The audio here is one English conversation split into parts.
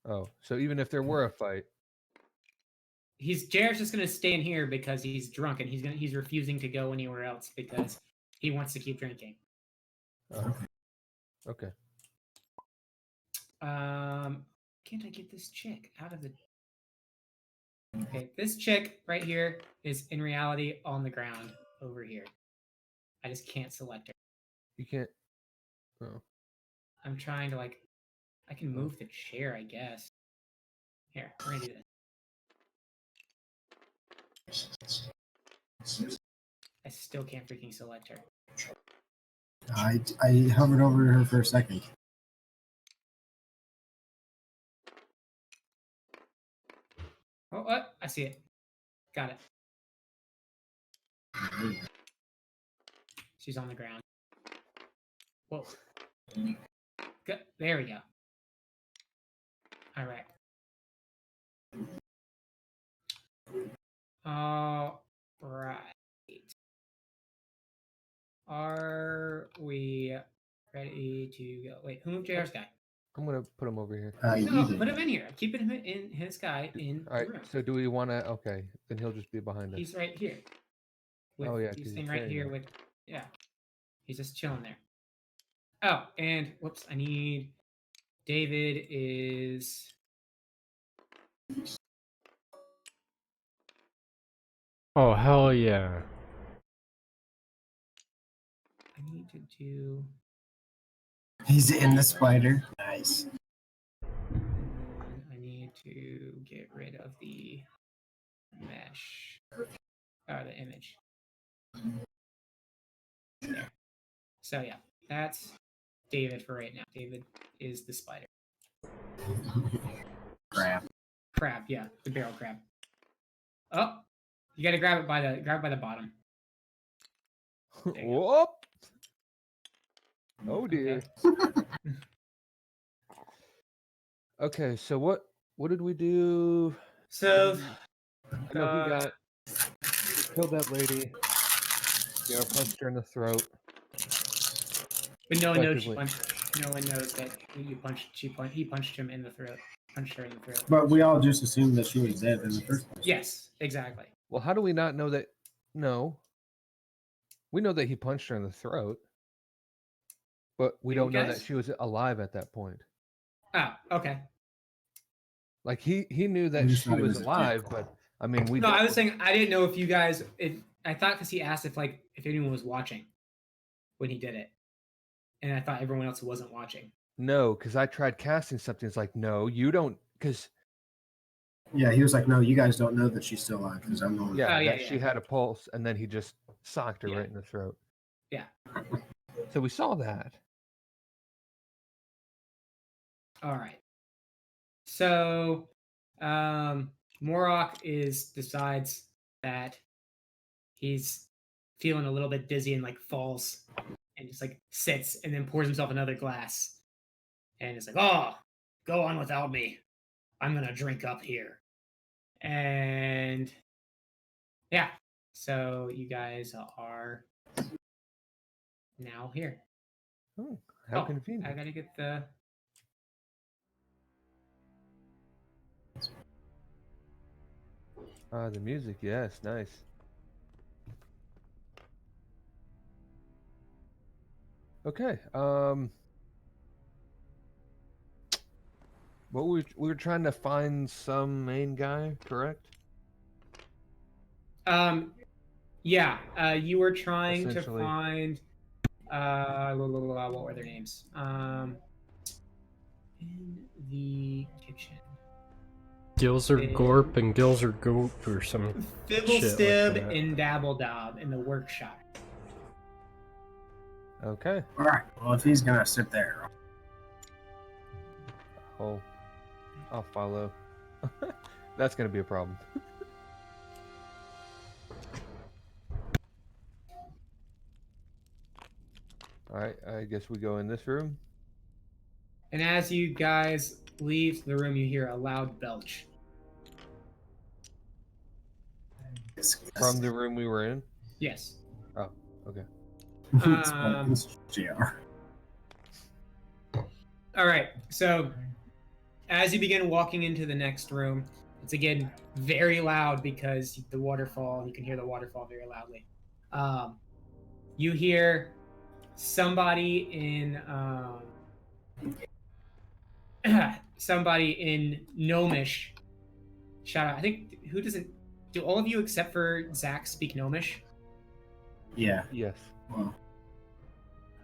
Oh, so even if there were a fight, JR's just gonna stay in here because he's drunk and he's refusing to go anywhere else because he wants to keep drinking. Okay. Can't I get this chick out of the? Okay, this chick right here is in reality on the ground over here. I just can't select her. You can't. Oh. I'm trying to like. I can move the chair, I guess. Here, we're gonna do this. I still can't freaking select her. I hovered over her for a second. Oh, what? I see it. Got it. She's on the ground. Whoa. Good. There we go. All right. All right. Are we ready to go? Wait, who moved JR's guy? I'm gonna put him over here. No, put him in here. Keep him in his guy in All right. the room. So do we want to? Okay, then he'll just be behind us. He's right here. Oh yeah, he's staying right here with. Yeah, he's just chilling there. Oh, and whoops, I need. David is. Oh hell yeah! I need to do. He's in the spider. Nice. I need to get rid of the mesh. The image. There. So yeah, that's David for right now. David is the spider. Crab, yeah, the barrel crab. Oh, you gotta grab it by the bottom. Whoop! Oh dear. Okay. Okay, so what did we do? So I know he killed that lady. Yeah, punched her in the throat. But no one knows she punched. No one knows that you punched. He punched him in the throat. Punched her in the throat. But we all just assumed that she was dead in the first place. Yes, exactly. Well, how do we not know that? No. We know that he punched her in the throat, but we don't know that she was alive at that point. Oh, okay. Like he knew that she was alive, but I mean we. No, I was saying I didn't know if you guys. I thought because he asked if anyone was watching when he did it, and I thought everyone else wasn't watching. No, because I tried casting something. It's like, no, you don't, because. Yeah, he was like, no, you guys don't know that she's still alive because I'm the one. Yeah, she had a pulse, and then he just socked her right in the throat. Yeah. So we saw that. All right. So, Morok decides that he's feeling a little bit dizzy and falls and just sits and then pours himself another glass and it's like, oh, go on without me. I'm gonna drink up here. And yeah, so you guys are now here. Oh, how convenient. I gotta get the. The music, yes, nice. Okay. What we were trying to find some main guy, correct? Yeah. You were trying to find. What were their names? In the kitchen. Gilzer Gorp and Gilzer Goop or some Fibble Stib and Dabble Dob in the workshop. Okay. All right. Well, if he's gonna sit there, I'll follow. That's gonna be a problem. All right. I guess we go in this room. And as you guys leave the room, you hear a loud belch. From the room we were in? Yes. Oh, okay. JR. All right. So, as you begin walking into the next room, it's again very loud because the waterfall, you can hear the waterfall very loudly. You hear somebody in Gnomish shout out. I think who doesn't do all of you except for Zach speak Gnomish? Yeah. Yes. Well,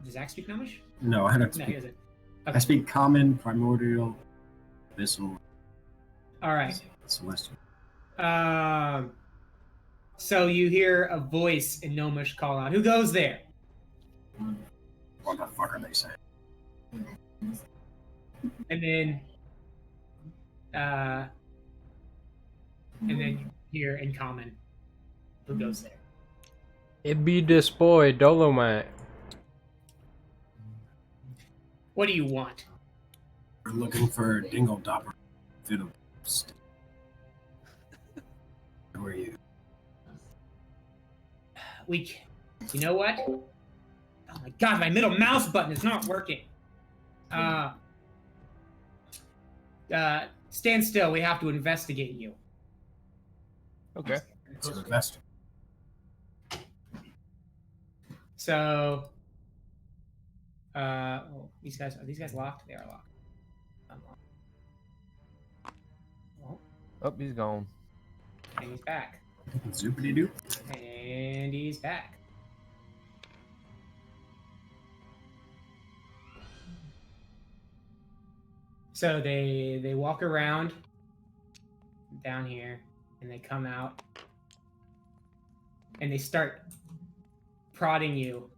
Does Zach speak Gnomish? no, I don't No, speak. he doesn't. I speak Common, Primordial, Abyssal, All right. Celestial. So you hear a voice in Gnomish call out, "Who goes there?" What the fuck are they saying? And then you hear in common, "Who goes there?" It be this boy, Dolomite. What do you want? We're looking for Dingle Dopper. Fiddle. Who are you? You know what? Oh my god, my middle mouse button is not working. Stand still. We have to investigate you. Okay. It's an investor. So, are these guys locked? They are locked. Unlocked. Well, Oh, he's gone. and he's back. Zoopity doo. And he's back. So they walk around down here, and they come out, and they start prodding you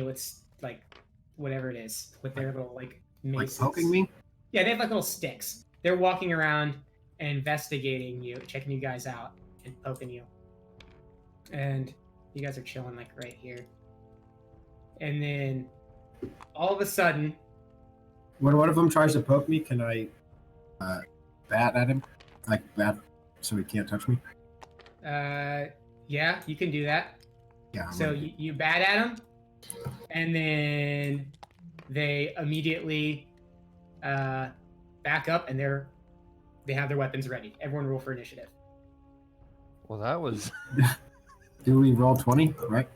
with like whatever it is with their little like maces. Like poking me? Yeah, they have like little sticks. They're walking around and investigating you, checking you guys out, and poking you. And you guys are chilling like right here. And then all of a sudden, When one of them tries to poke me, can I bat at him? Like bat so he can't touch me? yeah, you can do that. Yeah. I'm So gonna- you bat at them, and then they immediately back up, and they have their weapons ready. Everyone roll for initiative. Well, that was. Do we roll 20? Right?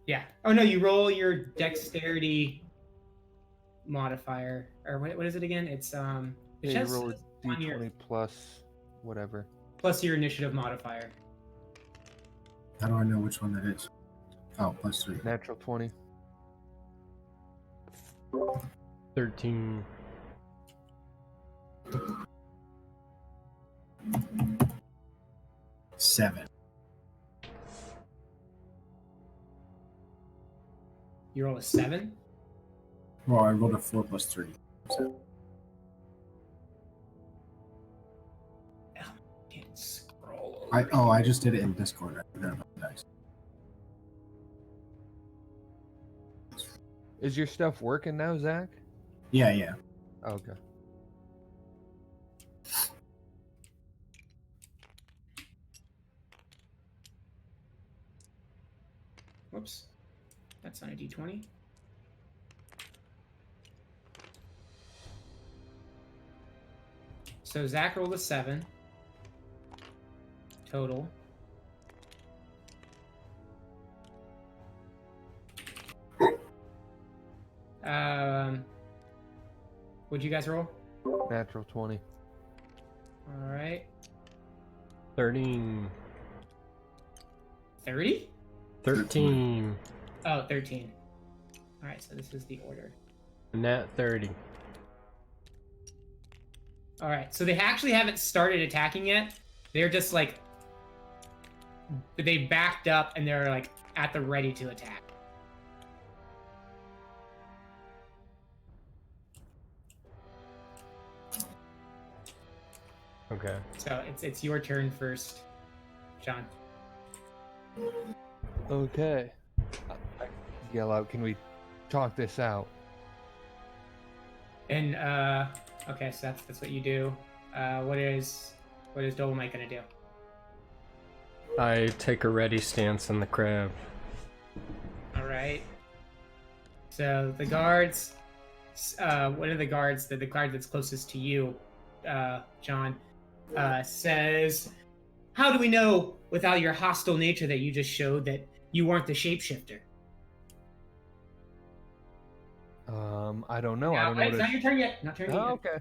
Yeah. Oh no, you roll your dexterity modifier, or what is it again? It's Yeah, you just roll a on your- d20 plus whatever. plus your initiative modifier. How do I know which one that is? Oh, +3. Natural 20. 13. Seven. You roll a 7. Well, I rolled a 4 + 3. So, Can't scroll over. I just did it in Discord. I forgot about the dice. Is your stuff working now, Zach? Yeah, yeah. Oh, okay. Whoops. That's on a d20. So Zach rolled a 7. Total. What'd you guys roll? Natural 20. All right. 13. 30? 13. Oh, 13. All right, so this is the order. Nat 30. All right, so they actually haven't started attacking yet. They're just like, they backed up and they're like at the ready to attack. Okay. So it's your turn first, John. Okay. I yell out, can we talk this out? And okay, so that's what you do. What is Dolomite gonna do? I take a ready stance in the crab. All right. So the guards one of the guards, the guard that's closest to you, John, says, "How do we know without your hostile nature that you just showed that you weren't the shapeshifter?" I don't know. Now, it's not your turn yet. Not turn yet. Oh, okay.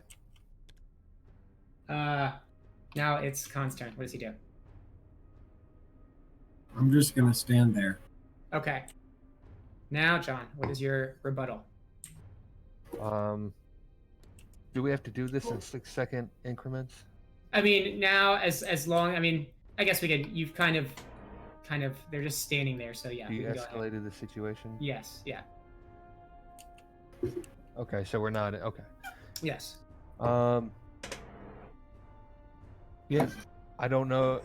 Now it's Khan's turn. What does he do? I'm just gonna stand there. Okay. Now, John, what is your rebuttal? Do we have to do this in 6-second increments? I mean, now as long. I mean, I guess we could. You've kind of. They're just standing there. So yeah. You we can go ahead. escalated the situation? Yes. Yeah. Okay, so we're not okay. Yes. Yeah, I don't know.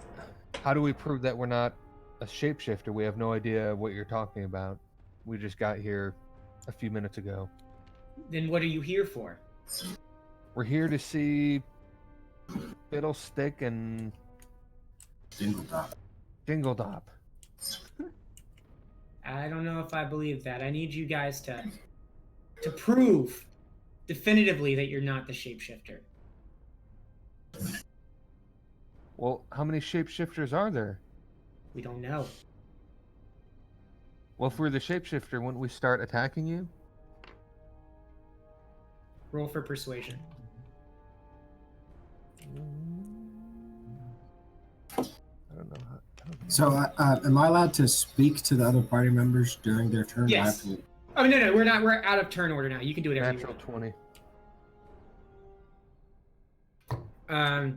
How do we prove that we're not a shapeshifter? We have no idea what you're talking about. We just got here a few minutes ago. Then what are you here for? We're here to see Fiddlestick and Dingledop. I don't know if I believe that. I need you guys to prove definitively that you're not the shapeshifter. Well, how many shapeshifters are there? We don't know. Well, if we're the shapeshifter, wouldn't we start attacking you? Roll for persuasion. I don't know how. So, am I allowed to speak to the other party members during their turn? Yes. Oh no, we're not. We're out of turn order now. You can do whatever Natural you want. 20.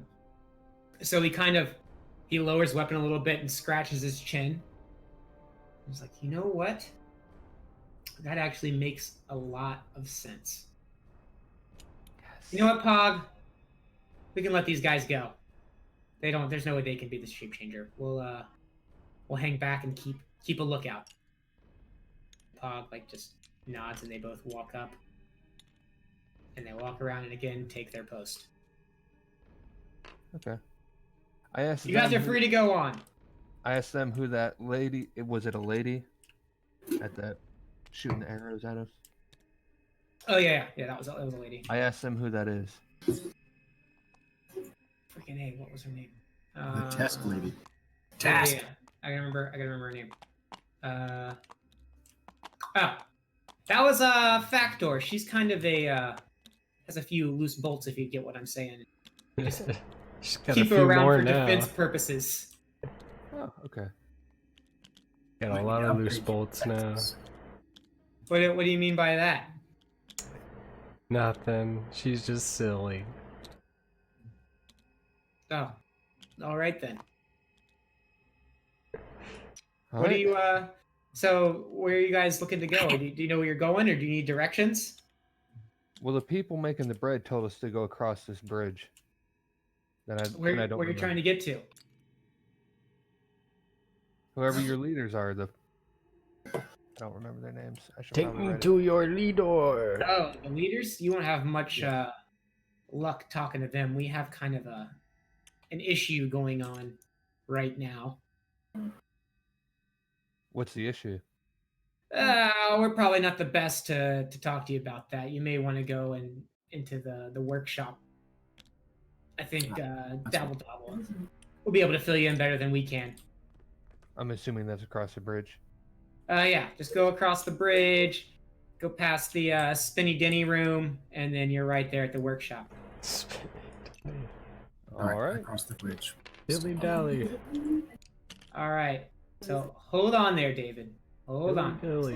So he lowers weapon a little bit and scratches his chin. He's like, you know what? That actually makes a lot of sense. Yes. You know what, Pog? We can let these guys go. There's no way they can be the shape changer. We'll hang back and keep a lookout. Pog just nods and they both walk up. And they walk around and again take their post. Okay. I asked you guys are free to go on. I asked them who that lady. Was it a lady? At that shooting the arrows at us. Oh yeah. That was a lady. I asked them who that is. Freaking A, what was her name? The task lady. Task. Yeah. I gotta remember her name. That was Factor. She's kind of has a few loose bolts, if you get what I'm saying. She's got Keep a her few around more for now. defense purposes. Oh, okay. Got a lot of loose bolts now. What do you mean by that? Nothing. She's just silly. Oh, all right then. All What right. do you So where are you guys looking to go? Do you know where you're going, or do you need directions? Well, the people making the bread told us to go across this bridge. Where you're trying to get to? Whoever your leaders are, I don't remember their names. I should Take probably me write to your leader. Oh, the leaders? You won't have much luck talking to them. We have kind of an issue going on right now. What's the issue? We're probably not the best to talk to you about that. You may want to go into the workshop. I think Dabble will be able to fill you in better than we can. I'm assuming that's across the bridge. Yeah, just go across the bridge, go past the Spinny Denny room, and then you're right there at the workshop. All right. Across the bridge. Dilly dally. All right. So hold on there, David. Hold on. Dilly.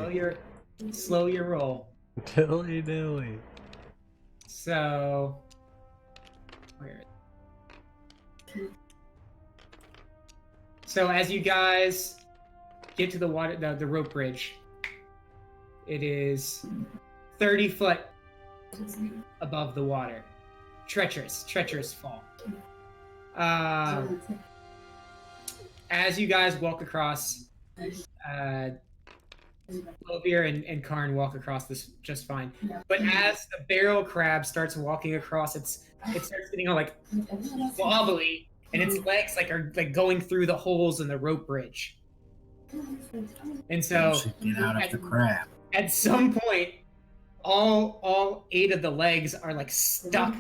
Slow your roll. Dilly dilly. So where? So as you guys get to the water, the rope bridge, it is 30 foot above the water. Treacherous fall. As you guys walk across, Lovier and Karn walk across this just fine. But as the barrel crab starts walking across, it starts getting all wobbly, and its legs are going through the holes in the rope bridge. And so, Get out of the crab. at some point, all 8 of the legs are like stuck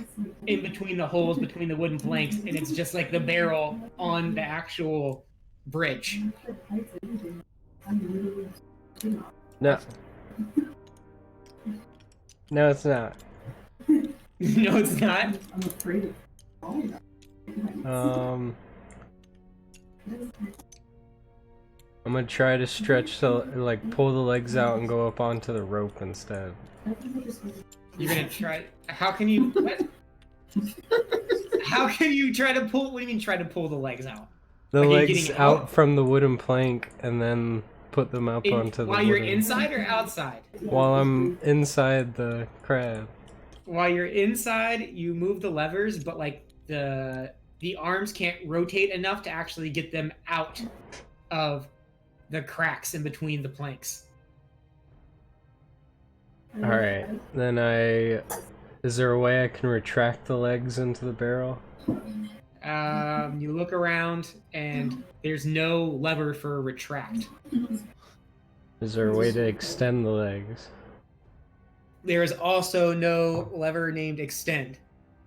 in between the holes between the wooden planks, and it's just like the barrel on the actual bridge. No. No, it's not. No, it's not. I'm gonna try to stretch the, like, pull the legs out and go up onto the rope instead. You're gonna try. How can you? What? How can you try to pull? What do you mean try to pull the legs out? The Like, are you legs getting out out? from the wooden plank and then put them up onto the While you're wooden... inside or outside? While I'm inside the crab. While you're inside, you move the levers, but like the arms can't rotate enough to actually get them out of the cracks in between the planks. Alright, then is there a way I can retract the legs into the barrel? You look around, and there's no lever for retract. Is there a way to extend the legs? There is also no lever named extend.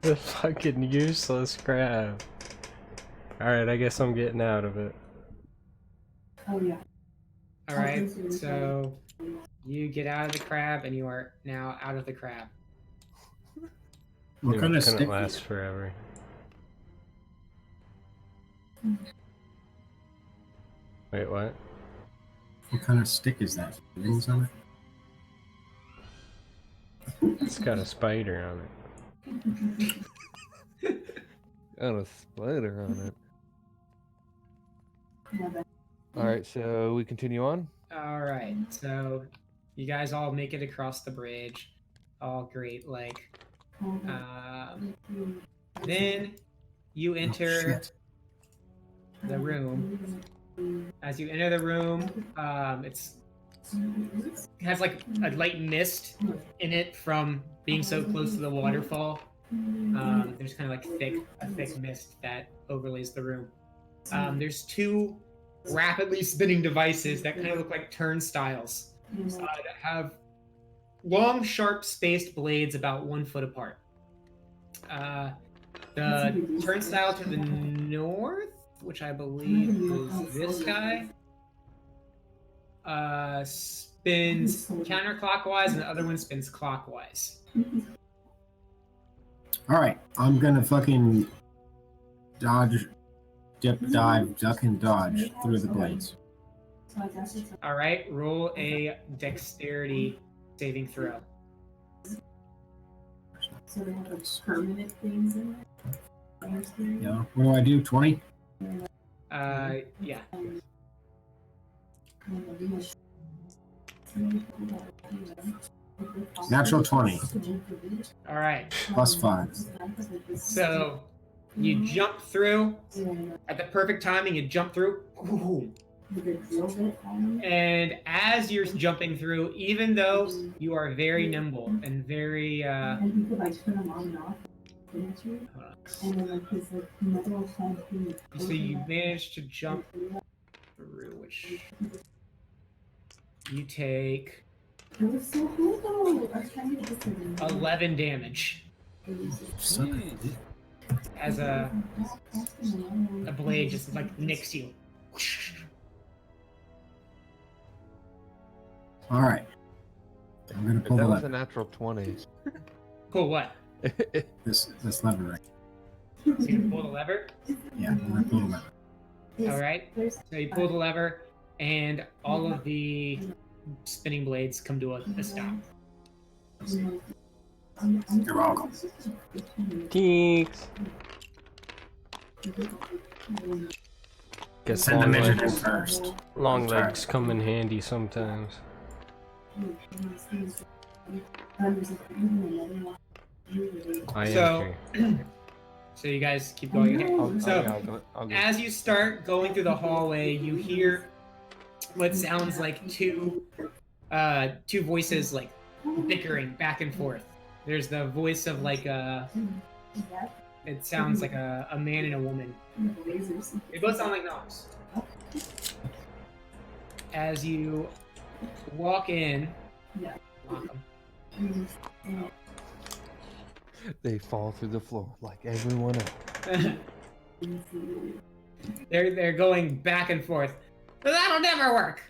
The fucking useless crab. Alright, I guess I'm getting out of it. Alright, so you get out of the crab, and you are now out of the crab. What kind of couldn't stick? last forever. Wait, what? What kind of stick is that? Rings on it? It's got a spider on it. Got a spider on it. Alright, so we continue on? Alright, so you guys all make it across the bridge. All great, like... then you enter the room. As you enter the room, it has like a light mist in it from being so close to the waterfall. There's kind of like a thick mist that overlays the room. There's 2 rapidly spinning devices that kind of look like turnstiles that have long, sharp, spaced blades about 1 foot apart. The turnstile to the north, which I believe is this guy, spins counterclockwise, and the other one spins clockwise. Alright, I'm gonna fucking dodge, dip, dive, duck, and dodge through the blades. Alright, roll a dexterity saving throw. So they have like permanent things in it. Yeah. What do I do? 20? Yeah. Natural 20. Alright, Plus 5. so you jump through at the perfect timing, you jump through. And as you're jumping through, even though you are very nimble and very so you manage to jump through, which you take 11 damage as a blade just like nicks you. Alright. I'm gonna pull That the was a lever. natural 20. Pull what? This lever right. So you pull the lever? Yeah, I'm gonna pull the lever. Alright. So you pull the lever, and all of the spinning blades come to a stop. You're welcome. Thanks. Guess Send the midget in first. long legs come in handy sometimes. I So- enter. So you guys keep going. Okay. So I'll go. as you start going through the hallway, you hear what sounds like two voices like bickering back and forth. There's the voice of like it sounds like a man and a woman. They both sound like gnomes. As you walk in, They fall through the floor like everyone else. They're going back and forth. That'll never work.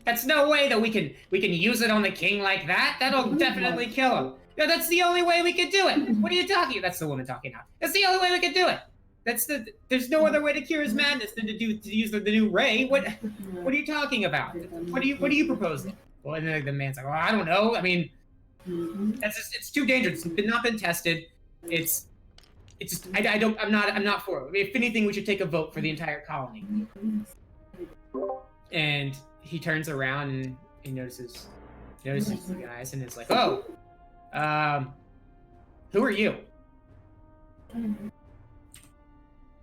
That's no way that we can use it on the king like that. That'll definitely kill him. Yeah, that's the only way we could do it. What are you talking? That's the woman talking now. That's the only way we could do it. There's no other way to cure his madness than to use the new ray. What are you talking about? What are you proposing? Well, and then the man's like, well, I don't know. I mean, it's too dangerous. It's not been tested. It's just I'm not for it. If anything, we should take a vote for the entire colony. And he turns around and he notices you guys, and it's like, oh, who are you?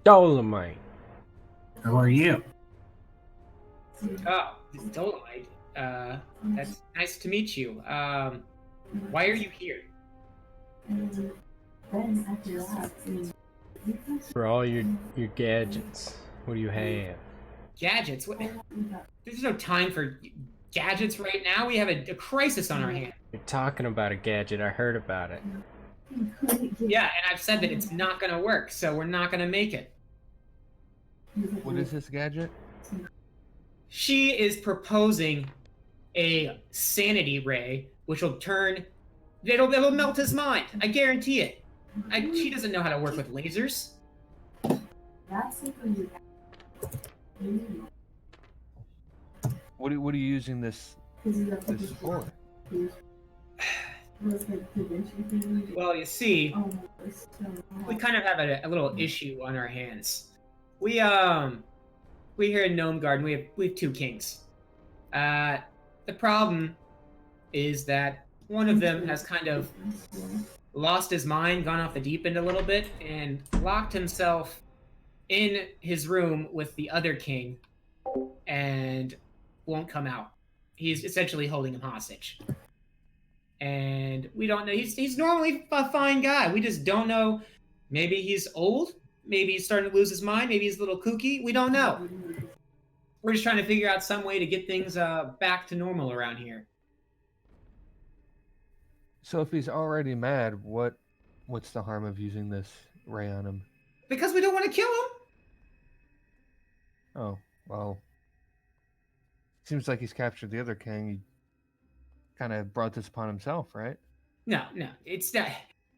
Dolomite. Who are you? Oh, Dolomite. That's nice to meet you. Why are you here? For all your gadgets. What do you have? Gadgets? What? There's no time for gadgets right now. We have a crisis on our hands. You're talking about a gadget. I heard about it. Yeah, and I've said that it's not going to work, so we're not going to make it. What is this gadget? She is proposing a sanity ray, which will it'll melt his mind. I guarantee it. She doesn't know how to work with lasers. What are you using this for? Well, you see, we kind of have a little issue on our hands. We here in Gnome Garden, we have two kings. The problem is that one of them has kind of lost his mind, gone off the deep end a little bit, and locked himself in his room with the other king and won't come out. He's essentially holding him hostage. And we don't know. He's normally a fine guy. We just don't know. Maybe he's old. Maybe he's starting to lose his mind. Maybe he's a little kooky. We don't know. We're just trying to figure out some way to get things back to normal around here. So if he's already mad, what's the harm of using this ray on him? Because we don't want to kill him. Oh, well. Seems like he's captured the other king. He kind of brought this upon himself, right? No, it's not.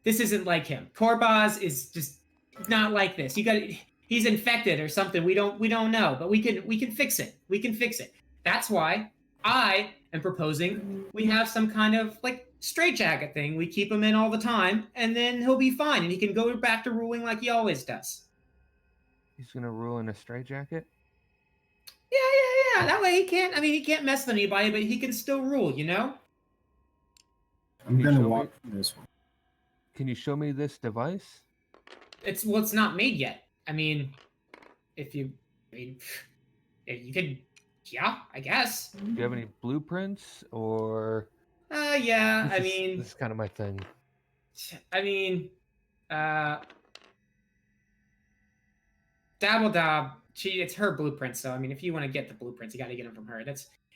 This isn't like him. Korbaz is just not like this. He's infected or something. We don't know, but we can fix it. We can fix it. That's why I am proposing we have some kind of like straitjacket thing. We keep him in all the time, and then he'll be fine, and he can go back to ruling like he always does. He's gonna rule in a straitjacket? Yeah. That way he can't mess with anybody, but he can still rule, you know? I'm gonna walk through this one. Can you show me this device? It's not made yet. I mean, if you could, yeah, I guess. Do you have any blueprints or? Yeah. This is kind of my thing. Dabbledob, it's her blueprint. So if you want to get the blueprints, you got to get them from her.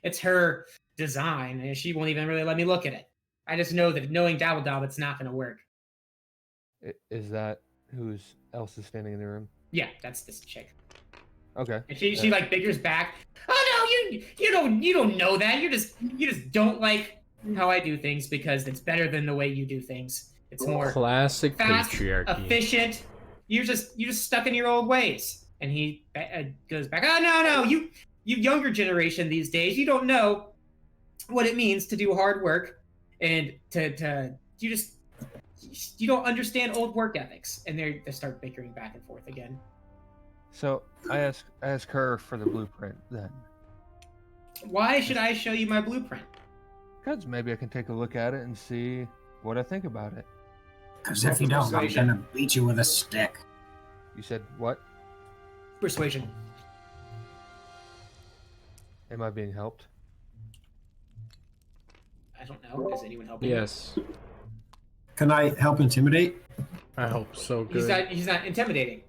It's her design, and she won't even really let me look at it. I just know that knowing Dabbledob, it's not going to work. Is that who else is standing in the room? Yeah, that's this chick. Okay. And she like biggers back. Oh no, you don't know that. You just don't like how I do things because it's better than the way you do things. It's more classic fast, patriarchy. efficient. You're just stuck in your old ways. And he goes back. Oh no, you younger generation these days, you don't know what it means to do hard work, and you don't understand old work ethics. And they start bickering back and forth again. So I ask her for the blueprint then. Why should I show you my blueprint? Because maybe I can take a look at it and see what I think about it. Because if you don't, I'm gonna beat you with a stick. You said what? Persuasion. Am I being helped? I don't know. Is anyone helping? Yes. Can I help intimidate? I hope so. Good. He's not intimidating.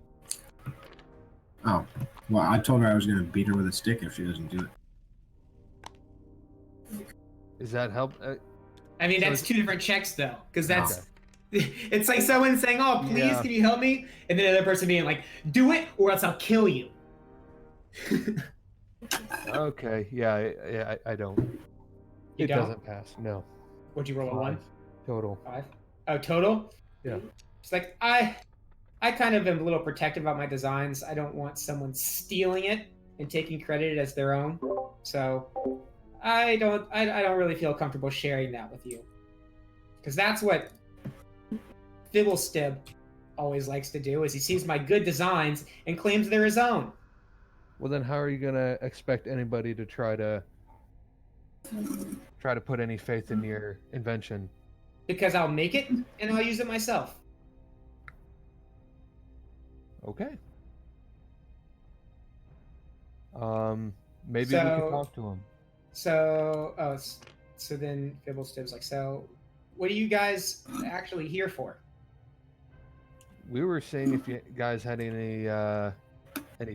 Oh, well, I told her I was gonna beat her with a stick if she doesn't do it. Is that help? I mean, So that's it's- 2 different checks though, because that's Okay. it's like someone saying, "Oh, please, Yeah. can you help me?" and then another person being like, "Do it, or else I'll kill you." Okay. Yeah. I don't. You It don't? doesn't pass. No. Would you roll a 1? 5 total. 5? Oh, total? Yeah. It's like I kind of am a little protective about my designs. I don't want someone stealing it and taking credit as their own. So I don't really feel comfortable sharing that with you. Because that's what Fibblestib always likes to do, is he sees my good designs and claims they're his own. Well, then how are you gonna expect anybody to try to put any faith in your invention? Because I'll make it and I'll use it myself. Okay. Maybe we So- could talk to him. So then Fibblestib's like, so what are you guys actually here for? We were seeing if you guys had any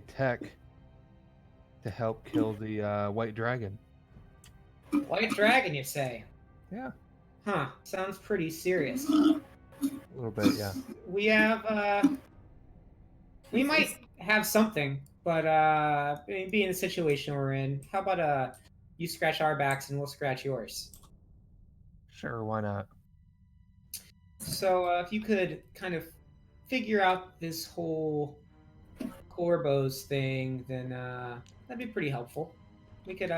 tech to help kill the white dragon. White dragon, you say? Yeah, Huh, sounds pretty serious. a little bit. Yeah. We have, we might have something, but, being the situation we're in, how about, you scratch our backs and we'll scratch yours? Sure. Why not? So, if you could kind of figure out this whole Corbos thing, then, that'd be pretty helpful. We could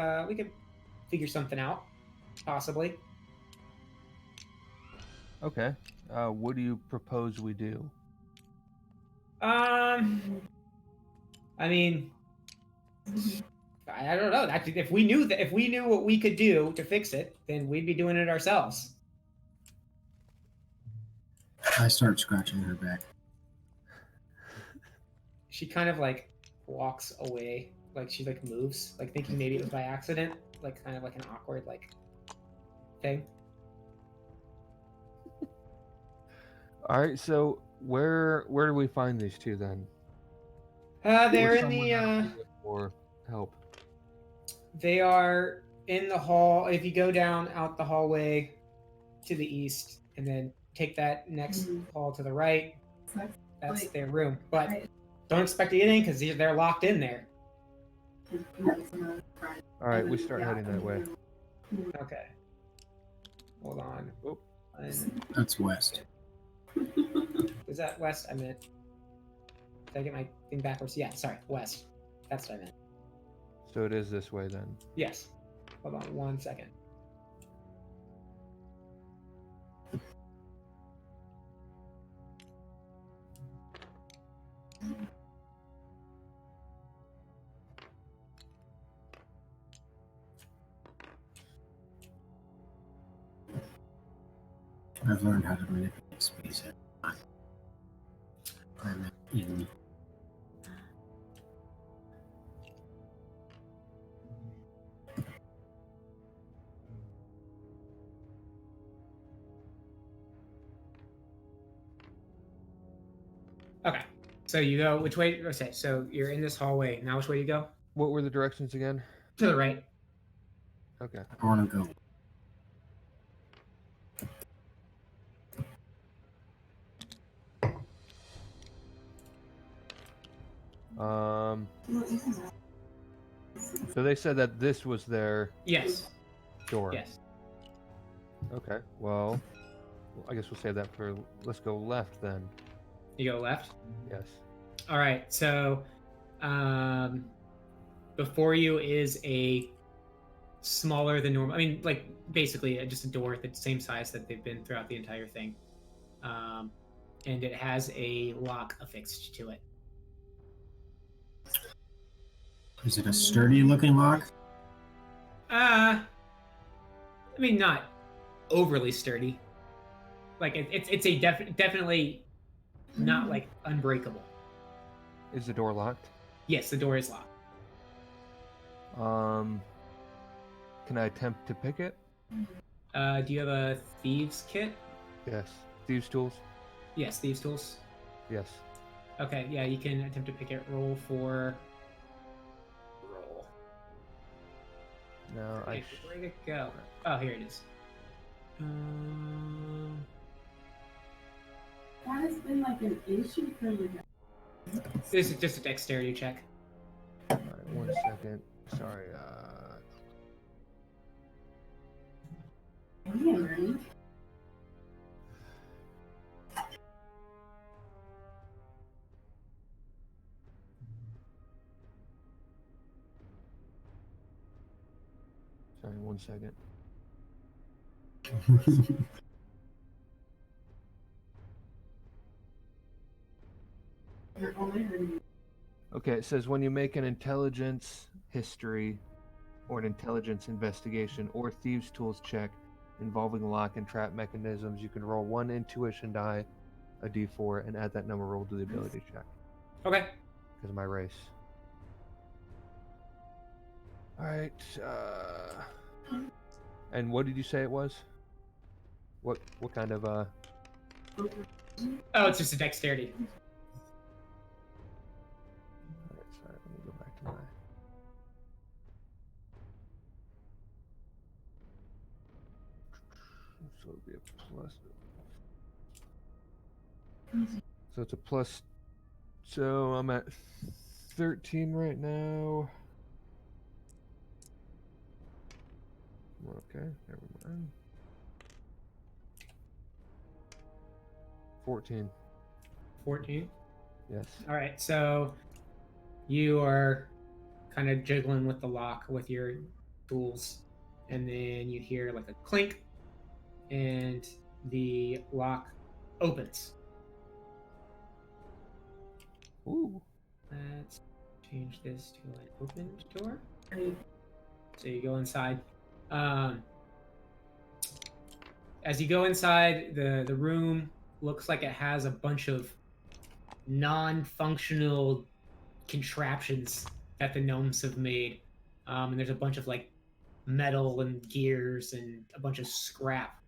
figure something out, possibly. Okay. What do you propose we do? I mean, I don't know. If we knew what we could do to fix it, then we'd be doing it ourselves. I start scratching her back. She kind of like walks away, like she like moves, like thinking maybe it was by accident, like kind of like an awkward like thing. All right. So where do we find these two then? They're Or in someone the that we look for help. they are in the hall. If you go down out the hallway to the east, and then take that next hall to the right, that's their room. But don't expect to get in because they're locked in there. All right. We start heading that way. Okay. Hold on. Oh. That's west. Was that west? I meant. Did I get my thing backwards? Yeah, sorry, west. That's what I meant. So it is this way then. Yes. Hold on 1 second. I've learned how to manipulate space. I'm in. Okay. So you go which way? Okay, so you're in this hallway. Now which way do you go? What were the directions again? To the right. Okay. I want to go. So they said that this was their Yes. door. Yes. Okay. Well, I guess we'll save that for. Let's go left then. You go left. Yes. All right. So, before you is a smaller than normal. I mean, like basically just a door that's the same size that they've been throughout the entire thing, and it has a lock affixed to it. Is it a sturdy looking lock? I mean, not overly sturdy. Like it's a definitely not like unbreakable. Is the door locked? Yes, the door is locked. Can I attempt to pick it? Do you have a thieves kit? Yes. Thieves' tools? Yes, thieves tools. Yes. Okay, yeah, you can attempt to pick it. Roll. No, Wait, where'd it go? Oh, here it is. That has been like an issue for the guy. This is just a dexterity check. All right, 1 second. Sorry. Yeah, right? Sorry, 1 second. You're only hurting. Okay, it says when you make an intelligence history or an intelligence investigation or thieves tools check involving lock and trap mechanisms, you can roll 1 intuition die, a d4, and add that number rolled to the ability check Okay. because of my race. All right. And what did you say it was? What kind of Oh, it's just a dexterity. All right, sorry, let me go back to my. So it'll be a plus. So it's a plus. So I'm at 13 right now. Okay, never mind. 14. 14. Yes. All right, so you are kind of jiggling with the lock with your tools, and then you hear like a clink, and the lock opens. Ooh. Let's change this to an opened door. So you go inside. As you go inside, the room looks like it has a bunch of non-functional contraptions that the gnomes have made. And there's a bunch of like metal and gears and a bunch of scrap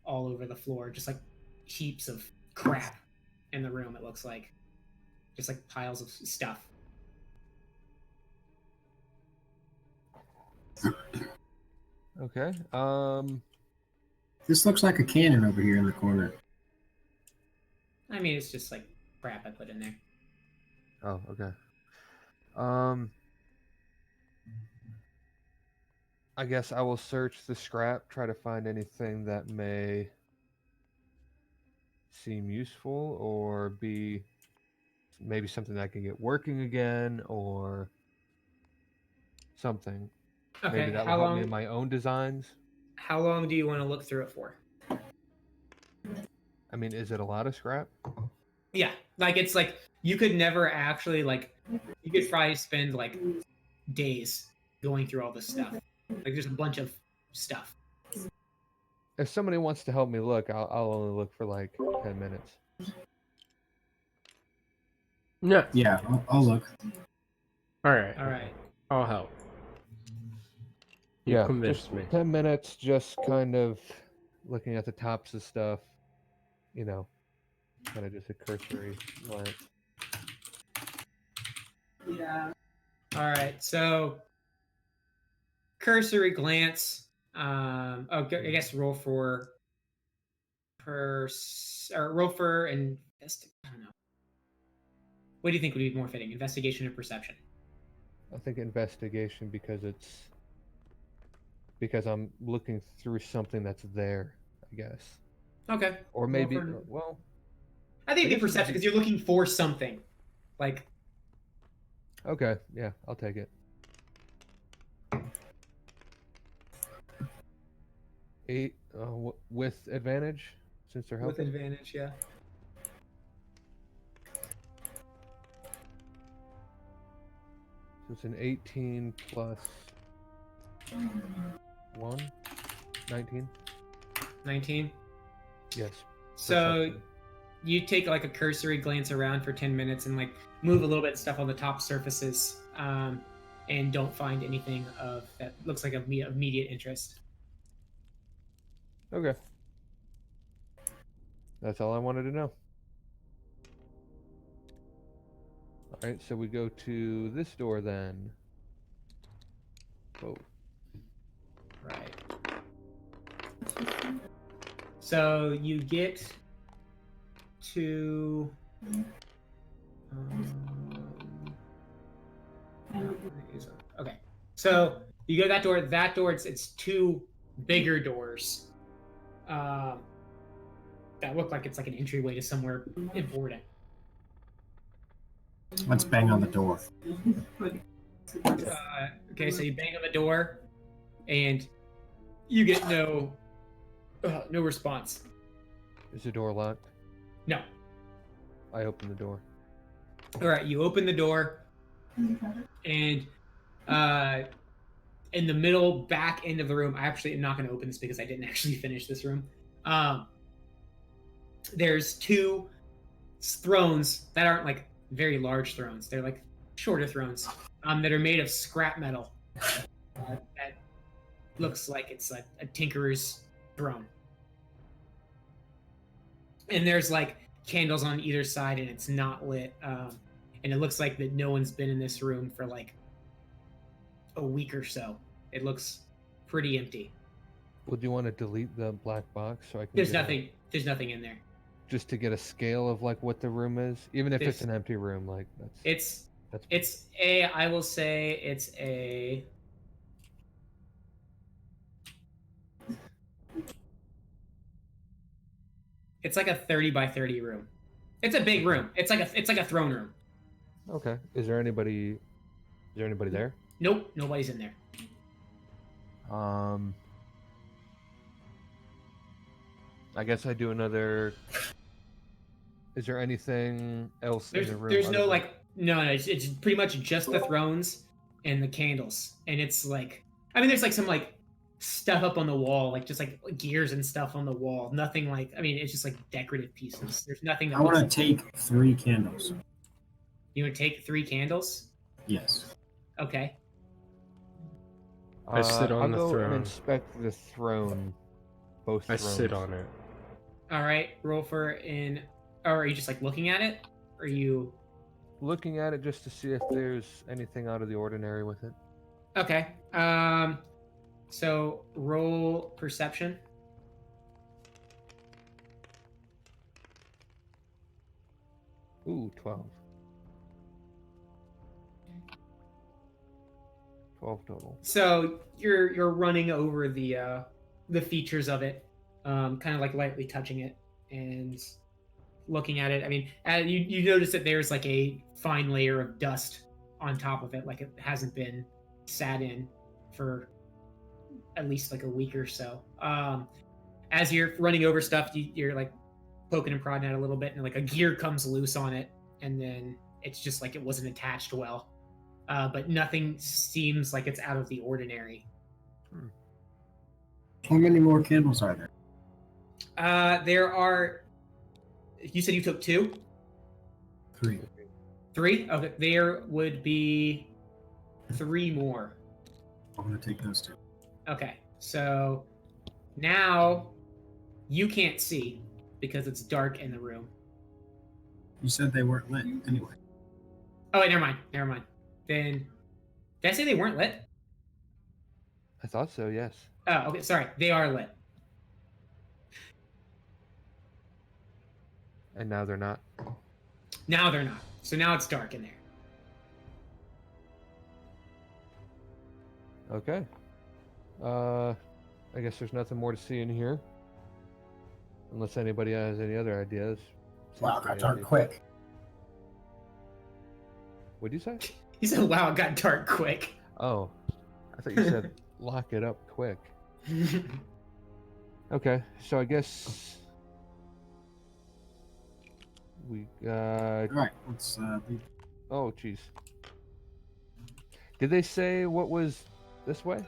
all over the floor, just like heaps of crap in the room. It looks like just like piles of stuff. Okay. This looks like a cannon over here in the corner. I mean, it's just like crap I put in there. Oh, okay. I guess I will search the scrap, try to find anything that may seem useful or be maybe something that I can get working again or something. Okay, Maybe that will help me in my own designs. How long do you want to look through it for? I mean, is it a lot of scrap? Yeah, like it's like you could never actually like you could probably spend like days going through all this stuff. Like there's a bunch of stuff. If somebody wants to help me look, I'll only look for like 10 minutes. No. Yeah, I'll look. All right. All right. I'll help. You Yeah, convinced just me. 10 minutes, just kind of looking at the tops of stuff, you know, kind of just a cursory glance. Yeah. All right. So cursory glance. I guess roll for roll for I don't know. What do you think would be more fitting? Investigation or perception? I think investigation because I'm looking through something that's there, I guess. Okay. Or Roll maybe, for- well, I think I it'd be guess it would perception be- because you're looking for something. Like okay, yeah, I'll take it. 8 with advantage since they're with helping. advantage, yeah. So it's an 18 plus 1, 19. 19. Yes. So Perception. you take like a cursory glance around for 10 minutes and like move a little bit of stuff on the top surfaces, and don't find anything of that looks like of immediate interest. Okay. That's all I wanted to know. All right, so we go to this door then. Oh, Right. So you get to. Okay. So you go to that door. That door, it's two bigger doors. That look like it's like an entryway to somewhere important. Let's bang on the door. Okay, so you bang on the door, and you get no response. Is the door locked? No. I open the door. All right, you open the door, and in the middle back end of the room, I actually am not going to open this because I didn't actually finish this room. There's two thrones that aren't like very large thrones. They're like shorter thrones that are made of scrap metal. That looks like it's a tinkerer's throne. And there's like candles on either side, and it's not lit. And it looks like that no one's been in this room for like a week or so. It looks pretty empty. Would you want to delete the black box so I can? There's nothing in there. Just to get a scale of like what the room is, even if it's an empty room, like that's. I will say it's a. It's like a 30 by 30 room. It's a big room. It's like a throne room. Okay. Is there anybody there? Nope, nobody's in there. I guess I do another. Is there anything else in the room? There's no like no. It's pretty much just the thrones and the candles, and it's like there's like some like stuff up on the wall, like just like gears and stuff on the wall. Nothing like it's just like decorative pieces. There's nothing. That I want to take 3 candles. You would take 3 candles? Yes. Okay. I sit on I'll the go throne. and inspect the throne. Both I thrones. sit on it. All right. Roll for in. Or are you just like looking at it? Or are you looking at it just to see if there's anything out of the ordinary with it? Okay. So roll perception. Ooh, 12. 12 total. So you're running over the features of it, kind of like lightly touching it and looking at it. You notice that there's like a fine layer of dust on top of it, like it hasn't been sat in for at least like a week or so. As you're running over stuff, you're like poking and prodding at it a little bit, and like a gear comes loose on it, and then it's just like it wasn't attached well. But nothing seems like it's out of the ordinary. How many more candles are there? There are. You said you took 2? 3. 3? Okay, there would be 3 more. I'm going to take those 2. Okay, so now you can't see because it's dark in the room. You said they weren't lit anyway. Oh, wait, never mind. Then, did I say they weren't lit? I thought so, yes. Oh, okay, sorry. They are lit. And now they're not. Now they're not. So now it's dark in there. Okay. I guess there's nothing more to see in here. Unless anybody has any other ideas. Wow, it got dark quick. What'd you say? He said, wow, it got dark quick. Oh. I thought you said lock it up quick. Okay, so I guess we Alright, let's leave. Oh jeez. Did they say what was this way?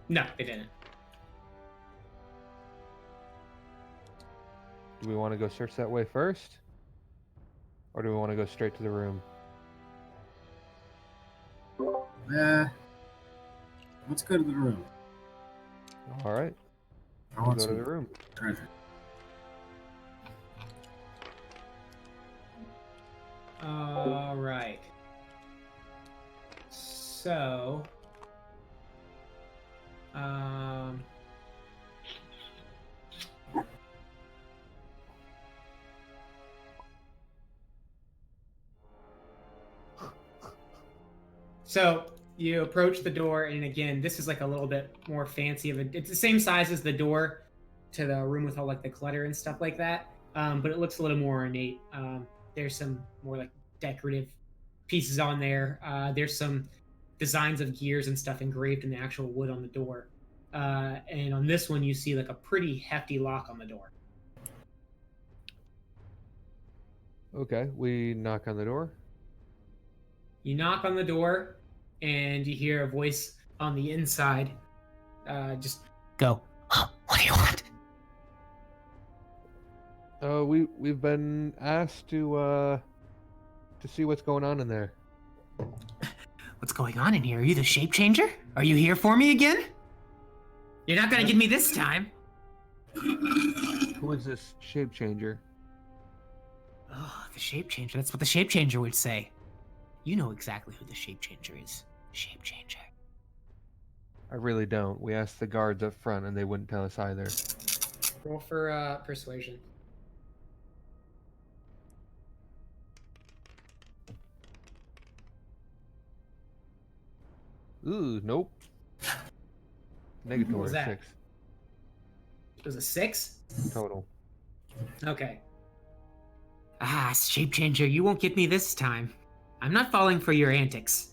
No, they didn't. Do we want to go search that way first? Or do we want to go straight to the room? Let's go to the room. Alright. I We'll want go to some the room. treasure. All right. So, So you approach the door, and again, this is like a little bit more fancy of it. It's the same size as the door to the room with all like the clutter and stuff like that, but it looks a little more ornate. There's some more like decorative pieces on there. There's some designs of gears and stuff engraved in the actual wood on the door. And on this one, you see like a pretty hefty lock on the door. Okay, we knock on the door. You knock on the door, and you hear a voice on the inside. Just go. What do you want? We've been asked to see what's going on in there. What's going on in here? Are you the shape changer? Are you here for me again? You're not gonna get me this time. Who is this shape changer? Oh, the shape changer. That's what the shape changer would say. You know exactly who the shape changer is. Shape changer. I really don't. We asked the guards up front, and they wouldn't tell us either. Roll for persuasion. Ooh, nope. Negative was that? 6 It was a 6? total. Okay. Ah, shape changer, you won't get me this time. I'm not falling for your antics.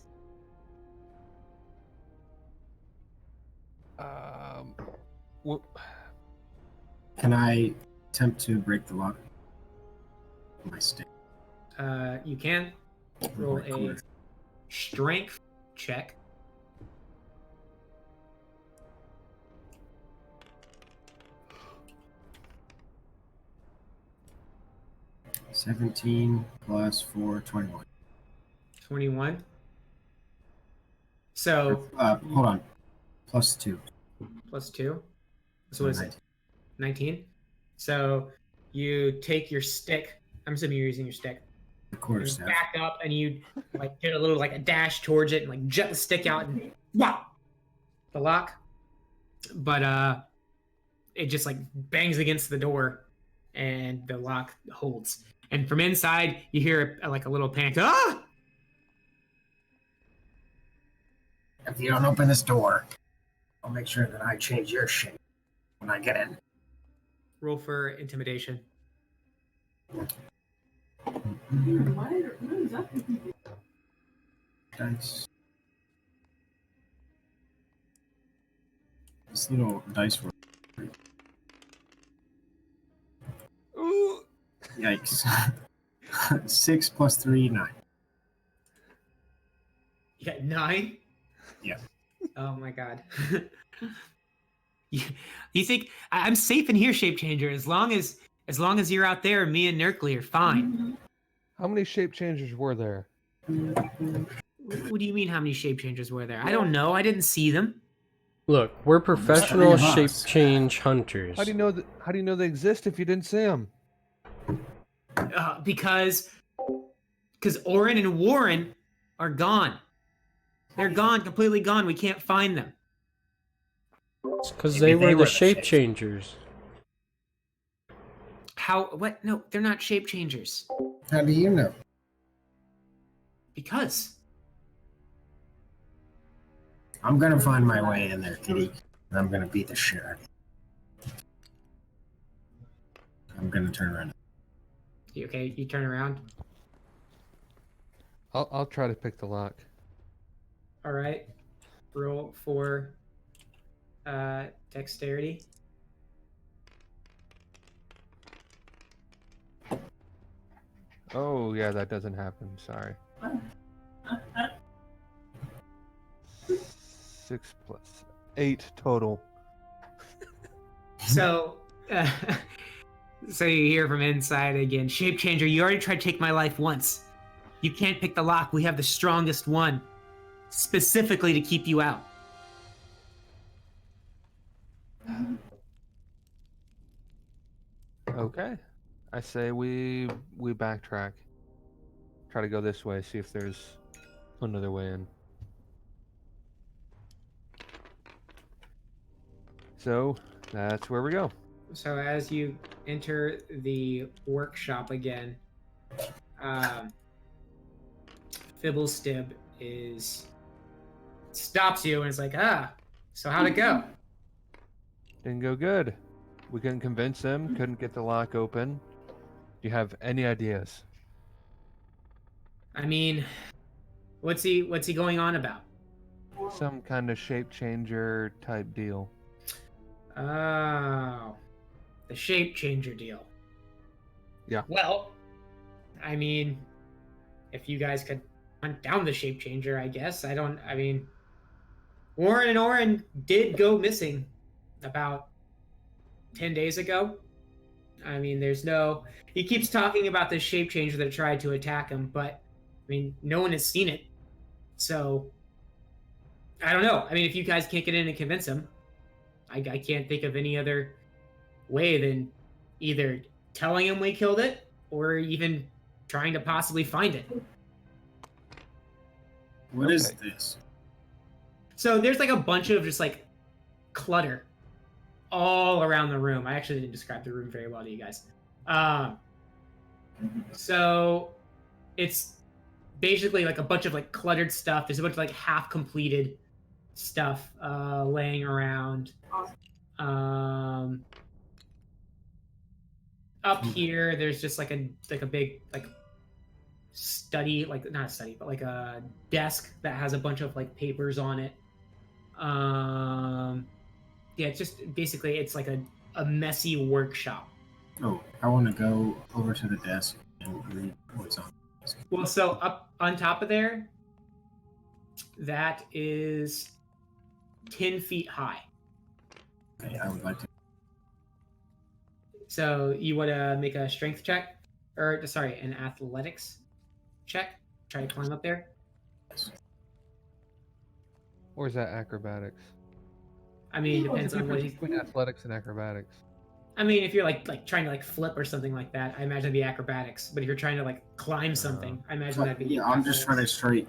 What? Can I attempt to break the lock? My stick. You can roll My a corner. strength check. $17 plus 4, 21. 21. So Hold on. Plus 2. plus 2. So what is 19. it? 19. So you take your stick. I'm assuming you're using your stick. The quarter And staff. back up, and you like get a little like a dash towards it, and like jet the stick out, and wow, the lock. But it just like bangs against the door, and the lock holds. And from inside, you hear like a little panic. Ah! If you don't open this door, I'll make sure that I change your shape when I get in. Roll for intimidation. What is up with you? Dice. This little dice roll. Ooh. Yikes. 6 plus 3, 9. You got 9? Yeah. Oh my god. You think I'm safe in here, shape changer, as long as you're out there, me and Nerkley are fine. How many shape changers were there? What do you mean how many shape changers were there? I don't know. I didn't see them. Look, we're professional Three of shape us. change hunters. How do you know they exist if you didn't see them? Because Oren and Warren are gone. They're gone, completely gone. We can't find them. Because Maybe they were they the were the shape shape- changers. How? What? No, they're not shape changers. How do you know? Because I'm gonna find my way in there, kitty. And I'm gonna beat the shit out of you. I'm gonna turn around. okay, you turn around. I'll try to pick the lock. All right. Roll for dexterity. Oh yeah, that doesn't happen. Sorry. 6 plus 8 total. So, so you hear from inside again. Shape changer, you already tried to take my life once. You can't pick the lock. We have the strongest one, specifically to keep you out. Okay. I say we backtrack. Try to go this way, see if there's another way in. So that's where we go. So as you enter the workshop again, Fibblestib is stops you and is like, so how'd it go? Didn't go good. We couldn't convince him, couldn't get the lock open. Do you have any ideas? I mean, what's he going on about? Some kind of shape changer type deal. Oh, the shape changer deal. Yeah. Well, I mean, if you guys could hunt down the shape changer, I guess. I mean, Warren and Oren did go missing about 10 days ago. I mean, he keeps talking about this shape changer that tried to attack him, but I mean, no one has seen it. So, I don't know. I mean, if you guys can't get in and convince him, I can't think of any other way than either telling him we killed it or even trying to possibly find it. What is this? So there's like a bunch of just like clutter all around the room. I actually didn't describe the room very well to you guys. So it's basically like a bunch of like cluttered stuff. There's a bunch of like half completed stuff laying around. Up here, there's just like a big like study, like not a study, but like a desk that has a bunch of like papers on it. Yeah, it's just basically it's like a messy workshop. Oh, I want to go over to the desk and read what's on. Well, so up on top of there, that is 10 feet high. Okay, I would like to. So you want to make a strength check, or sorry, an athletics check. Try to climb up there. Or is that acrobatics? I mean, depends on what he's. Between athletics and acrobatics. I mean, if you're like trying to like flip or something like that, I imagine it'd be acrobatics. But if you're trying to like climb something, I imagine that'd be. Yeah, I'm just trying to straight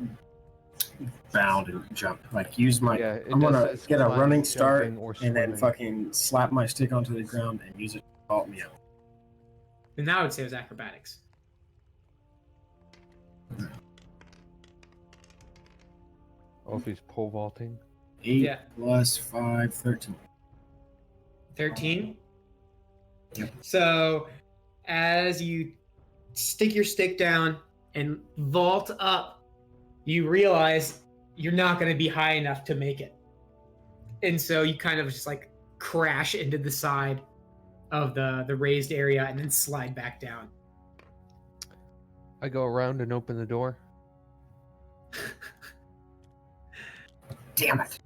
bound and jump. Like use my. Yeah, I'm gonna does get a climbing, running start jumping, or and then swimming. fucking slap my stick onto the ground and use it to vault me out. Then I would say it was acrobatics. Oh, if he's pole vaulting. 8 Yeah. plus 5, 13. 13. Yep. So, as you stick your stick down and vault up, you realize you're not going to be high enough to make it. And so you kind of just like crash into the side of the raised area and then slide back down. I go around and open the door. Damn it.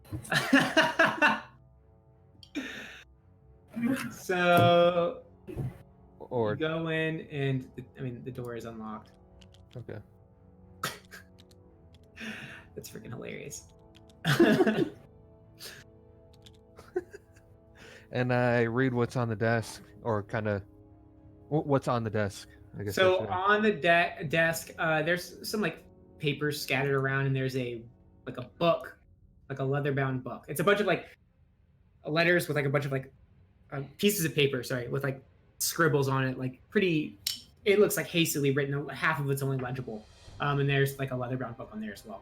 So Or you go in and the door is unlocked. okay. That's freaking hilarious. And I read what's on the desk, or kind of what's on the desk. I guess. So I should. on the desk, there's some like papers scattered around, and there's a book, like a leather-bound book. It's a bunch of like letters with like a bunch of like pieces of paper, sorry, with like scribbles on it, like pretty. It looks like hastily written. Half of it's only legible, and there's like a leather-bound book on there as well.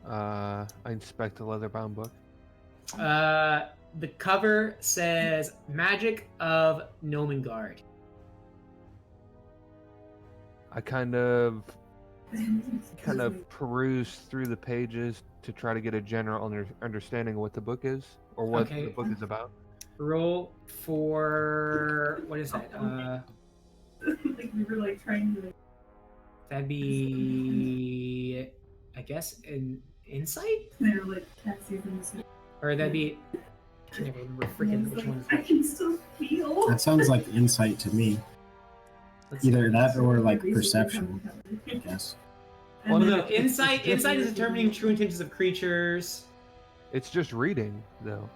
I inspect the leather-bound book. The cover says "Magic of Nomengard." I kind of peruse through the pages to try to get a general understanding of what the book is, or what Okay. the book is about. Roll for what is that? Like we were like trying to. That'd be, I guess, an insight, They were like Cassie's in the or that'd be. I can never remember freaking which one. I can still feel. That sounds like insight to me. Let's Either that or like perception, I guess. Well, no, insight. Insight is determining true intentions of creatures. It's just reading, though.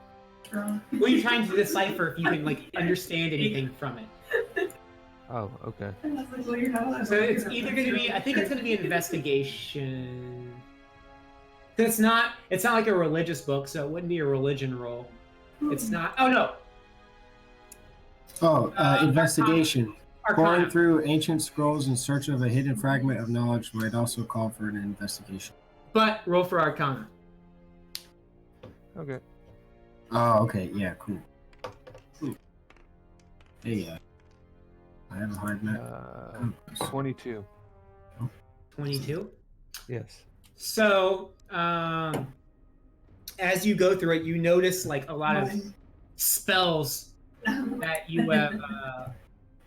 Well, you're trying to decipher if you can like understand anything from it. Oh, okay. So it's either going to be. I think it's going to be an investigation. It's not like a religious book, so it wouldn't be a religion roll. It's not. Oh no. Investigation. Arcana. Pouring through ancient scrolls in search of a hidden fragment of knowledge might also call for an investigation. But roll for Arcana. Okay. Oh, okay. Yeah, cool. Hey, I have a hard map. 22. 22. Yes. So, as you go through it, you notice like a lot of spells that you have,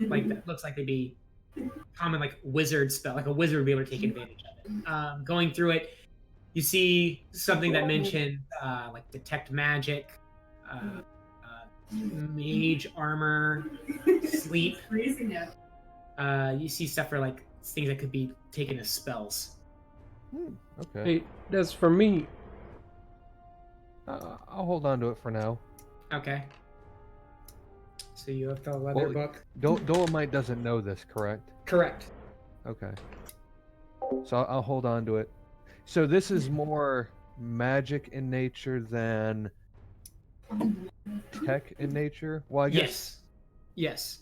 like that looks like they'd be common, like wizard spell, like a wizard would be able to take advantage of it. Going through it, you see something that mentioned like detect magic, mage armor, sleep. You see stuff for like things that could be taken as spells. Okay. Hey, that's for me. I'll hold on to it for now. Okay. So you have the leather book. Dolomite doesn't know this, correct? Correct. Okay. So I'll hold on to it. So this is more magic in nature than tech in nature? Well, I guess... Yes.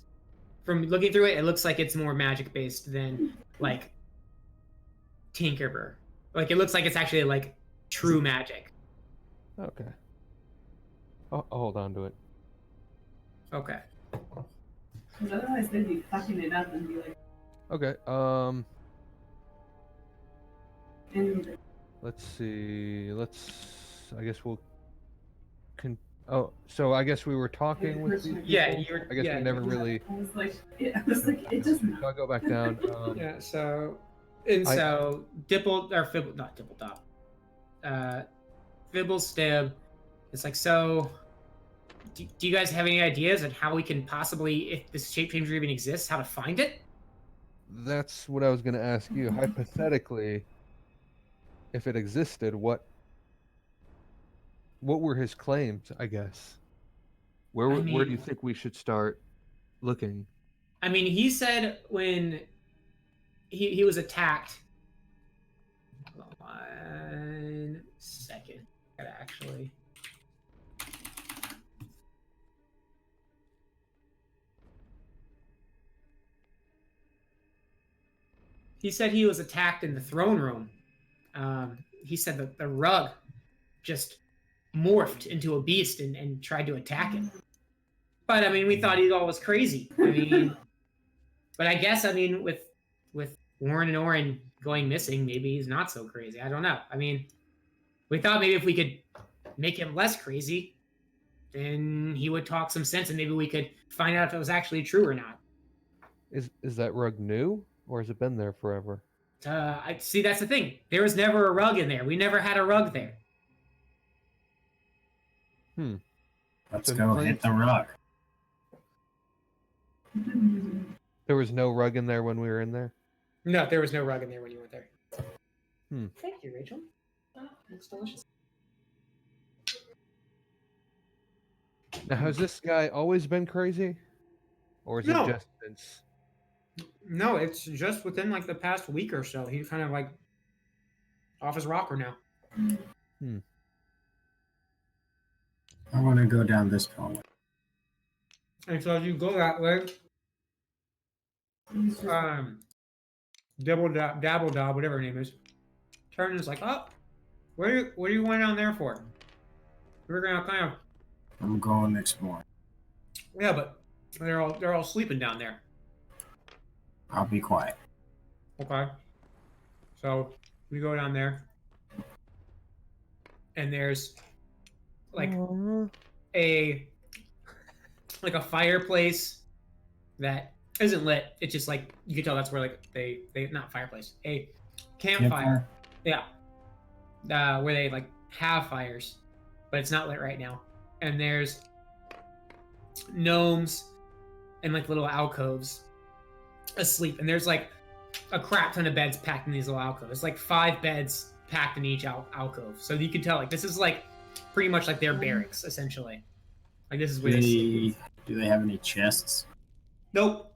From looking through it, it looks like it's more magic based than like Tinkerbell. Like it looks like it's actually like true magic. Okay. I'll hold on to it. Okay. Because otherwise they'd be fucking it up and be like, Okay. and Let's see. I guess we'll... Oh, so I guess we were talking with these people? Yeah, you were. I guess yeah, we never really... I was like, it doesn't. So I'll go back down. Yeah. So Dipple or Fibble, not Dipple Top. Fibble Stib. It's like, so. Do you guys have any ideas on how we can possibly, if this shape changer even exists, how to find it? That's what I was going to ask you. Hypothetically, if it existed, what were his claims, I guess? Where do you think we should start looking? I mean, he said when he was attacked. Hold on 1 second. Gotta actually. He said he was attacked in the throne room. He said that the rug just morphed into a beast and tried to attack him. But I mean, we thought he all was crazy. I mean, but I guess with Warren and Oren going missing, maybe he's not so crazy. I don't know. I mean, we thought maybe if we could make him less crazy, then he would talk some sense, and maybe we could find out if it was actually true or not. Is that rug new, or has it been there forever? I see. That's the thing. There was never a rug in there. We never had a rug there. Let's go hit the rug. There was no rug in there when we were in there? No, there was no rug in there when you went there. Hmm. Thank you, Rachel. Oh, that's delicious. Now, has this guy always been crazy? Or is No. it just since... No, it's just within like the past week or so. He's kind of like off his rocker now. I want to go down this hallway. And so as you go that way, Dabble Dob, whatever her name is, turns is like, oh, what are you going down there for? We're gonna kind of, I'm going to explore. yeah, but they're all sleeping down there. I'll be quiet. Okay. So we go down there, and there's like a fireplace that isn't lit. It's just like you can tell that's where like they not fireplace, a campfire. Yeah. Where they like have fires, but it's not lit right now. And there's gnomes and like little alcoves asleep, and there's like a crap ton of beds packed in these little alcoves. There's like 5 beds packed in each alcove, so you can tell like this is like pretty much like their barracks essentially. Like this is where they sleep. Do they have any chests? Nope.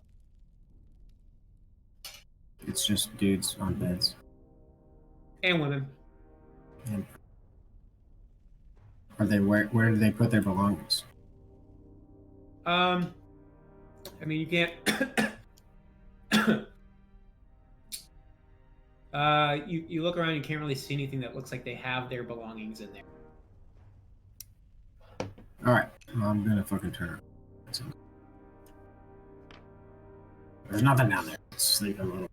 It's just dudes on beds. And women. And are they where do they put their belongings? I mean, you can't. You look around, you can't really see anything that looks like they have their belongings in there. Alright, I'm gonna fucking turn around. There's nothing down there. Let's sleep a little.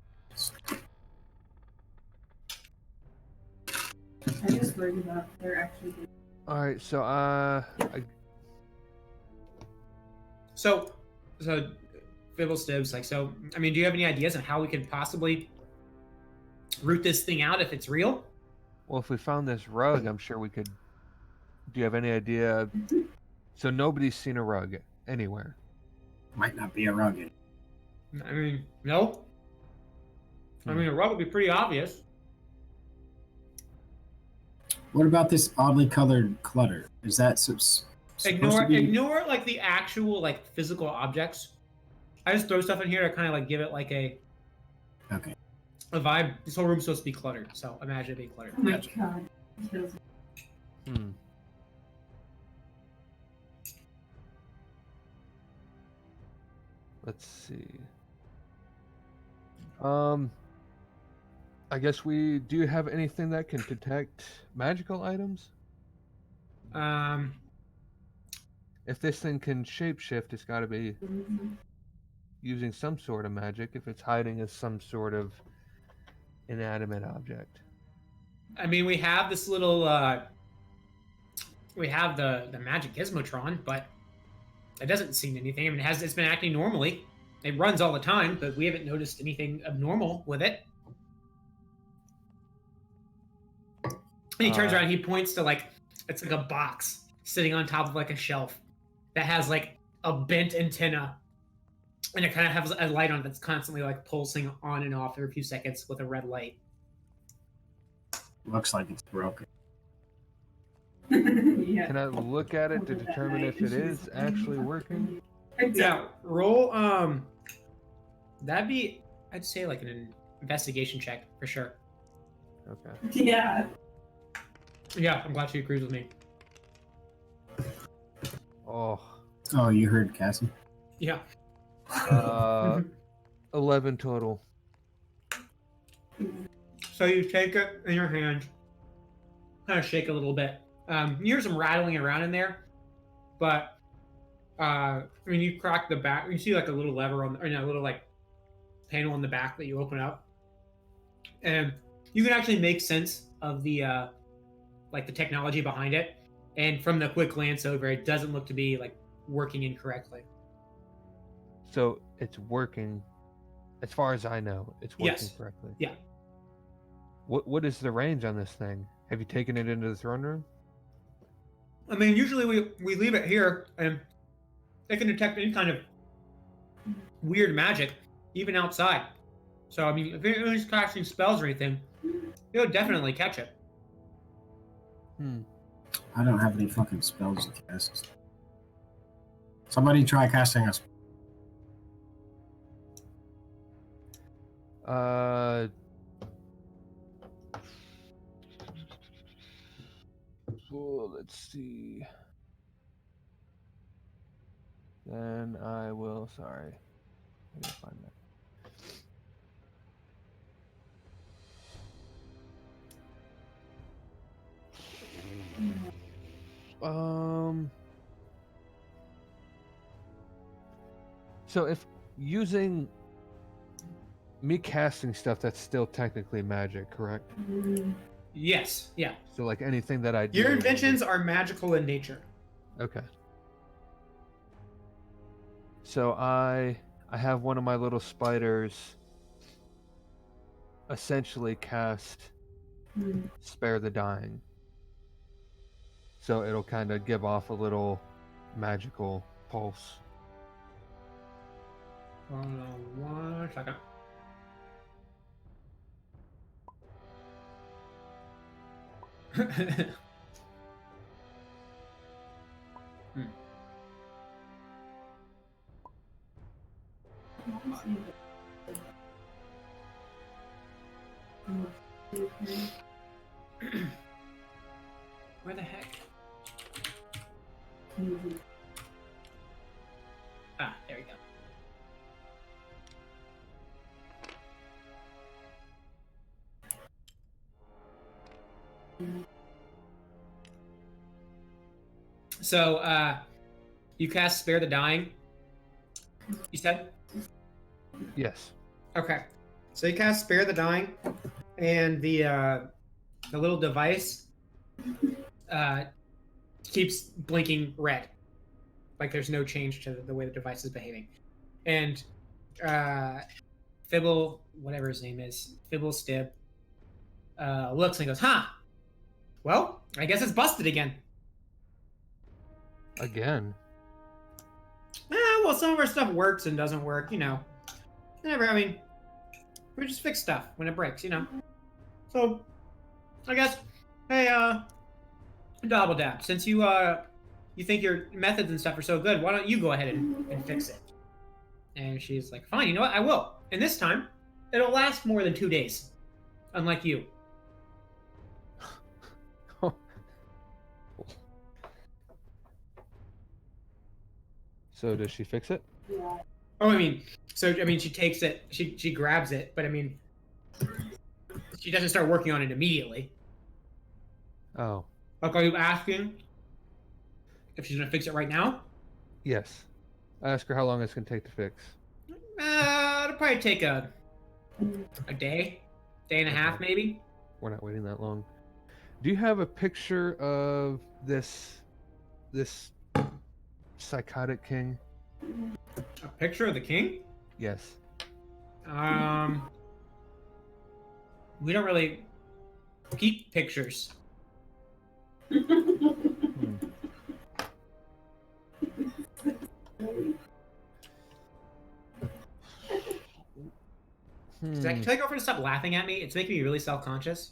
I just worried about they're actually doing. All right, so So Fibble Stibs, like, so, I mean, do you have any ideas on how we could possibly root this thing out if it's real? well, if we found this rug, I'm sure we could. Do you have any idea? So nobody's seen a rug anywhere. Might not be a rug. I mean, no. I mean, a rug would be pretty obvious. What about this oddly colored clutter? Is that supposed to be... Ignore like the actual like physical objects. I just throw stuff in here to kind of like give it like a vibe. This whole room's supposed to be cluttered, so imagine it being cluttered. Oh my god. It kills me. Let's see. I guess we do you have anything that can detect magical items? If this thing can shapeshift, it's got to be using some sort of magic. If it's hiding as some sort of inanimate object. I mean, we have this little we have the magic gizmotron, but it doesn't seem anything. I mean, it's been acting normally. It runs all the time, but we haven't noticed anything abnormal with it. And he turns around and he points to like, it's like a box sitting on top of like a shelf that has like a bent antenna, and it kind of has a light on it that's constantly like pulsing on and off every few seconds with a red light. Looks like it's broken. Yeah. Can I look at it to determine if it is actually working? Yeah, roll that'd be, I'd say, like an investigation check for sure. Okay. Yeah. Yeah, I'm glad she agrees with me. Oh. Oh, you heard Cassie? Yeah. 11 total. So you take it in your hand, kind of shake a little bit. You hear some rattling around in there, but I mean, you crack the back. You see like a little lever on, or a little like panel on the back that you open up, and you can actually make sense of the like the technology behind it. And from the quick glance over, it doesn't look to be like working incorrectly. So it's working, as far as I know, it's working Yes. correctly. Yeah. What is the range on this thing? Have you taken it into the throne room? I mean, usually we leave it here, and it can detect any kind of weird magic, even outside. So, I mean, if anyone's casting spells or anything, it would definitely catch it. I don't have any fucking spells to cast. Somebody try casting a spell. Well, let's see. Then I will. Sorry, I gotta find that. So if using me casting stuff, that's still technically magic, correct? Yes, yeah. So like anything that I do. Your inventions are magical in nature. Okay. So I have one of my little spiders essentially cast Spare the Dying. So it'll kind of give off a little magical pulse. Hold on 1 second. Where the heck? Ah, there we go. So, you cast Spare the Dying. You said? Yes. Okay. So you cast Spare the Dying, and the little device keeps blinking red, like there's no change to the way the device is behaving. And Fibble, whatever his name is, Fibble Stib, looks and goes, "Huh? Well, I guess it's busted again." Again. Well, some of our stuff works and doesn't work, you know. Never. I mean, we just fix stuff when it breaks, you know. So, I guess, hey, Double Dab, since you think your methods and stuff are so good, why don't you go ahead and fix it? And she's like, fine, you know what? I will. And this time, it'll last more than 2 days, unlike you. So does she fix it? Yeah. Oh, she takes it, she grabs it, but I mean, she doesn't start working on it immediately. Oh. Like, are you asking if she's gonna fix it right now? Yes. I ask her how long it's gonna take to fix. It'll probably take a day and a half, maybe. We're not waiting that long. Do you have a picture of this psychotic king? A picture of the king? Yes. We don't really keep pictures. Can I tell your girlfriend to stop laughing at me? It's making me really self-conscious.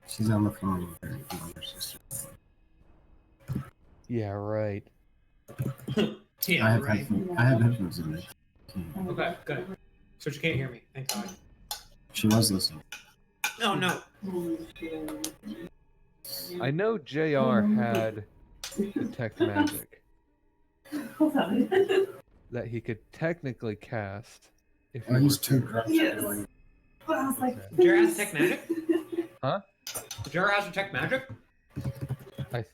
She's on the phone with her younger sister. Yeah, right. Yeah, I have right. headphones in there. Okay, good. So she can't hear me. Thank God. She was listening. Oh no. I know JR had detect magic Hold on. that he could technically cast if he I were used to. two drops. Yes. But I was like, Jara has detect magic? Huh? Jara has detect magic? I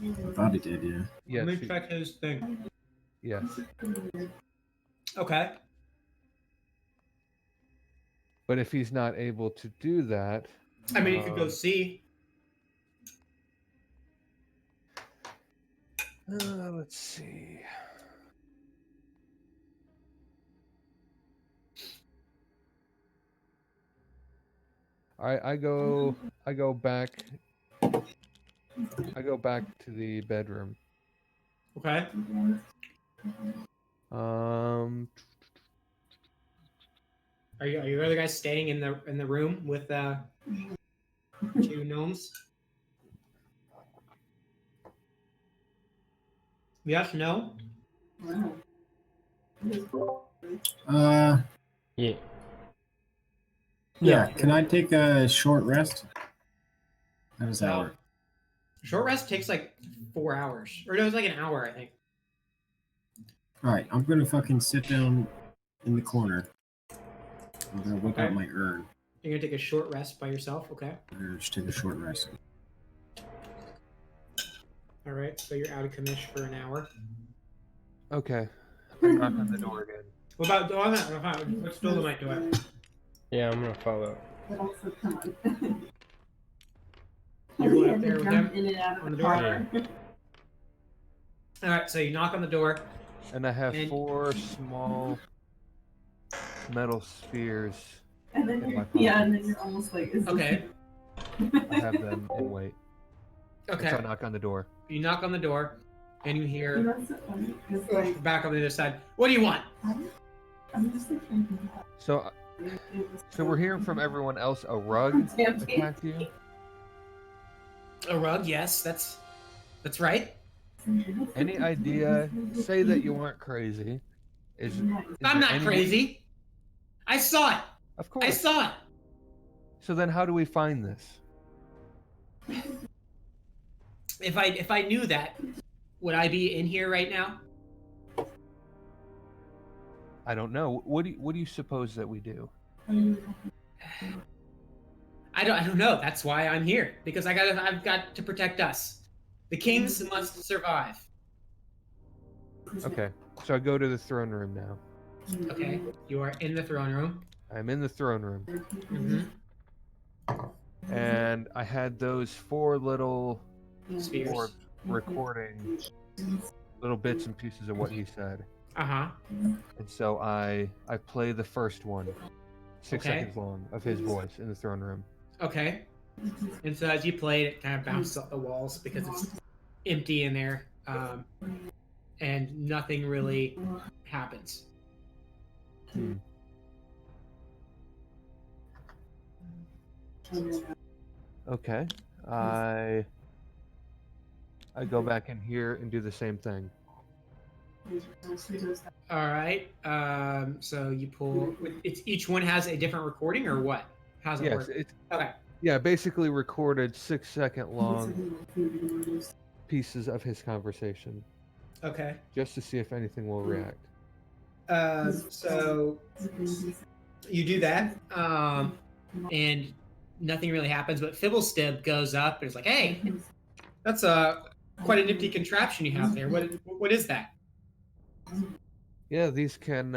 I thought he did, yeah. yes. Let me check his thing. Yes. Okay. But if he's not able to do that, I mean, you could go see. let's see. I go back to the bedroom. Okay. Are you other guys staying in the room with two gnomes? Yes, no? Yeah. Yeah, can I take a short rest? How does that No. work? Short rest takes like 4 hours. Or no, it's like an hour, I think. Alright, I'm gonna fucking sit down in the corner. I'm gonna whip out my urn. You're gonna take a short rest by yourself, okay? I'm gonna just take a short rest. Alright, so you're out of commish for an hour. Okay. I knock on the door again. What about doing that? What's Dolomite doing? Yeah, I'm gonna follow. but also, come on. You're going up there with Jump him? in and out of On the the door? car. Alright, so you knock on the door. And I have And- 4 small metal spheres. And then In you're, my pocket. yeah, and then you're almost like, is Okay. I have them in weight. Okay. So I knock on the door. You knock on the door, and you You hear know, it's so funny, 'cause, like, back on the other side. What do you want? I'm just like thinking about So it. It was so we're hearing from everyone else a rug attacked you? A rug? Yes, that's right. Any idea? Say that you weren't crazy. Is I'm there not any- crazy. I saw it. Of I course. saw it. So then how do we find this? If I knew that, would I be in here right now? I don't know. What do you suppose that we do? I don't know. That's why I'm here, because I've got to protect us. The kings must survive. Okay, so I go to the throne room now. Okay, you are in the throne room. I'm in the throne room, Mm-hmm. and I had those 4 little Spheres. boards recording little bits and pieces of what he said. Uh-huh. And so I play the first one, 6 Okay. seconds long, of his voice in the throne room. Okay. And so as you play it, kind of bounces off the walls because it's empty in there, and nothing really happens. Hmm. Okay. I go back in here and do the same thing. All right. So you pull. It's each one has a different recording, or what? How's it Yes, work? it's Okay. yeah, basically recorded 6-second long pieces of his conversation, Okay. just to see if anything will react. So you do that, and nothing really happens. But Fibblestib goes up and is like, "Hey, that's quite a nifty contraption you have there. What is that?" Yeah, these can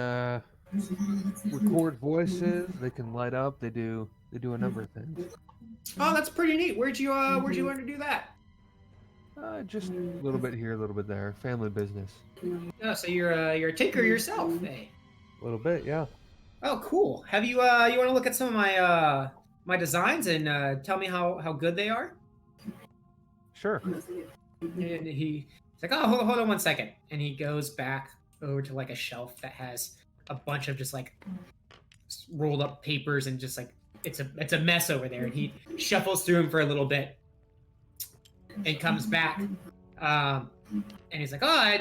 record voices. They can light up. They do a number of things. Oh, that's pretty neat. Where'd you learn to do that? Just a little bit here, a little bit there. Family business. Oh, so you're a tinker yourself, eh? A little bit, yeah. Oh, cool. Have you you want to look at some of my my designs and tell me how good they are? Sure. And he's like, "Oh, hold on 1 second," and he goes back over to like a shelf that has a bunch of just like rolled up papers and just like it's a mess over there. And he shuffles through them for a little bit and comes back, and he's like, "Oh,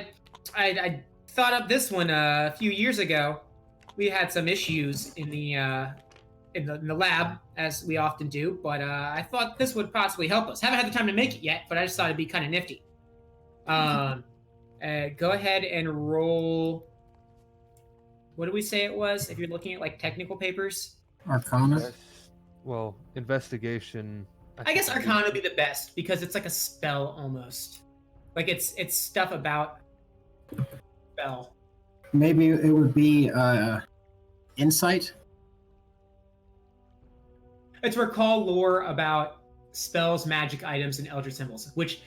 I thought up this one a few years ago. We had some issues in the lab, as we often do, but I thought this would possibly help us. Haven't had the time to make it yet, but I just thought it'd be kind of nifty." Go ahead and roll. What do we say it was? If you're looking at like technical papers, Arcana. Yes. Well, investigation. I guess Arcana would be the best because it's like a spell almost. Like it's stuff about spell. Maybe it would be insight. It's recall lore about spells, magic items, and eldritch symbols, which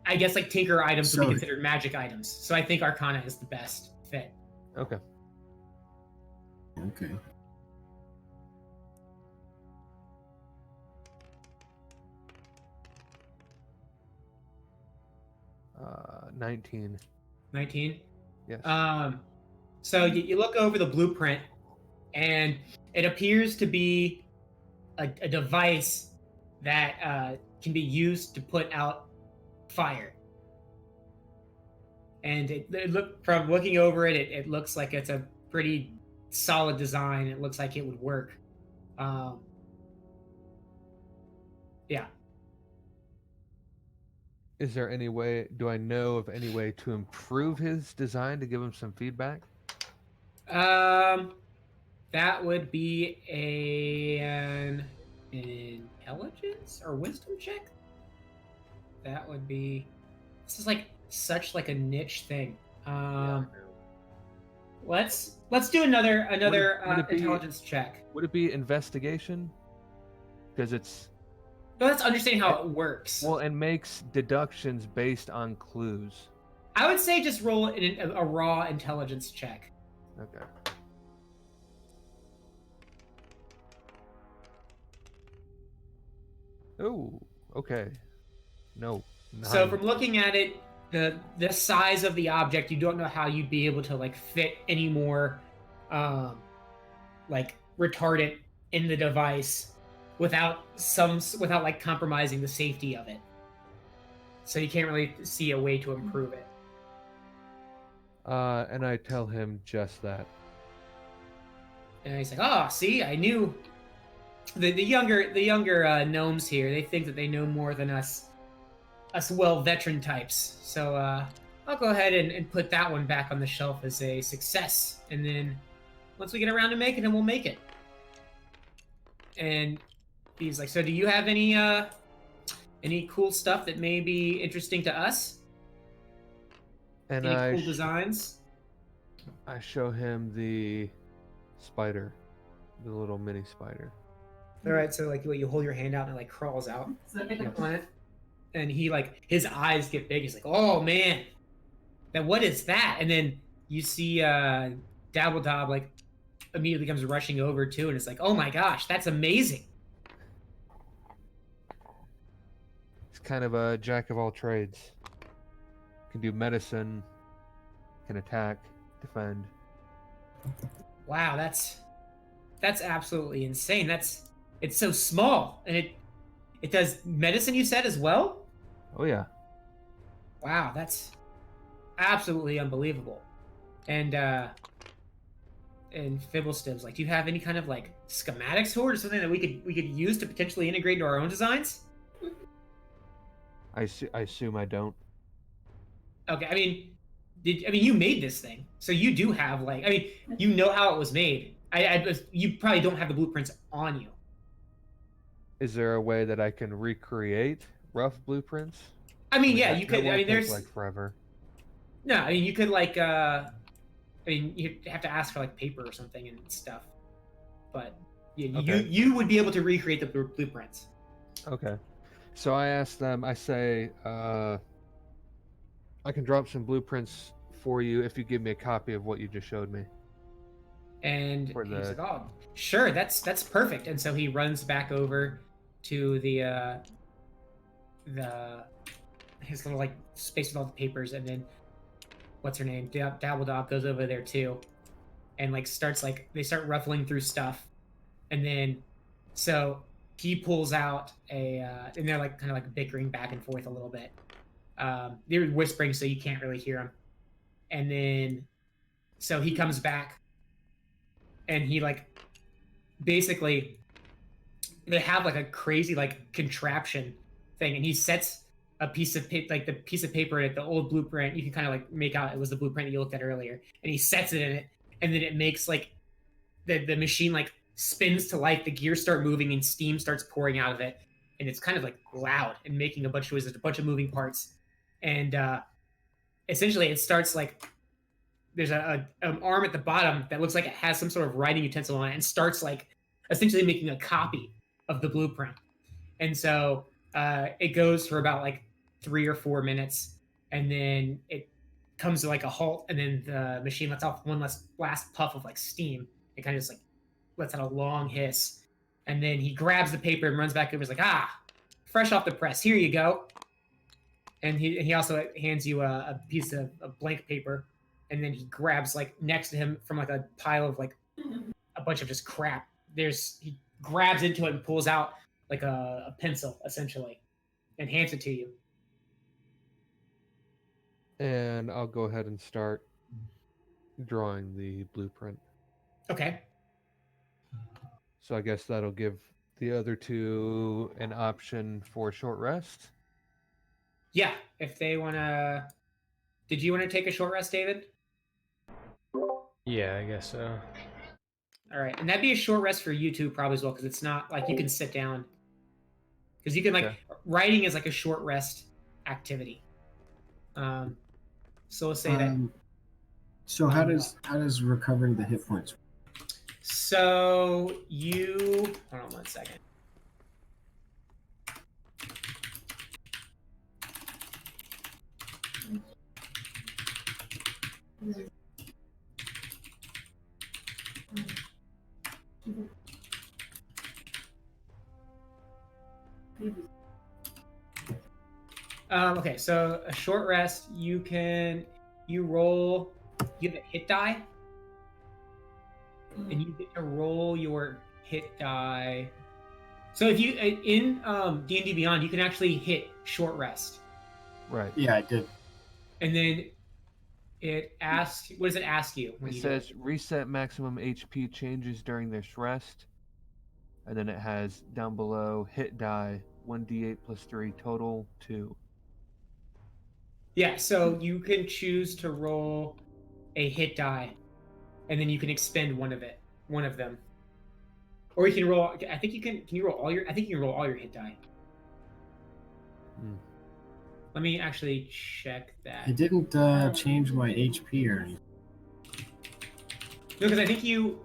I guess like tinker items would be considered magic items. So I think Arcana is the best fit. Okay. Okay. Uh, 19. 19. Yes. So you look over the blueprint, and it appears to be a device that can be used to put out fire. And from looking over it, it looks like it's a pretty solid design. It looks like it would work. Yeah. Is there any way? Do I know of any way to improve his design to give him some feedback? That would be an intelligence or wisdom check. That would be. This is like such like a niche thing. Let's do another Would it be- intelligence check. Would it be investigation? Because it's But let's understand how it works. well, and makes deductions based on clues. I would say just roll a raw intelligence check. Okay. Oh, okay. No. So 9. from looking at it, the size of the object, you don't know how you'd be able to like fit any more like retardant in the device without like compromising the safety of it. So you can't really see a way to improve it. And I tell him just that. And he's like, "Oh, see, I knew." The younger gnomes here, they think that they know more than us veteran types. So I'll go ahead and put that one back on the shelf as a success. And then once we get around to making it, we'll make it. And he's like, "So do you have any Any cool stuff that may be interesting to us? And Any cool designs? I show him the spider, the little mini spider. All right, so like you hold your hand out and it like crawls out So, on it, and he like his eyes get big. He's like, "Oh man, now what is that?" And then you see Dabbledob like immediately comes rushing over too, and it's like, "Oh my gosh, that's amazing!" He's kind of a jack of all trades. Can do medicine, can attack, defend. Wow, that's absolutely insane. It's so small, and it does medicine. You said as well. Oh yeah. Wow, that's absolutely unbelievable. And Fibblestims, like, do you have any kind of like schematics for it, or something that we could use to potentially integrate into our own designs? I assume I don't. Okay, I mean, you made this thing, so you do have like, I mean, you know how it was made. You probably don't have the blueprints on you. Is there a way that I can recreate rough blueprints? I mean, Or yeah, that- you that could. I won't mean, take, there's like forever. no. I mean, you could like. I mean, you have to ask for like paper or something and stuff. But yeah, Okay. you would be able to recreate the blueprints. Okay. So I asked them. I say, I can drop some blueprints for you if you give me a copy of what you just showed me. And For he's the- like, "Oh, sure, that's perfect." And so he runs back over to the his little like space with all the papers, and then what's her name? Dabbledob goes over there too, and like starts like they start ruffling through stuff, and then so he pulls out a and they're like kind of like bickering back and forth a little bit. They're whispering, so you can't really hear them. And then so he comes back, and he like basically they have like a crazy like contraption thing, and he sets a piece of paper, like the piece of paper at the old blueprint. You can kind of like make out it was the blueprint that you looked at earlier, and he sets it in it, and then it makes like the machine like spins to life. The gears start moving, and steam starts pouring out of it, and it's kind of like loud and making a bunch of noises, a bunch of moving parts, and essentially it starts like there's an arm at the bottom that looks like it has some sort of writing utensil on it, and starts like essentially making a copy of the blueprint. And so it goes for about like 3 or 4 minutes, and then it comes to like a halt, and then the machine lets off one last puff of like steam. It kind of just like lets out a long hiss, and then he grabs the paper and runs back over. He's like, fresh off the press, here you go. And he also hands you a piece of blank paper, and then he grabs like next to him from like a pile of like a bunch of just crap. He grabs into it and pulls out like a pencil essentially, and hands it to you. And I'll go ahead and start drawing the blueprint. Okay. So I guess that'll give the other two an option for a short rest. Yeah, if they want to. Did you want to take a short rest, David? Yeah, I guess so. All right, and that'd be a short rest for you too, probably as well, because it's not like you can sit down. Because you can like writing is like a short rest activity. So let's say that. So how does recovering the hit points? So you hold on one second. Okay, so a short rest, you roll, you have a hit die, and you get to roll your hit die. So if you in D&D Beyond, you can actually hit short rest, Right. Yeah, I did. and then it asks, what does it ask you when It you do it? says reset maximum HP changes during this rest. And then it has down below hit die 1d8 plus 3 total 2. Yeah, so you can choose to roll a hit die, and then you can expend one of them. Or you can roll. I think you can. Can you roll all your? I think you can roll all your hit die. Hmm. Let me actually check that. It didn't change my HP or anything. No, because I think you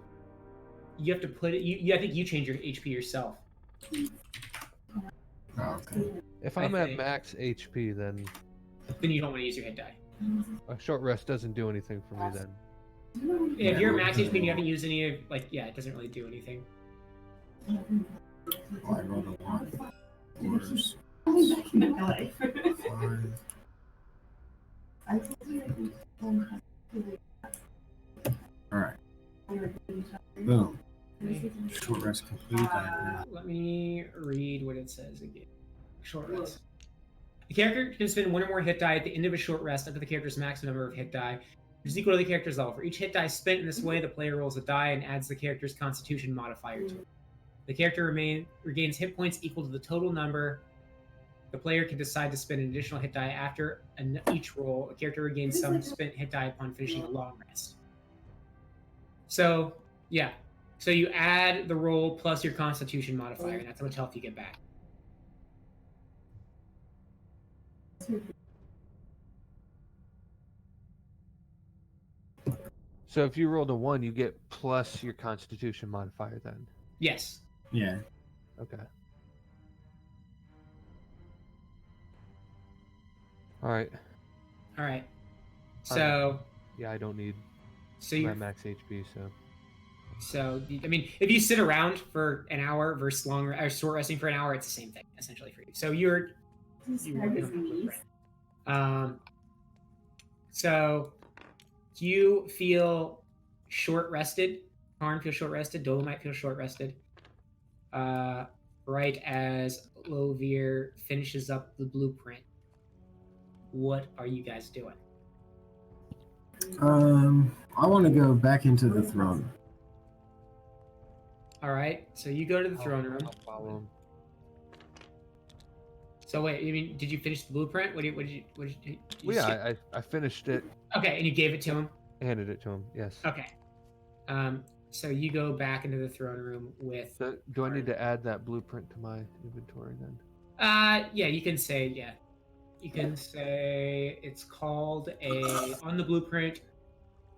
have to put it. I think you change your HP yourself. Oh, okay. If I I'm at think. max HP, then Then you don't want to use your hit die. a short rest doesn't do anything for me then. If you're at max HP and you haven't used any of, like, yeah, it doesn't really do anything. Oh, I rolled a 1. Orders. Alright. Boom. Short rest complete. Let me read what it says again. Short rest. The character can spend 1 or more hit die at the end of a short rest up to the character's maximum number of hit die, which is equal to the character's level. For each hit die spent in this way, the player rolls a die and adds the character's constitution modifier to it. The character regains hit points equal to the total number. The player can decide to spend an additional hit die after each roll. A character regains some spent hit die upon finishing a long rest. So, yeah. So you add the roll plus your constitution modifier, and that's how much health you get back. So if you rolled a 1, you get plus your constitution modifier then. Yes. Yeah. Okay. Alright. All right. So, Yeah, I don't need so my you, max HP, so. so I mean, if you sit around for an hour versus long or short resting for an hour, it's the same thing essentially for you. So you're so do you feel short rested? Karn feels short rested. Dolomite feels short rested. Right as Lovir finishes up the blueprint. What are you guys doing? I want to go back into the throne. All right. So you go to the throne room. I'll follow him. So wait, you mean did you finish the blueprint? What did you Well, yeah, I finished it, Okay, and you gave it to him. handed it to him, yes. Okay. So you go back into the throne room with. So, do I need to add that blueprint to my inventory then? Yeah, you can say yeah. You can say it's called on the blueprint.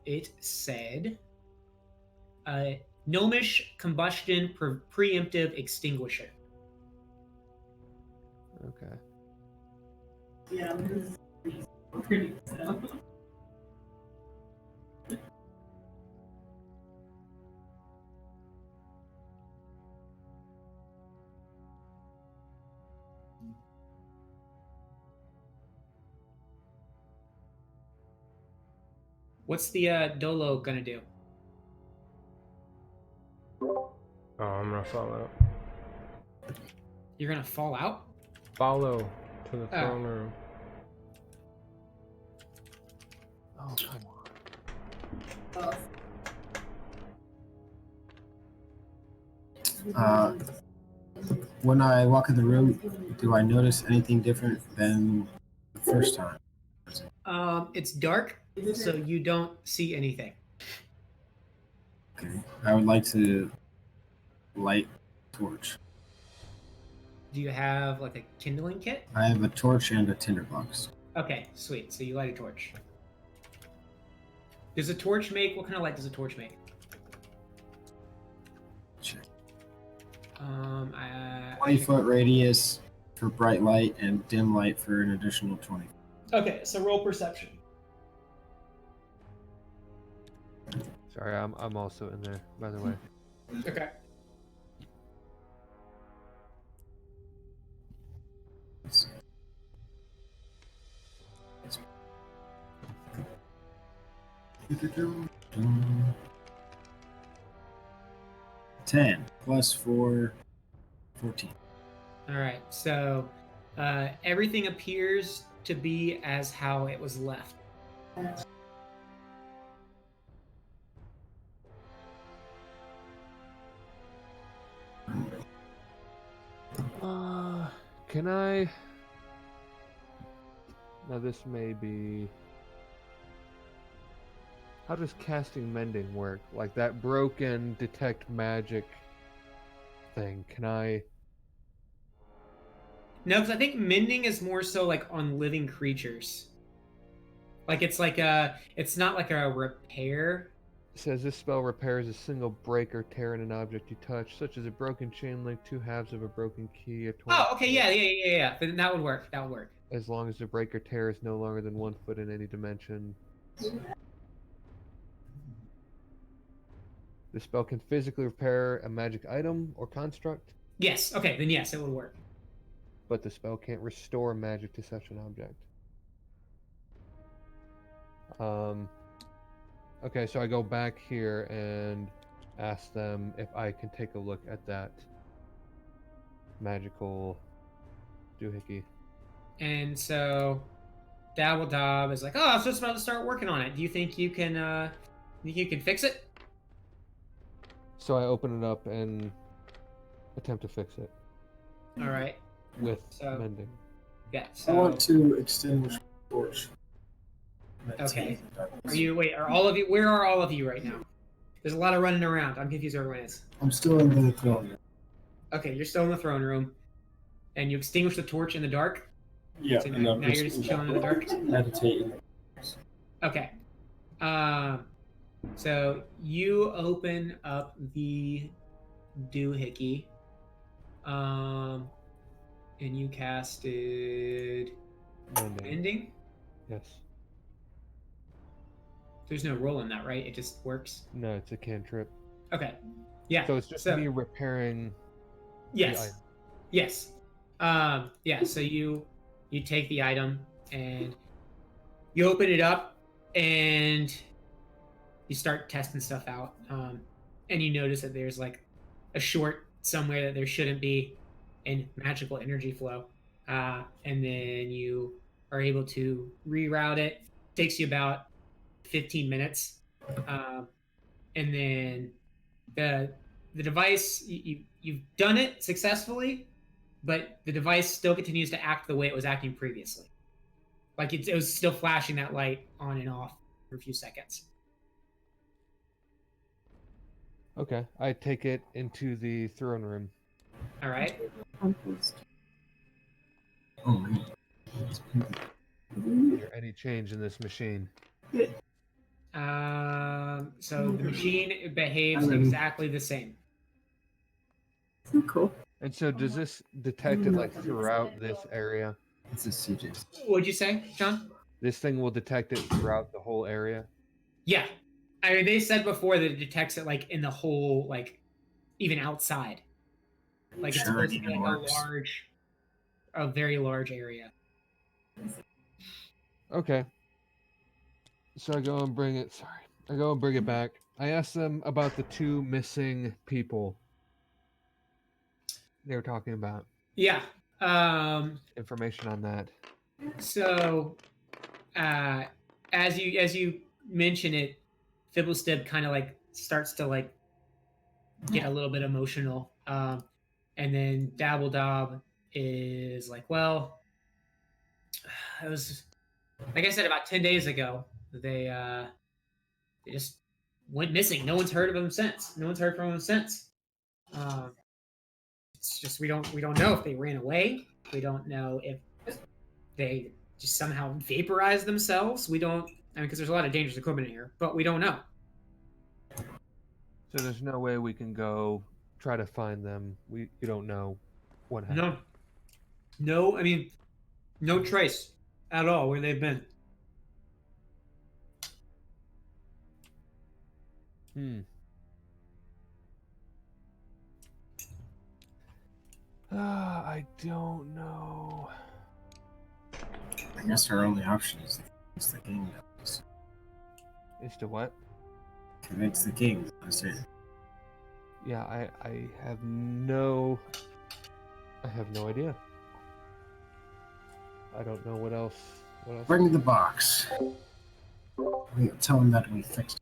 It said, gnomish combustion preemptive extinguisher. Okay. Yeah, this is pretty so. What's the Dolo gonna do? Oh, I'm gonna follow. You're gonna fall out? Follow to the throne room. Oh, come on. When I walk in the room, do I notice anything different than the first time? It's dark, so you don't see anything. Okay. I would like to light a torch. Do you have like a kindling kit? I have a torch and a tinderbox. Okay, sweet. So you light a torch. Does a torch make, what kind of light does a torch make? Check. 20-foot radius for bright light and dim light for an additional 20. Okay, so roll perception. Sorry, I'm also in there, by the way. Okay. Let's see. 10 plus 4, 14. All right, so everything appears to be as how it was left. Can I? Now this may be. How does casting mending work? Like that broken detect magic thing. Can I? No, because I think mending is more so like on living creatures. Like it's like a, it's not like a repair. It says this spell repairs a single break or tear in an object you touch, such as a broken chain link, 2 halves of a broken key, a torn Oh, okay, yeah. Then that would work. That would work. as long as the break or tear is no longer than 1 foot in any dimension. The spell can physically repair a magic item or construct, Yes. Okay, then yes, it would work. but the spell can't restore magic to such an object. Okay, so I go back here and ask them if I can take a look at that magical doohickey. And so Dabbledob is like, "Oh, I was just about to start working on it. Do you think you can? Think you can fix it?" So I open it up and attempt to fix it All right. with So- mending. Yeah. I So want to extinguish the torch. Okay. Are you? Wait. Are all of you? Where are all of you right now? There's a lot of running around. I'm confused where everyone is. I'm still in the throne. Okay, you're still in the throne room, and you extinguish the torch in the dark. Yeah, So and now I'm you're just chilling in the dark. meditating. Okay. So you open up the doohickey, and you casted Mending. mending. Yes. There's no roll in that, right? It just works. No, it's a cantrip. Okay. Yeah. So it's just me repairing. Yes. item. Yes. Yeah. So you take the item and you open it up and you start testing stuff out. And you notice that there's like a short somewhere that there shouldn't be in magical energy flow. And then you are able to reroute it. Takes you about 15 minutes. And then the device, you've done it successfully, but the device still continues to act the way it was acting previously. Like it was still flashing that light on and off for a few seconds. Okay, I take it into the throne room. All right. Compost. Oh, man. Is there any change in this machine? So the machine behaves exactly the same. So cool. And so does this detect it like throughout this area? It's a CJ. What'd you say, John? This thing will detect it throughout the whole area? Yeah. I mean, they said before that it detects it like in the whole, like even outside. Like it's Sure, supposed it to be even like works. a very large area. Okay. So I go and bring it. Sorry. I go and bring it back. I ask them about the 2 missing people they were talking about. Yeah. Information on that. So, as you mention it, Fibblestib kind of like starts to like get a little bit emotional, and then Dabbledob is like, "Well, it was like I said about 10 days ago. They just went missing. No one's heard of them since. No one's heard from them since. It's just we don't know if they ran away. We don't know if they just somehow vaporized themselves. We don't. I mean, because there's a lot of dangerous equipment in here, but we don't know. So there's no way we can go try to find them. We don't know what happened. No. I mean, no trace at all where they've been. I don't know. I guess our only option is to convince the king. Is to what? Convince the king. That's it. Yeah, I have no idea. I don't know what else. Bring the box. Tell him that we fixed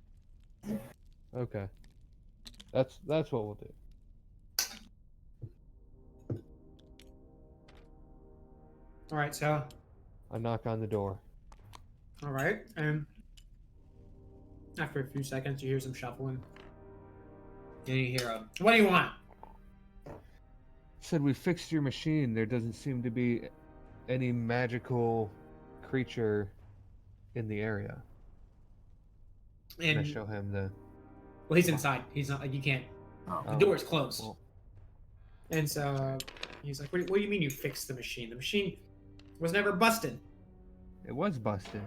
it. Okay. That's what we'll do. All right. So. I knock on the door. All right. And after a few seconds, you hear some shuffling. Then you hear a, "What do you want?" said we fixed your machine. There doesn't seem to be any magical creature in the area. And I And show him the. well, he's inside. He's not like you can't. The door is closed. Well, And so he's like, what do you mean you fixed the machine? The machine was never busted. it was busted.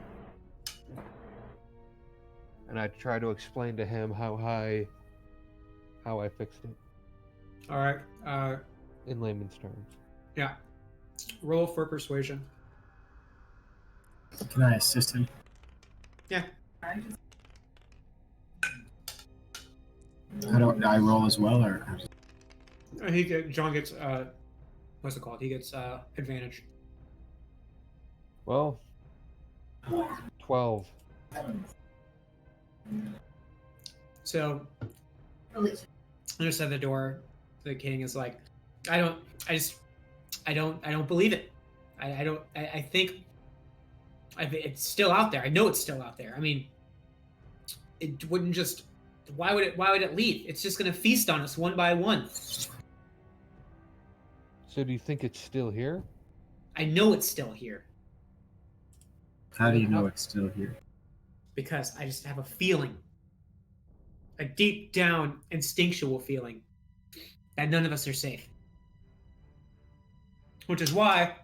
And I try to explain to him how I fixed it All right. in layman's terms. Yeah. Roll for persuasion. Can I assist him? Yeah. How do I roll as well, or? John gets what's it called? He gets advantage. Well, 12. So just at the door, the king is like, I don't believe it. I think it's still out there. I know it's still out there. I mean, it wouldn't just. Why would it leave? It's just gonna feast on us one by one. So do you think it's still here? I know it's still here How do you know it's still here? because I just have a feeling, a deep down instinctual feeling that none of us are safe. Which is why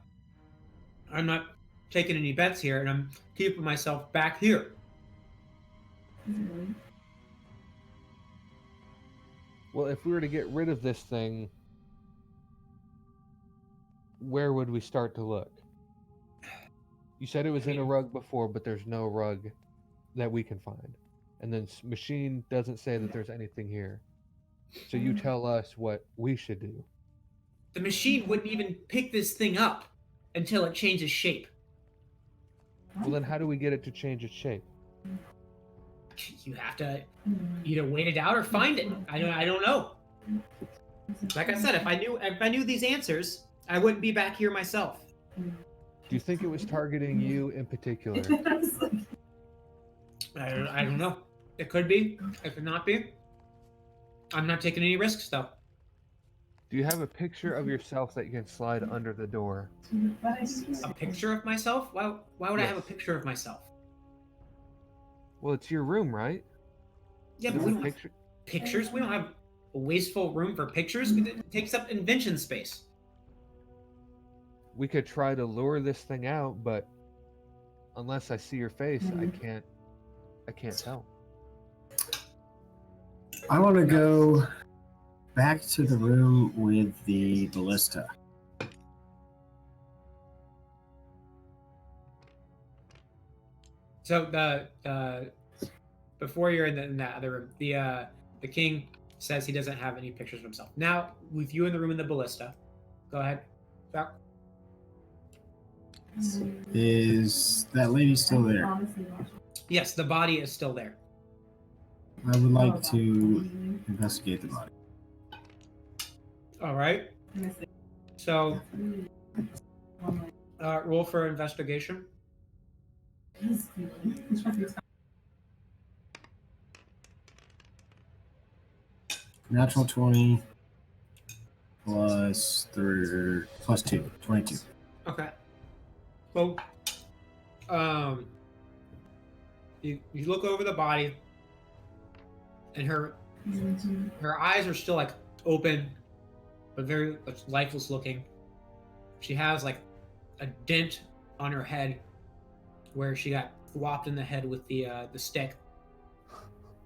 I'm not taking any bets here, and I'm keeping myself back here. Well, if we were to get rid of this thing, where would we start to look? You said it was in a rug before, but there's no rug that we can find. And then machine doesn't say that there's anything here. So you tell us what we should do. The machine wouldn't even pick this thing up until it changes shape. Well, then how do we get it to change its shape? You have to either wait it out or find it. I don't know. Like I said, if I knew these answers, I wouldn't be back here myself. Do you think it was targeting you in particular? I don't know. It could be. It could not be. I'm not taking any risks though. Do you have a picture of yourself that you can slide under the door? A picture of myself? Why would I have a Yes. picture of myself? Well, it's your room, right? Yeah, You but we have a don't have picture. pictures. We don't have a wasteful room for pictures. It takes up invention space. We could try to lure this thing out, but unless I see your face, I can't tell. I want to go back to the room with the ballista. So the before you're in that other room, the king says he doesn't have any pictures of himself. Now with you in the room in the ballista, go ahead. Doc. Is that lady still there? Yes, the body is still there. I would like to investigate the body. All right. So roll for investigation. Natural 20 plus 3 plus 2, 22. Okay. Well, you look over the body, and her eyes are still like open, but very lifeless looking. She has like a dent on her head where she got whopped in the head with the stick,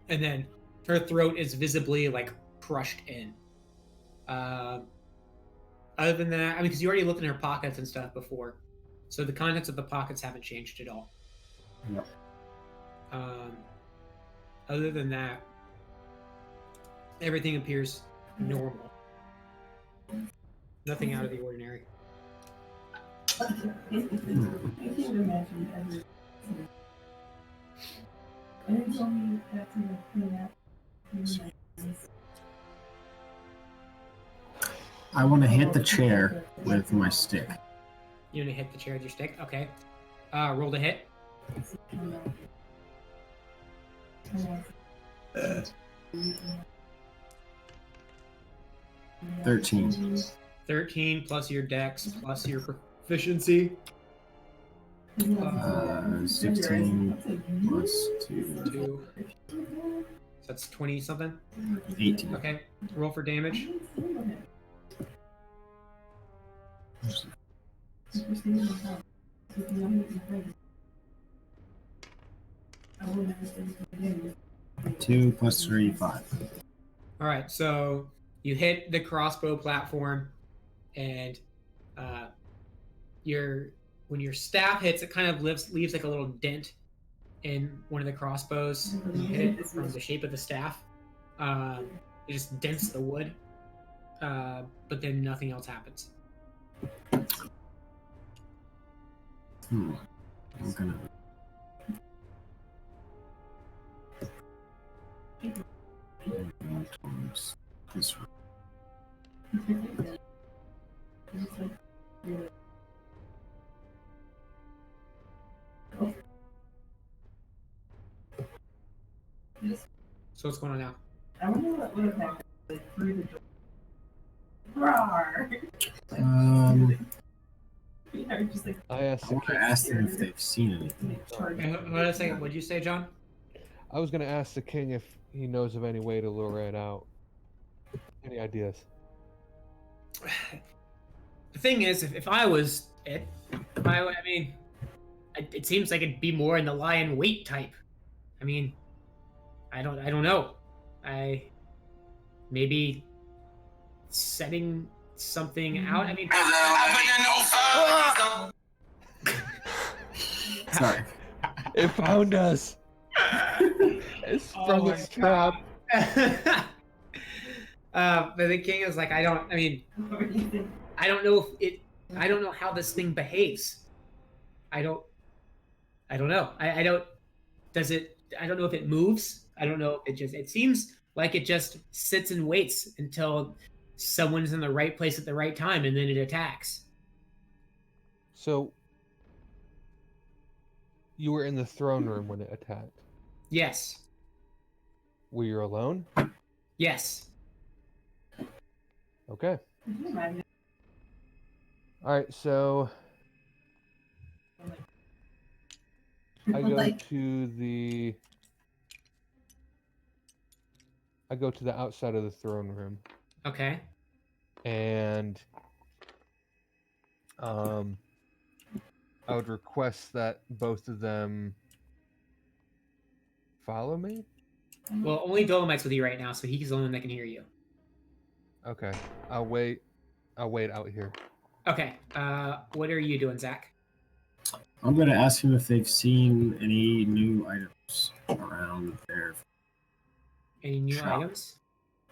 and then her throat is visibly like crushed in. Other than that, I mean, because you already looked in her pockets and stuff before, so the contents of the pockets haven't changed at all. Yep. Other than that, everything appears normal. Nothing out of the ordinary. I want to hit the chair with my stick. You want to hit the chair with your stick? Okay. Roll to hit. 13. 13 plus your dex plus your proficiency. 16 plus 2. 2. So that's 20 something. 18. Okay. Roll for damage. Two plus 3, 5. All right. So you hit the crossbow platform, and when your staff hits, it kind of leaves like a little dent in one of the crossbows. You hit it from the shape of the staff. It just dents the wood, but then nothing else happens. I'm gonna. Go towards this room. So what's going on now? I wonder what would have happened through the door. Roar! You know, just like I asked I the want to king. ask them if they've seen anything. Hey, hold on a second. What'd you say, John? I was gonna ask the king if he knows of any way to lure it out. Any ideas? The thing is, if I was it, I mean, it seems like it'd be more in the lie in wait type. I mean, I don't know. Maybe setting something out. I mean, Sorry. It found us. It sprung my its trap. But the king is like, I don't know I don't know how this thing behaves. I don't know. I don't know if it moves. I don't know if it seems like it just sits and waits until someone's in the right place at the right time, and then it attacks. So you were in the throne room when it attacked. Yes. Were you alone? Yes. Okay. All right. So I go to the outside of the throne room, Okay. and I would request that both of them follow me. Well, only Dolomite's with you right now, so he's the only one that can hear you. Okay. I'll wait out here. Okay. What are you doing, Zach? I'm gonna ask him if they've seen any new items around there. Any new Shop. items?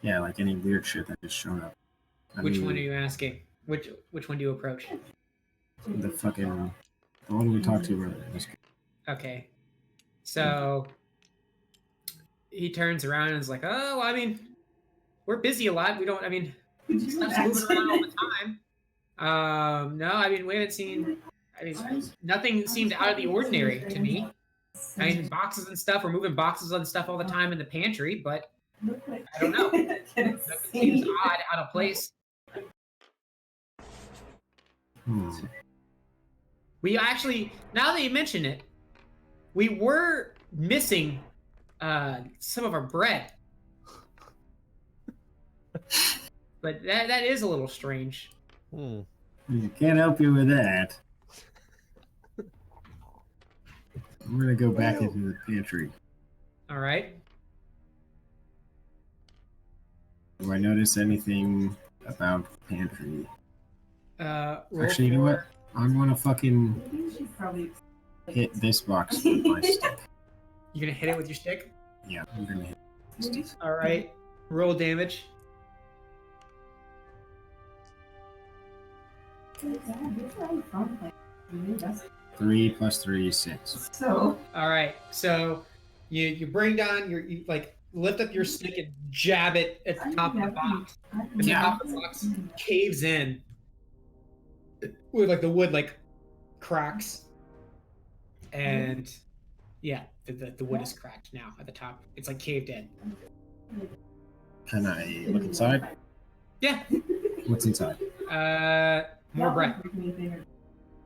Yeah, like any weird shit that just showed up. Which one are you asking? Which one do you approach? The one we talked to earlier. Okay. So he turns around and is like, "Oh, I mean, we're busy a lot. We don't. I mean, stuff's moving around all the time. No, I mean, we haven't seen. I mean, nothing seemed out of the ordinary to me. I mean, boxes and stuff. We're moving boxes and stuff all the time in the pantry, but I don't know. Nothing seems odd, out of place. We actually, now that you mention it, we were missing some of our bread, but that is a little strange. You can't help you with that. I'm gonna go back into the pantry. All right. Do I notice anything about the pantry? Actually, you know what? I'm gonna fucking hit this box with my stick. You gonna hit it with your stick? Yeah, I'm gonna hit it. All right. Roll damage. Three plus 3 is 6. So. All right. So you bring down you like lift up your stick and jab it at the top of the box. And the top of the box caves in. With like the wood like cracks. And yeah, the wood is cracked now at the top. It's like caved in. Can I look inside? Yeah. What's inside? More bread.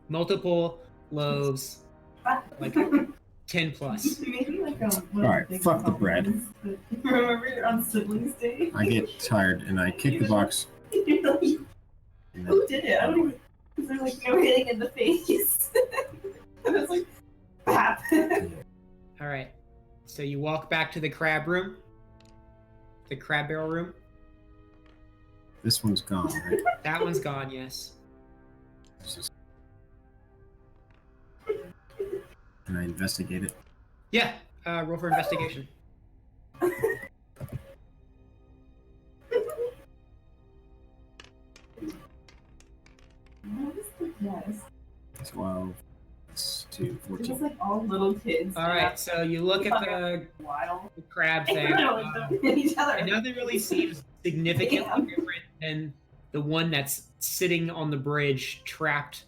Multiple loaves, like 10 plus. Maybe like Alright, fuck the bread. Remember on Siblings Day? I get tired and I kick the box. You're like, And who did it? I don't even. Because they're like, no hitting in the face. And it's like, bap. All right. So you walk back to the crab room, the crab barrel room. This one's gone, right? That one's gone. Yes. It's just- Can I investigate it? Yeah. Roll for investigation. What is the guess? 12 to It's 14. just like all little kids. All right. So you look at the Wild. crab And thing. they're like dumping at each other. And nothing really seems significantly different than the one that's sitting on the bridge, trapped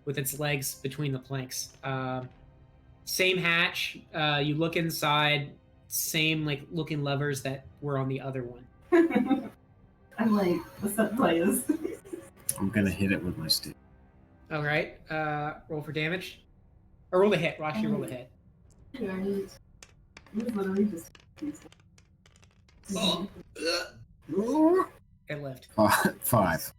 with its legs between the planks. Same hatch. You look inside. Same like looking levers that were on the other one. I'm like, what's up, players? I'm gonna hit it with my stick. All right. Roll for damage, or roll a hit. Well, actually, roll a hit. Yeah, it was literally just. Oh. It lived. 5. 5.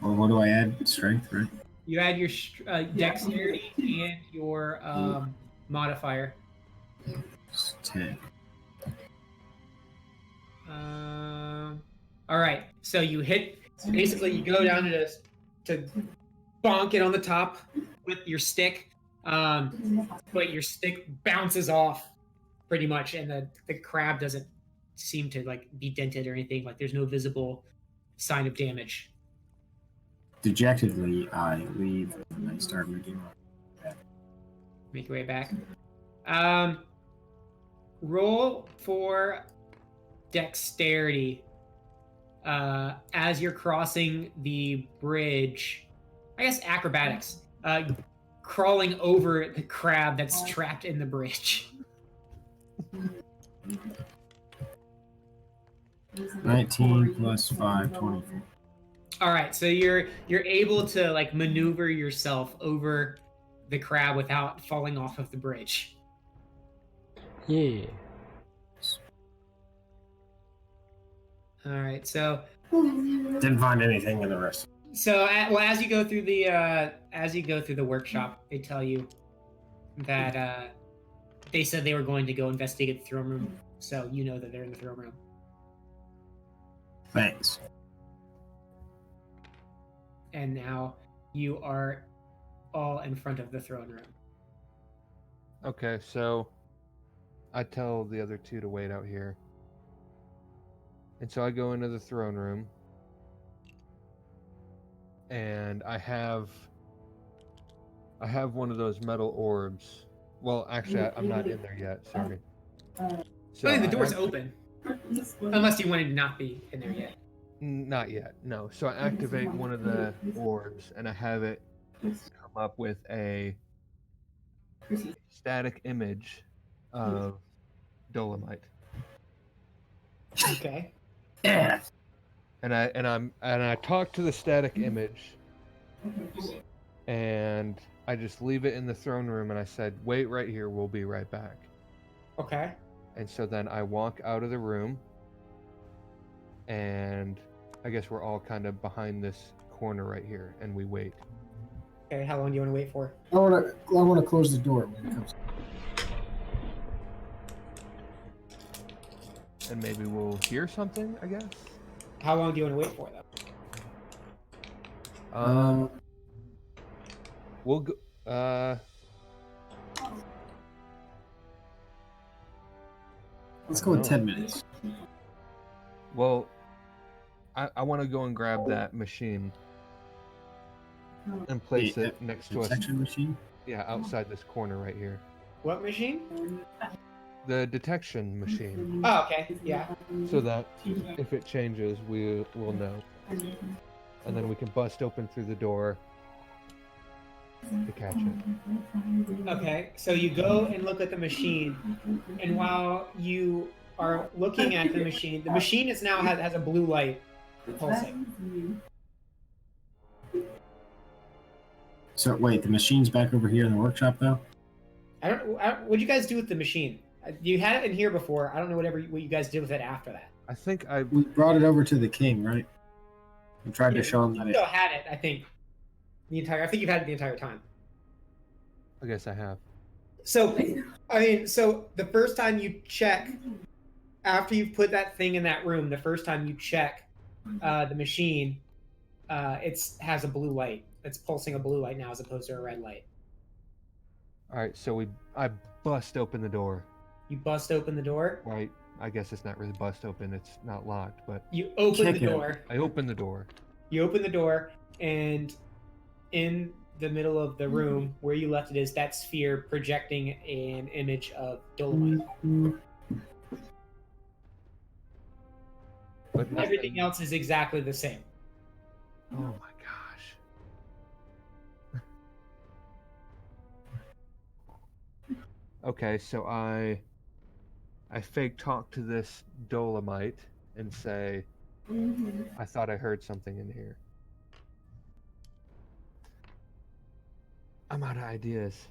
Well, what do I add? Strength, right? You add your dexterity and your modifier. It's 10. All right. So you hit. Basically, you go down to bonk it on the top with your stick, but your stick bounces off pretty much, and the crab doesn't seem to like be dented or anything. Like there's no visible sign of damage. Dejectedly, I leave and I start making Make your way back. Roll for dexterity. As you're crossing the bridge, I guess acrobatics, crawling over the crab that's trapped in the bridge. 19 plus 5, 24. All right, so you're able to like maneuver yourself over the crab without falling off of the bridge. Yeah. All right, so Didn't find anything in the rest. as you go through the workshop, they tell you that they said they were going to go investigate the throne room, so you know that they're in the throne room. Thanks. And now you are all in front of the throne room. Okay, so I tell the other two to wait out here. And so I go into the throne room. And I have one of those metal orbs. Well, actually, I'm not in there yet. Sorry. So The door's I open. Unless you wanted to not be in there yet. Not yet, no. So I activate one of the orbs, and I have it come up with a static image of dolomite. Okay. Yeah. And I talk to the static image, and I just leave it in the throne room, and I said, "Wait right here. We'll be right back." Okay. And so then I walk out of the room, and I guess we're all kind of behind this corner right here, and we wait. Okay, how long do you want to wait for? I want to close the door when it comes. And maybe we'll hear something, I guess. How long do you want to wait for, though? We'll go. Let's go with 10 minutes. Well, I want to go and grab that machine and place it next to us. Detection machine? Yeah, outside this corner right here. What machine? The detection machine. Oh, okay. Yeah. So that if it changes, we'll know. And then we can bust open through the door to catch it. Okay, so you go and look at the machine, and while you are looking at the machine is now has a blue light pulsing. So wait, the machine's back over here in the workshop though? What'd you guys do with the machine? You had it in here before. I don't know what you guys did with it after that. I think We brought it over to the king, right? We tried Yeah, to show him you that still it. had it, I think. I think you've had it the entire time. I guess I have. So, I mean, so the first time you check, after you've put that thing in that room, the first time you check the machine, it has a blue light. It's pulsing a blue light now as opposed to a red light. All right, so I bust open the door. You bust open the door. Right. I guess it's not really bust open. It's not locked, but You open Kick the it. door. I open the door. You open the door, and in the middle of the room where you left it is that sphere projecting an image of Dolomite. But Everything else is exactly the same. Oh my gosh. Okay, so I fake talk to this Dolomite and say, I thought I heard something in here. I'm out of ideas.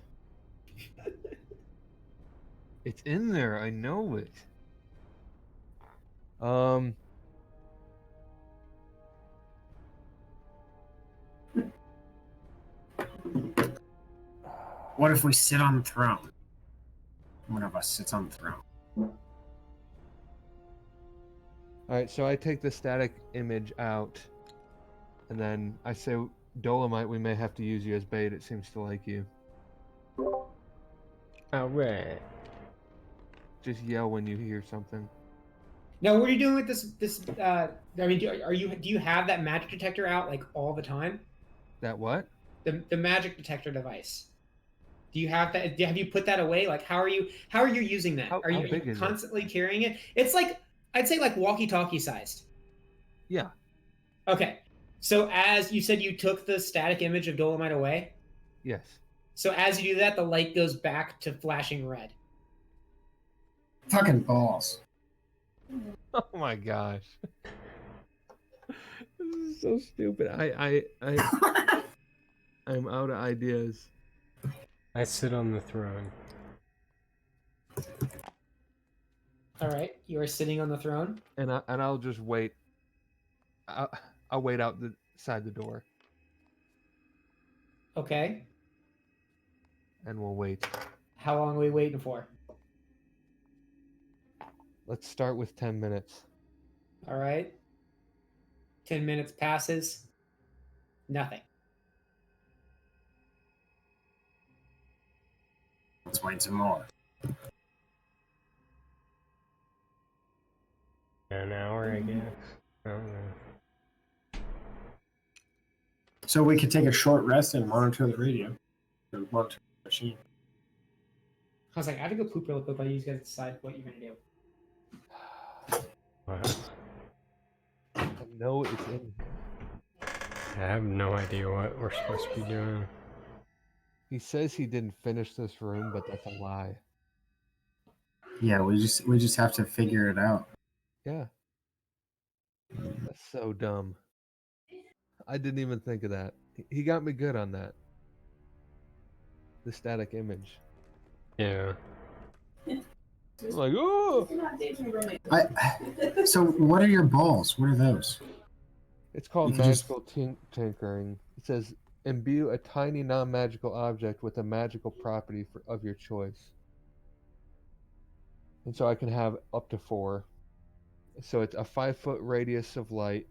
It's in there, I know it. What if we sit on the throne? One of us sits on the throne. Alright, so I take the static image out, and then I say, Dolomite, we may have to use you as bait. It seems to like you. Alright. Just yell when you hear something. Now, what are you doing with this? I mean, do you have that magic detector out like all the time? That what? The magic detector device. Do you have that? Have you put that away? Like, how are you using that? Are you big is it? constantly carrying it? It's like, I'd say like walkie-talkie sized. Yeah. Okay. So as you said, you took the static image of Dolomite away. Yes. So as you do that, the light goes back to flashing red. Fucking balls. Oh my gosh. This is so stupid. I'm out of ideas. I sit on the throne. All right, you are sitting on the throne. And I'll just wait. I'll wait outside the door. Okay. And we'll wait. How long are we waiting for? Let's start with 10 minutes. All right. 10 minutes passes. Nothing. Let's wait some more. An hour, I guess. I don't know. So we could take a short rest and monitor the radio. Or monitor the machine. I was like, I have to go poop real quick while you guys decide what you're gonna do. What? I know it's in here. I have no idea what we're supposed to be doing. He says he didn't finish this room, but that's a lie. Yeah, we just have to figure it out. Yeah. That's so dumb. I didn't even think of that. He got me good on that. The static image. Yeah. I'm like, oh! So what are your balls? What are those? It's called You could just- magical tinkering. It says, imbue a tiny non-magical object with a magical property of your choice. And so I can have up to 4. So it's a 5-foot radius of light,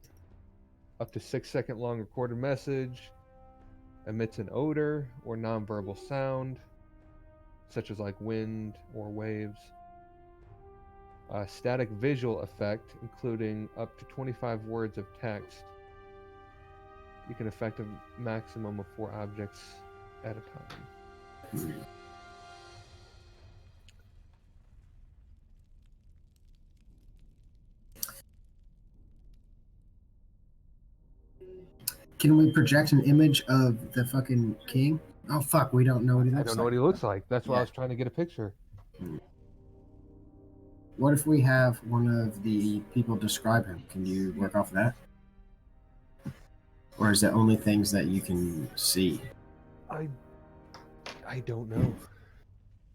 up to 6-second long recorded message, emits an odor or nonverbal sound, such as like wind or waves. A static visual effect, including up to 25 words of text. You can affect a maximum of 4 objects at a time. Can we project an image of the fucking king? Oh fuck, we don't know what he looks like. I don't know what he looks like. That's why I Yeah. was trying to get a picture. What if we have one of the people describe him? Can you work off that? Or is that only things that you can see? I don't know.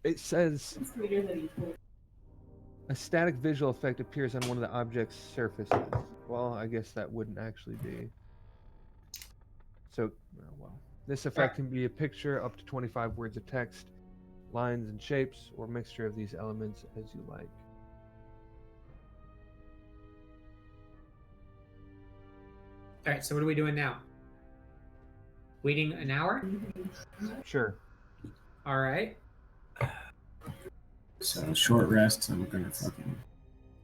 It says It's weirder than you think. a static visual effect appears on one of the object's surfaces. Well, I guess that wouldn't actually be. So, well, this effect can be a picture, up to 25 words of text, lines and shapes, or mixture of these elements as you like. All right, so what are we doing now? Waiting an hour? Sure. All right. So short rest. I'm gonna fucking.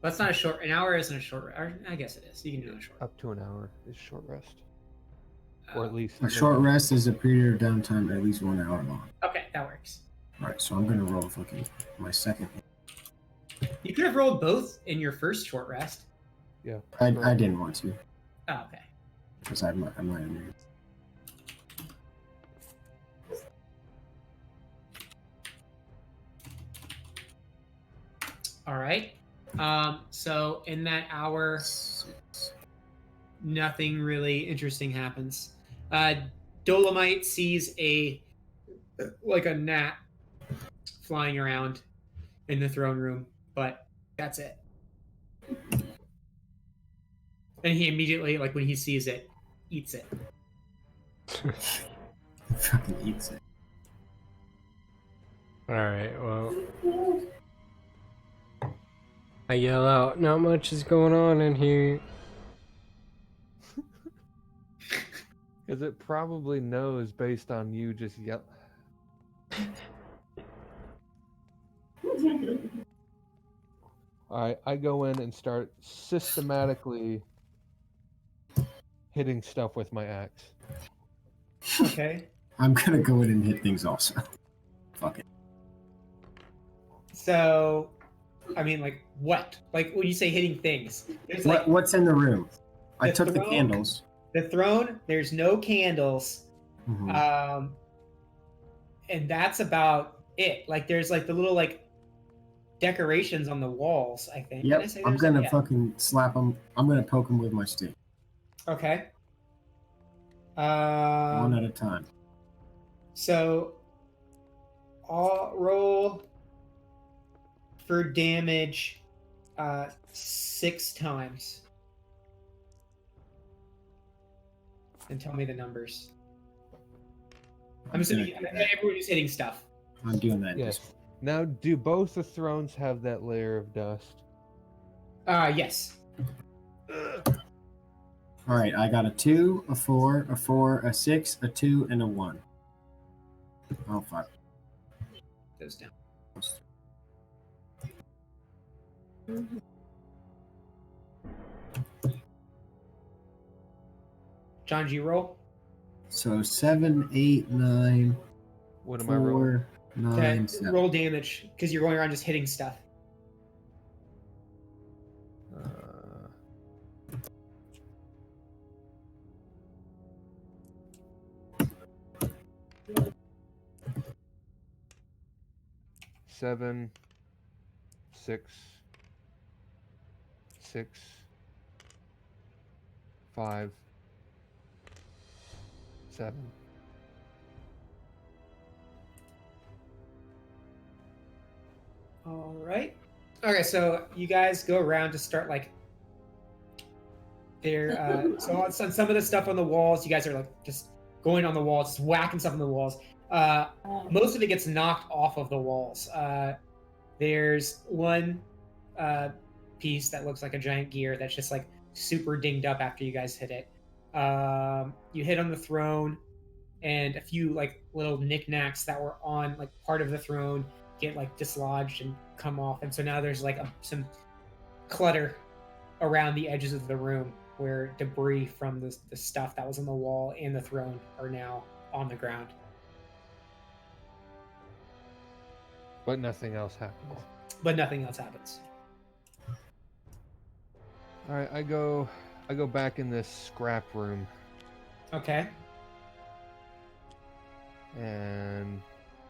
That's not a short. An hour isn't a short. Or I guess it is. You can do a short. Up to an hour is short rest. Or at least A short rest is a period of downtime at least 1 hour long. Okay, that works. All right, so I'm gonna roll fucking my second. You could have rolled both in your first short rest. Yeah. I didn't want to Oh, okay. because I'm not immune. All right. So in that hour, nothing really interesting happens. Dolomite sees a gnat flying around in the throne room, but that's it. And he immediately, like when he sees it, eats it. Fucking eats it. Alright, well. I yell out, not much is going on in here. Because it probably knows based on you just yell. Alright, I go in and start systematically hitting stuff with my axe. Okay. I'm gonna go in and hit things also. Fuck it. So, I mean, like what? Like when you say hitting things, there's like What's in the room? I The took the throne? candles. the throne. There's no candles. Mhm. And that's about it. Like there's like the little like decorations on the walls, I think. Did I Yep, say I'm there's- gonna yeah. fucking slap him. I'm gonna poke him with my stick, Okay. one at a time. So I'll roll for damage 6 times. And tell me the numbers. I'm assuming gonna do that. everyone is hitting stuff. I'm doing that. Yes. Now, do both the thrones have that layer of dust? Yes. All right, I got a 2, a 4, a 4, a 6, a 2, and a 1. Oh fuck. Goes down. John, do you roll? So 7, 8, 9, What am I rolling? 4, 9, 7. Roll damage because you're going around just hitting stuff. Seven, 6, 6, 5, 7. All right. Okay, so you guys go around to start like there. So on some of the stuff on the walls, you guys are like just going on the walls, just whacking stuff on the walls. Most of it gets knocked off of the walls. There's one piece that looks like a giant gear that's just like super dinged up after you guys hit it. You hit on the throne, and a few like little knickknacks that were on like part of the throne get like dislodged and come off, and so now there's like some clutter around the edges of the room where debris from the stuff that was on the wall and the throne are now on the ground. But nothing else happens. But nothing else happens. All right, I go back in this scrap room Okay. and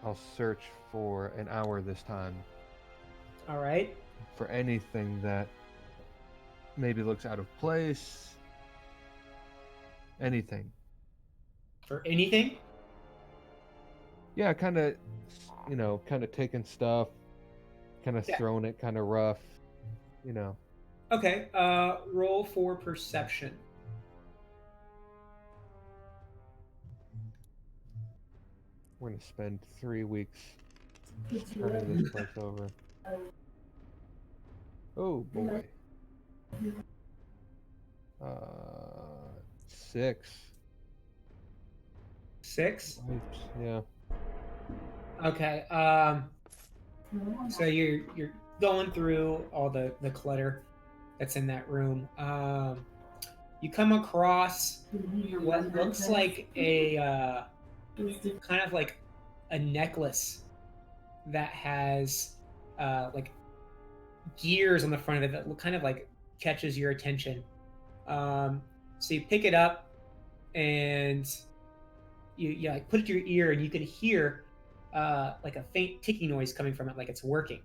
I'll search for an hour this time All right. for anything that maybe looks out of place. Anything. For anything? Yeah, kind of, kind of taking stuff, kind of Yeah. throwing it kind of rough, you know. Okay, roll for perception. We're gonna spend 3 weeks turning this place over. Oh boy. 6. 6? Yeah. Okay, so you're going through all the clutter that's in that room. You come across what looks like a kind of like a necklace that has like gears on the front of it that kind of like catches your attention. So you pick it up and you like put it to your ear, and you can hear like a faint ticking noise coming from it, like it's working.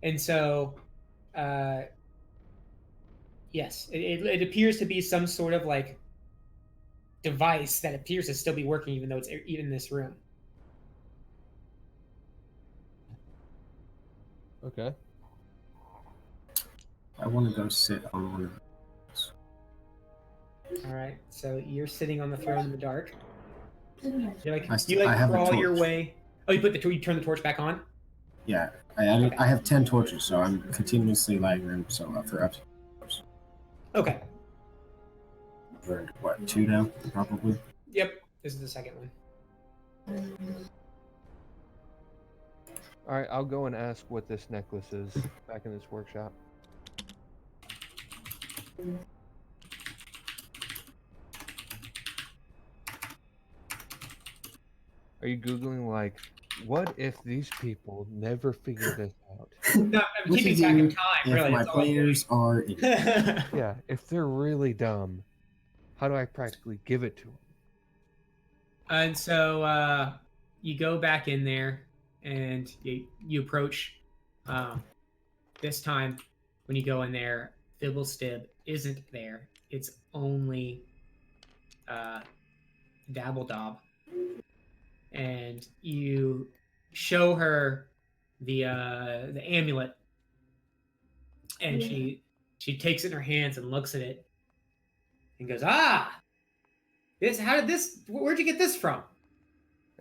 And so, yes, it appears to be some sort of like device that appears to still be working, even though it's even in this room. Okay. I want to go sit on one of those. All right, so you're sitting on the throne in the dark. You're like I have a crawl your torch. way. Oh, you turn the torch back on. Yeah, I have 10 torches, so I'm continuously lighting them. So for up to Okay. for what 2 now, probably. Yep. This is the second one. All right, I'll go and ask what this necklace is back in this workshop. Are you Googling, like, what if these people never figure this out? No, I'm keeping track of time, If really. my That's all I'm doing. players are Yeah, if they're really dumb, how do I practically give it to them? And so you go back in there and you approach. This time, when you go in there, Fibblestib isn't there. It's only Dabbledob. And you show her the amulet, and she takes it in her hands and looks at it and goes, "Ah, where'd you get this from?"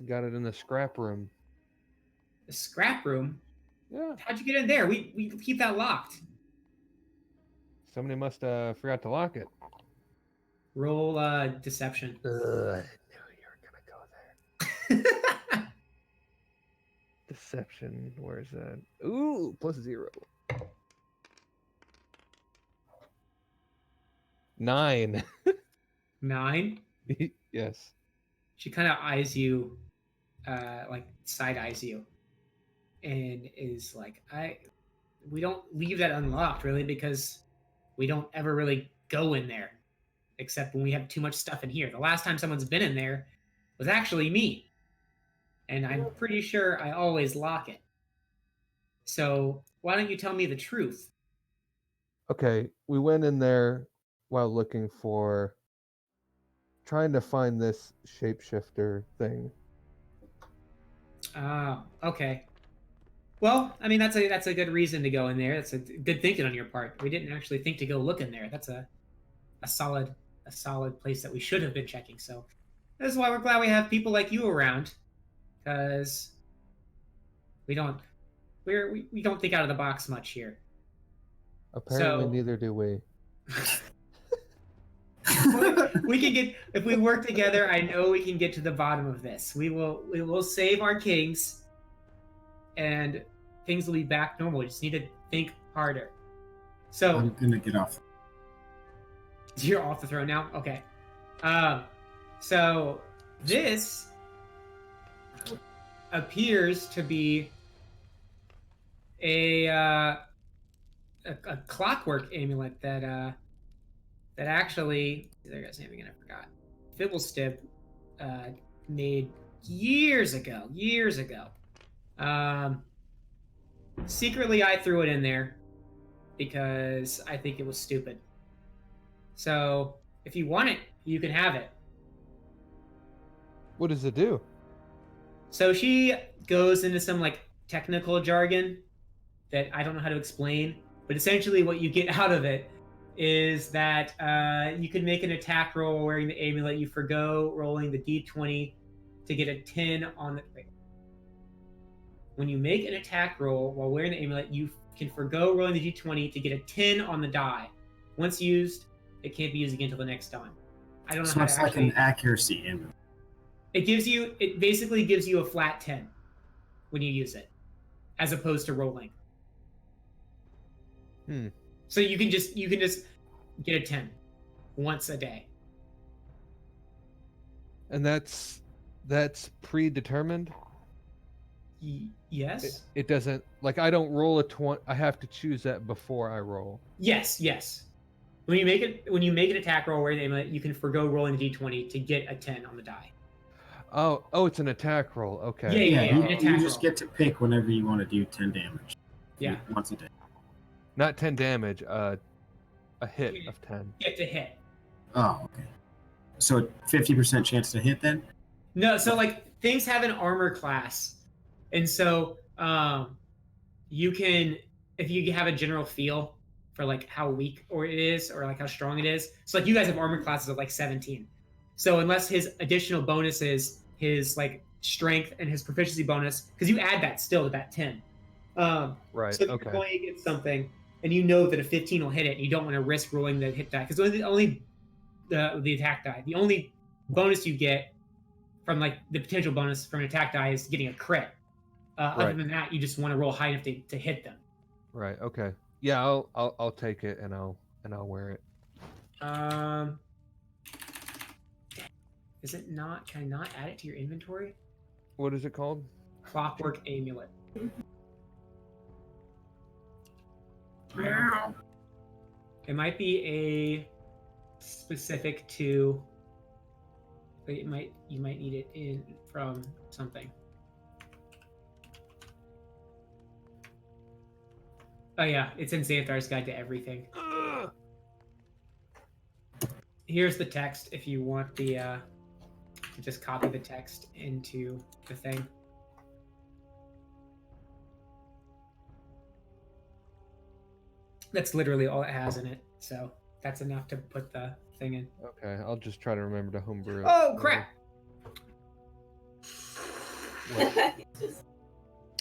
I got it in the scrap room. The scrap room? Yeah. How'd you get in there? We keep that locked. Somebody must have forgot to lock it. Roll deception. I knew you were gonna go there. Deception, where is that? Ooh, +0. 9. 9. Yes. She kind of eyes you, like side eyes you, and is like, we don't leave that unlocked really because we don't ever really go in there, except when we have too much stuff in here. The last time someone's been in there was actually me, and I'm pretty sure I always lock it. So why don't you tell me the truth? Okay, we went in there while looking for, trying to find this shapeshifter thing. Okay. Well, I mean that's a good reason to go in there. That's a good thinking on your part. We didn't actually think to go look in there. That's a solid place that we should have been checking. So this is why we're glad we have people like you around, because we don't think out of the box much here. Apparently, So- neither do we. We can get, if we work together, I know we can get to the bottom of this. We will save our kings, and things will be back normal. We just need to think harder. So I'm gonna get off. you're off the throne now? Okay. So this appears to be a clockwork amulet that actually, there goes name again, I forgot. Fibblestib made years ago. Secretly, I threw it in there because I think it was stupid. So if you want it, you can have it. What does it do? So she goes into some like technical jargon that I don't know how to explain, but essentially what you get out of it is that you can make an attack roll while wearing the amulet. You forgo rolling the d20 to get a 10 on the. Wait. When you make an attack roll while wearing the amulet, you can forgo rolling the d20 to get a 10 on the die. Once used, it can't be used again until the next time. I don't know So how it's to like actually. an accuracy amulet. It basically gives you a flat 10 when you use it, as opposed to rolling. So you can just get a 10 once a day. And that's predetermined? Yes. It doesn't, like, I don't roll a 20. I have to choose that before I roll. Yes. When you make an attack roll where you can forgo rolling the d20 to get a 10 on the die. Oh, it's an attack roll. Okay. Yeah, You, an you attack just roll. get to pick whenever you want to do 10 damage. Yeah. Once a day. Not 10 damage, a hit of 10. Get to hit. Oh, okay. So 50% chance to hit then? No, so like things have an armor class, and so you can, if you have a general feel for like how weak or it is or like how strong it is. So like you guys have armor classes of like 17. So unless his additional bonuses, his like strength and his proficiency bonus, because you add that still to that 10. Right. So if Okay. you're going against something and you know that a 15 will hit it, and you don't want to risk rolling the hit die because only the attack die. The only bonus you get from like the potential bonus from an attack die is getting a crit. Other Right. than that, you just want to roll high enough to hit them. Right. Okay. Yeah, I'll take it and I'll wear it. Is it not? Can I not add it to your inventory? What is it called? Clockwork amulet. It might be a specific to. But you might need it in from something. Oh yeah, it's in Xanthar's Guide to Everything. Here's the text if you want the to just copy the text into the thing. That's literally all it has in it, so that's enough to put the thing in. Okay, I'll just try to remember to homebrew it. Oh crap!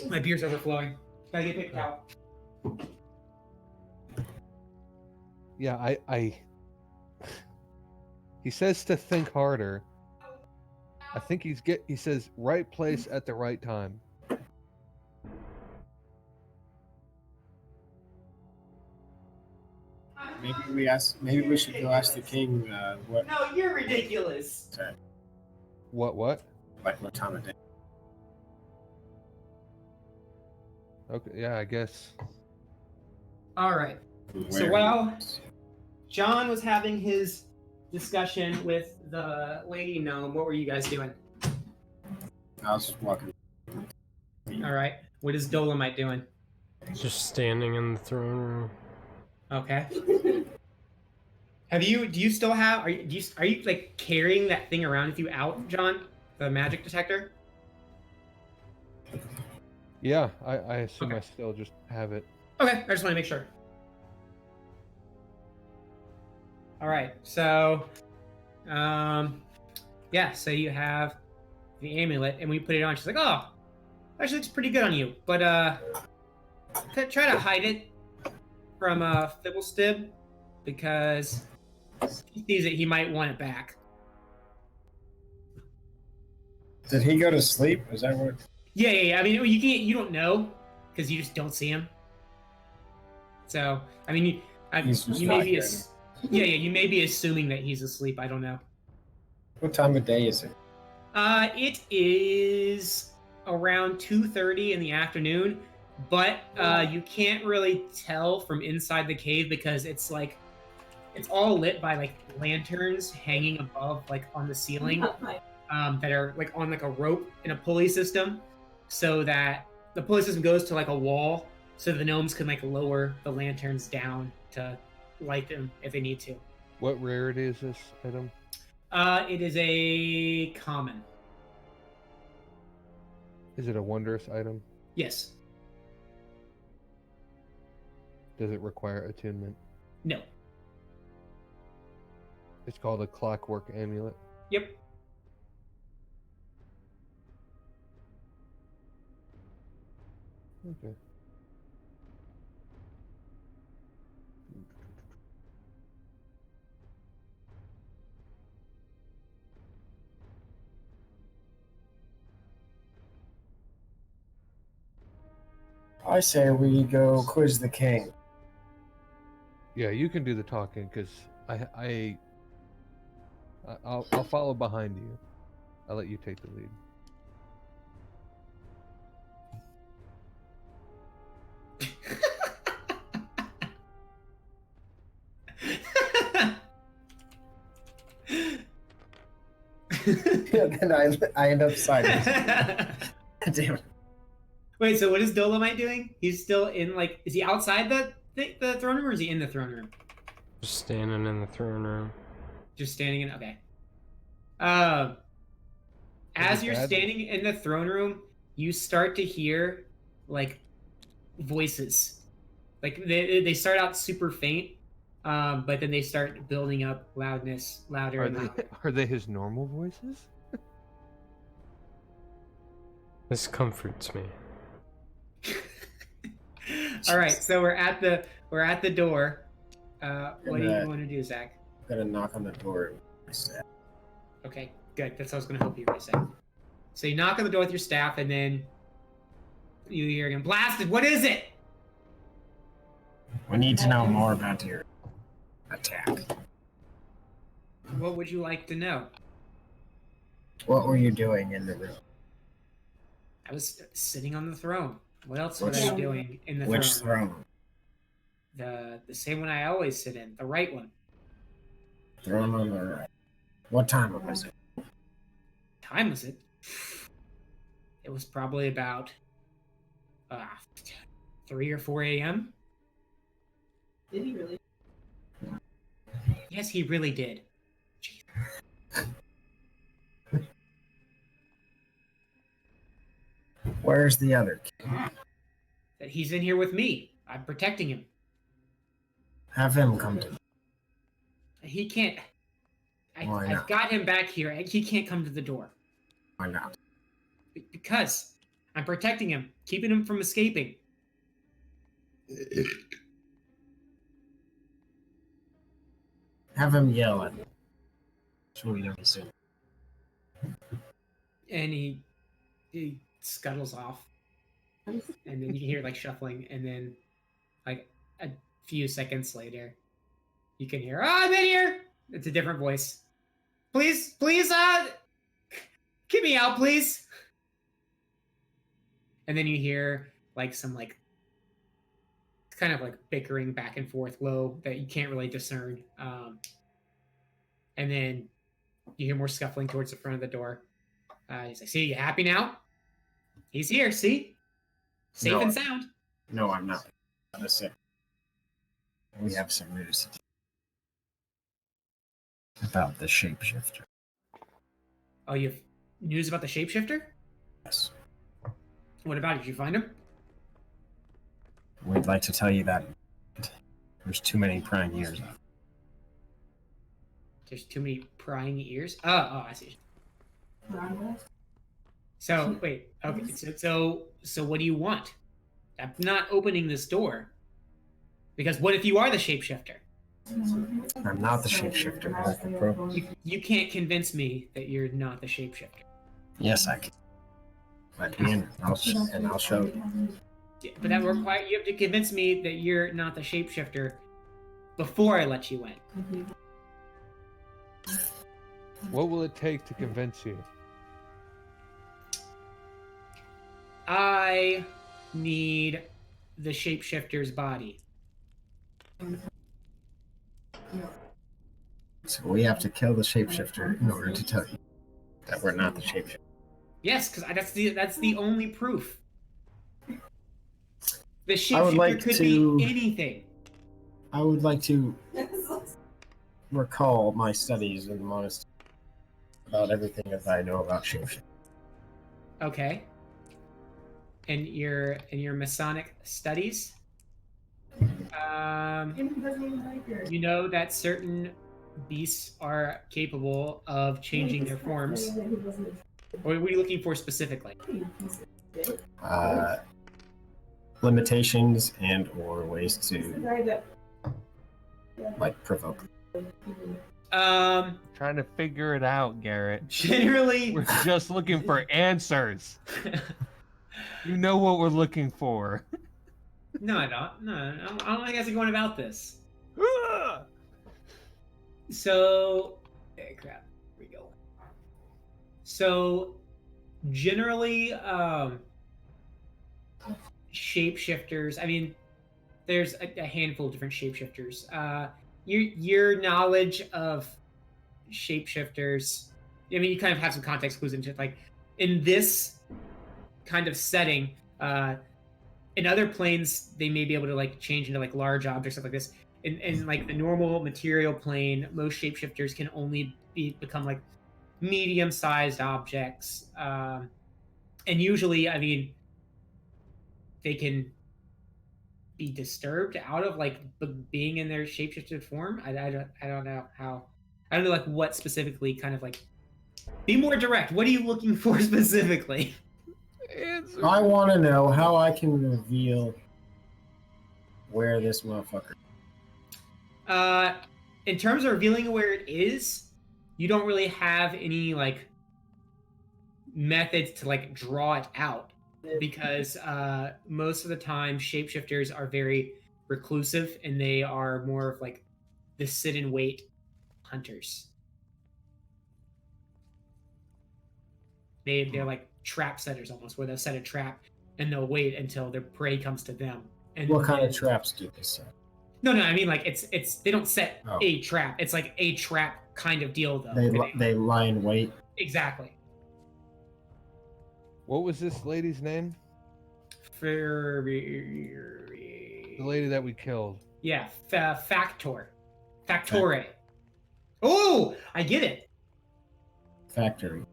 My beer's overflowing. Gotta get picked out. Yeah, I he says to think harder. I think he says right place at the right time. Maybe we should go ask the king what No, you're ridiculous. What? like what time of day. Okay, yeah, I guess. All right. So Where? while John was having his discussion with the lady gnome, what were you guys doing? I was walking. All right. What is Dolomite doing? Just standing in the throne room. Okay. Do you still have? Are you like carrying that thing around with you out, John? The magic detector? Yeah, I assume Okay. I still just have it. Okay, I just want to make sure. All right, so, yeah, so you have the amulet, and we put it on. She's like, "Oh, actually looks pretty good on you, but try to hide it from Fibblestib because if he sees it, he might want it back." Did he go to sleep? Is that what? Yeah. I mean, you don't know because you just don't see him. So, I mean, He's just you not may be here. you may be assuming that he's asleep. I don't know. What time of day is it? It is around 2:30 in the afternoon, but you can't really tell from inside the cave because it's all lit by like lanterns hanging above like on the ceiling that are like on like a rope in a pulley system, so that the pulley system goes to like a wall, so the gnomes can like lower the lanterns down to light them if they need to. What rarity is this item? It is a common. Is it a wondrous item? Yes. Does it require attunement? No. It's called a clockwork amulet. Yep. Okay. I say we go quiz the king. Yeah, you can do the talking because I'll follow behind you. I'll let you take the lead. Then I end up sideways. Damn it. Wait, so what is Dolomite doing? He's still in, like, is he outside the throne room, or is he in the throne room? Just standing in the throne room. Just standing in. Okay. As you're standing in the throne room, you start to hear like voices. Like they start out super faint, but then they start building up loudness, louder and louder. Are they his normal voices? This comforts me. All right, so we're at the door. What do you want to do, Zach? I'm gonna knock on the door. Okay, good. That's how I was gonna help you for a second. So you knock on the door with your staff, and then you hear again, "Blasted! What is it?" We need to know more about your attack. What would you like to know? What were you doing in the room? I was sitting on the throne. What else was I doing in the Which throne? throne? The same one I always sit in, the right one. Throne on the right. What time was it? Time was it? It was probably about 3 or 4 a.m. Did he really? Yes, he really did. Jeez. Where's the other kid? That he's in here with me. I'm protecting him. Have him come to me. He can't. Why I've not? got him back here. He can't come to the door. Why not? Because I'm protecting him, keeping him from escaping. Have him yell at me. So we don't assume. And he scuttles off. And then you can hear like shuffling, and then like a few seconds later, you can hear, "Oh, I'm in here!" It's a different voice. Please, get me out, please. And then you hear like some like kind of like bickering back and forth low that you can't really discern. And then you hear more scuffling towards the front of the door. He's like, "See, you happy now? He's here, see? Safe No. and sound." No, I'm not. Listen. We have some news about the shapeshifter. Oh, you have news about the shapeshifter? Yes. What about it? Did you find him? We'd like to tell you that there's too many prying ears. There's too many prying ears. Oh, I see. So wait, okay. So what do you want? I'm not opening this door. Because what if you are the shapeshifter? I'm not the shapeshifter. You can't convince me that you're not the shapeshifter. Yes, I can. Let me in, and I'll show you. Yeah, but that requires you have to convince me that you're not the shapeshifter before I let you in. What will it take to convince you? I need the shapeshifter's body. So we have to kill the shapeshifter in order to tell you that we're not the shapeshifter. Yes, because that's the only proof. The I would shapeshifter like could to- be anything. I would like to recall my studies in the monastery about everything that I know about shapeshifter. Okay. in your Masonic studies, you know that certain beasts are capable of changing their forms. What are you looking for specifically? Limitations and or ways to like provoke. Trying to figure it out, Garrett. Generally, We're just looking for answers. You know what we're looking for. no, I don't. No, I don't think that's going about this. So, crap. Here we go. So, generally, shapeshifters. I mean, there's a handful of different shapeshifters. Your knowledge of shapeshifters. I mean, you kind of have some context clues into it. Like in this kind of setting, in other planes, they may be able to like change into like large objects, stuff like this. In like the normal material plane, most shapeshifters can only become like medium-sized objects, and usually, I mean, they can be disturbed out of like being in their shapeshifted form. I don't know how. I don't know like what specifically kind of like. Be more direct. What are you looking for specifically? Answer. I want to know how I can reveal where this motherfucker. In terms of revealing where it is, you don't really have any like methods to like draw it out because most of the time shapeshifters are very reclusive and they are more of like the sit and wait hunters. They're like trap setters almost, where they'll set a trap and they'll wait until their prey comes to them. And What kind of traps do they set? No, I mean like it's they don't set Oh. a trap. It's like a trap kind of deal though. They lie in wait. Exactly. What was this lady's name? The lady that we killed. Yeah, Factor. Factore. Oh, I get it. Factory.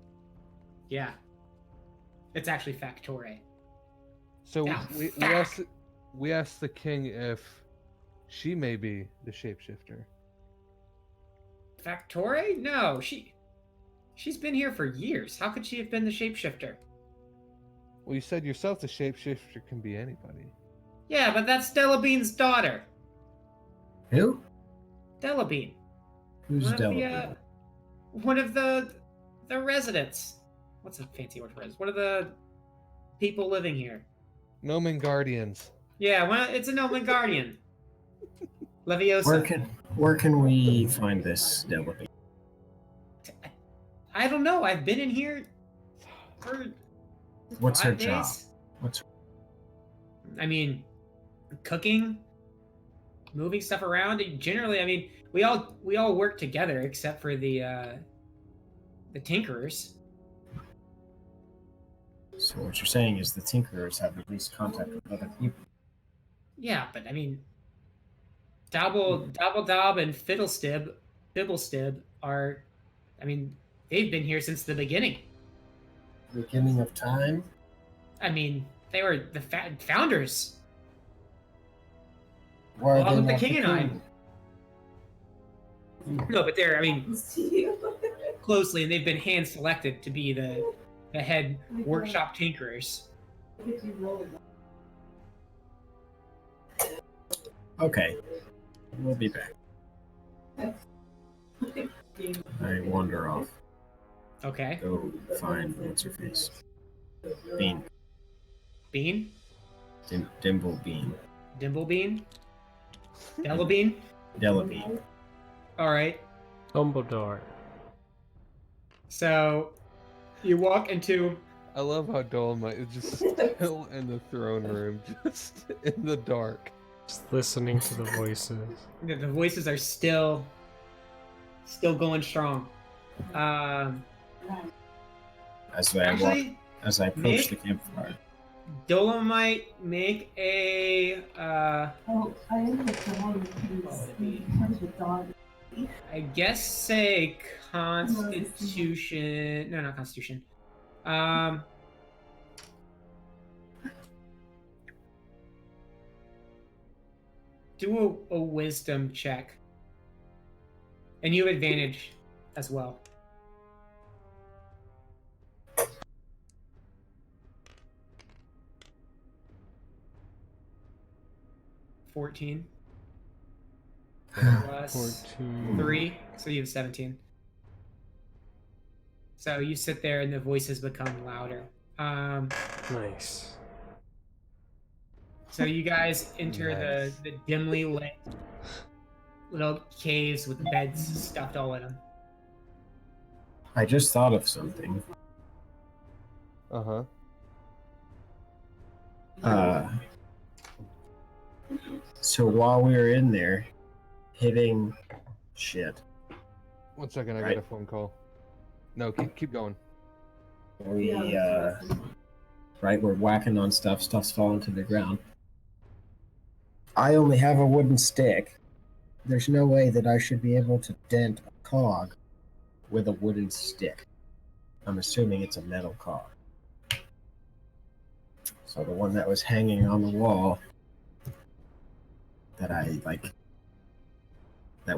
Yeah. It's actually Factore. So Yeah, we asked the king if she may be the shapeshifter. Factore? No, she's been here for years. How could she have been the shapeshifter? Well, you said yourself the shapeshifter can be anybody. Yeah, but that's Delabean's daughter. Who? Delabean. Who's Delabean? One of the residents. What's a fancy word for residents? One of the people living here. Nomen Guardians. Yeah, well, it's a Nomen Guardian. Leviosa. Where can we find this Delabean? I don't know. I've been in here for What's her 5 days. job? I mean, cooking, moving stuff around. Generally, I mean, we all work together except for the tinkerers. So what you're saying is the tinkerers have at least contact with other people. Yeah, but I mean, Dabbledob and Fibblestib are, I mean, they've been here since the beginning. Beginning of time? I mean, they were the founders. Why are Along they with the not king and I. No, but they're, I mean, closely, and they've been hand selected to be the head workshop tinkerers. Okay. We'll be back. I wander off. Okay. Go find what's her face. Bean. Bean? Dimble Bean. Dimblebean? Delabean? Delabean. Alright. Dumbledore. So, you walk into... I love how Dolomite is just still in the throne room, just in the dark. Just listening to the voices. The voices are still going strong. As I approach the campfire. Dolomite, make a I guess say Constitution. No, not Constitution. do a wisdom check. And you have advantage as well. $14 plus 14. 3, so you have 17. So you sit there and the voices become louder. Nice. So you guys enter Nice. the dimly lit little caves with beds stuffed all in them. I just thought of something. Uh-huh. So while we were in there, hitting shit, 1 second, I Right. got a phone call. No, keep going. we right, we're whacking on stuff. Stuff's falling to the ground. I only have a wooden stick. There's no way that I should be able to dent a cog with a wooden stick. I'm assuming it's a metal cog. So the one that was hanging on the wall that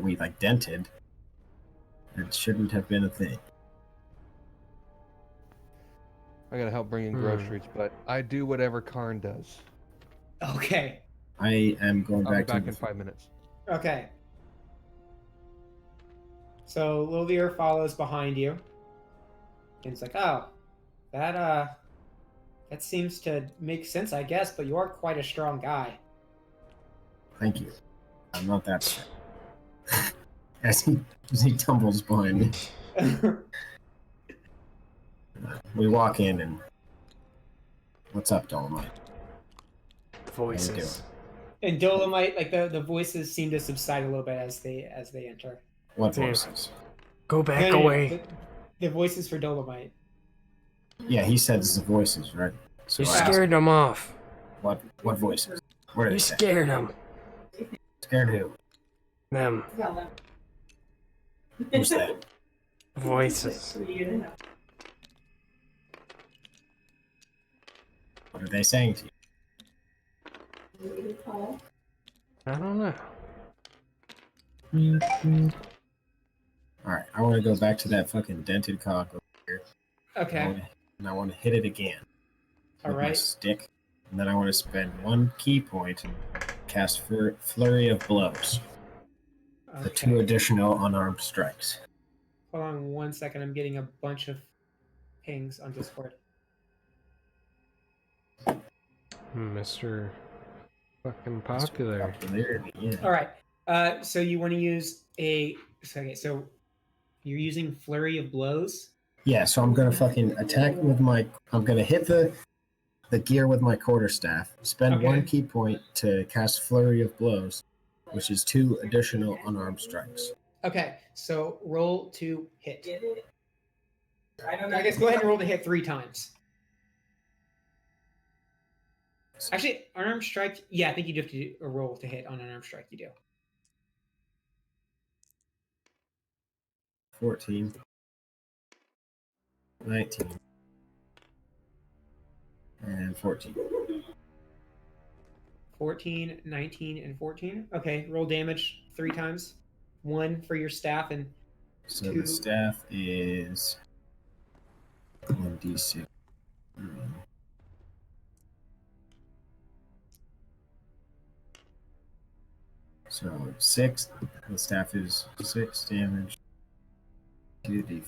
we dented, it shouldn't have been a thing. I gotta help bring in groceries, but I do whatever Karn does. Okay. I am going I'll be back back to in 5 minutes. Okay. So Lilvier follows behind you. And it's like, oh, that seems to make sense, I guess, but you are quite a strong guy. Thank you. I'm not that strong. as he tumbles behind me. We walk in and what's up, Dolomite? Voices. And Dolomite, like the voices seem to subside a little bit as they enter. What Yeah. voices? Go back No, away. The voices for Dolomite. Yeah, he says the voices, right? So You I asked, scared them off. what voices? What are You they saying? scared them. Scared who? Them. Who's that? Voices. What are they saying to you? I don't know. Alright, I want to go back to that fucking dented cog over here. Okay. And I want to hit it again All with my right. stick. And then I want to spend 1 key point, cast Flurry of Blows. For 2 Okay. additional unarmed strikes. Hold on 1 second. I'm getting a bunch of pings on Discord. Mr. Fucking popular. Popularity, yeah. All right. So you want to use so you're using Flurry of Blows. Yeah, so I'm gonna fucking attack with I'm gonna hit the gear with my quarterstaff, spend Okay. 1 key point to cast Flurry of Blows, which is 2 additional unarmed strikes. Okay. So roll to hit. I guess go ahead and roll to hit 3 times. Actually, unarmed strike. Yeah, I think you do have to do a roll to hit on unarmed strike. You do. 14, 19, and 14. 14, 19, and 14. Okay, roll damage 3 times. 1 for your staff and So 2. the staff is 1d6. So 6. The staff is 6 damage. 2d4.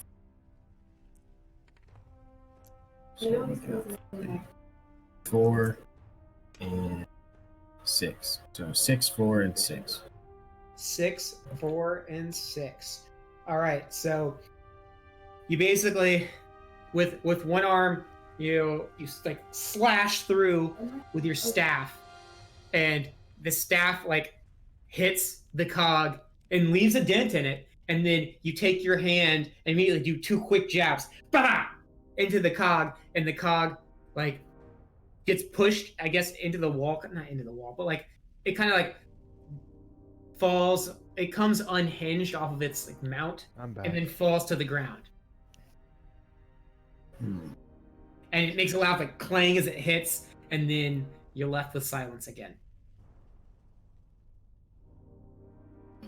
So we got 4 and 6. So 6, 4, and 6. 6, 4, and 6. All right, so you basically, with one arm, you like slash through with your staff, and the staff like hits the cog and leaves a dent in it, and then you take your hand and immediately do 2 quick jabs, bah, into the cog, and the cog like gets pushed, I guess, into the wall, not into the wall, but like it kind of like falls. It comes unhinged off of its like mount, I'm back. and then falls to the ground. And it makes a loud like clang as it hits, and then you're left with silence again.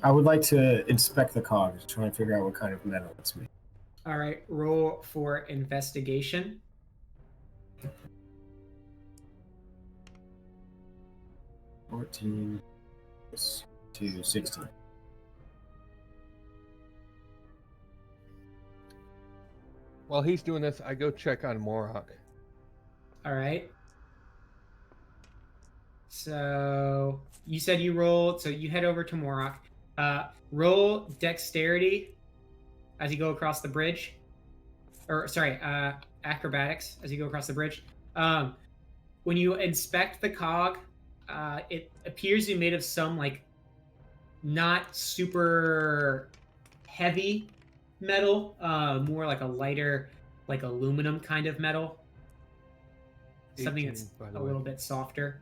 I would like to inspect the cogs, try and figure out what kind of metal it's made. All right, roll for investigation. 14 to 16. While he's doing this, I go check on Morok. All right. So you said you rolled, so you head over to Morok. Roll dexterity as you go across the bridge. Or, sorry, acrobatics as you go across the bridge. When you inspect the cog, it appears to be made of some, like, not super heavy metal, more like a lighter, like aluminum kind of metal. Something 18, that's by the a way. little bit softer.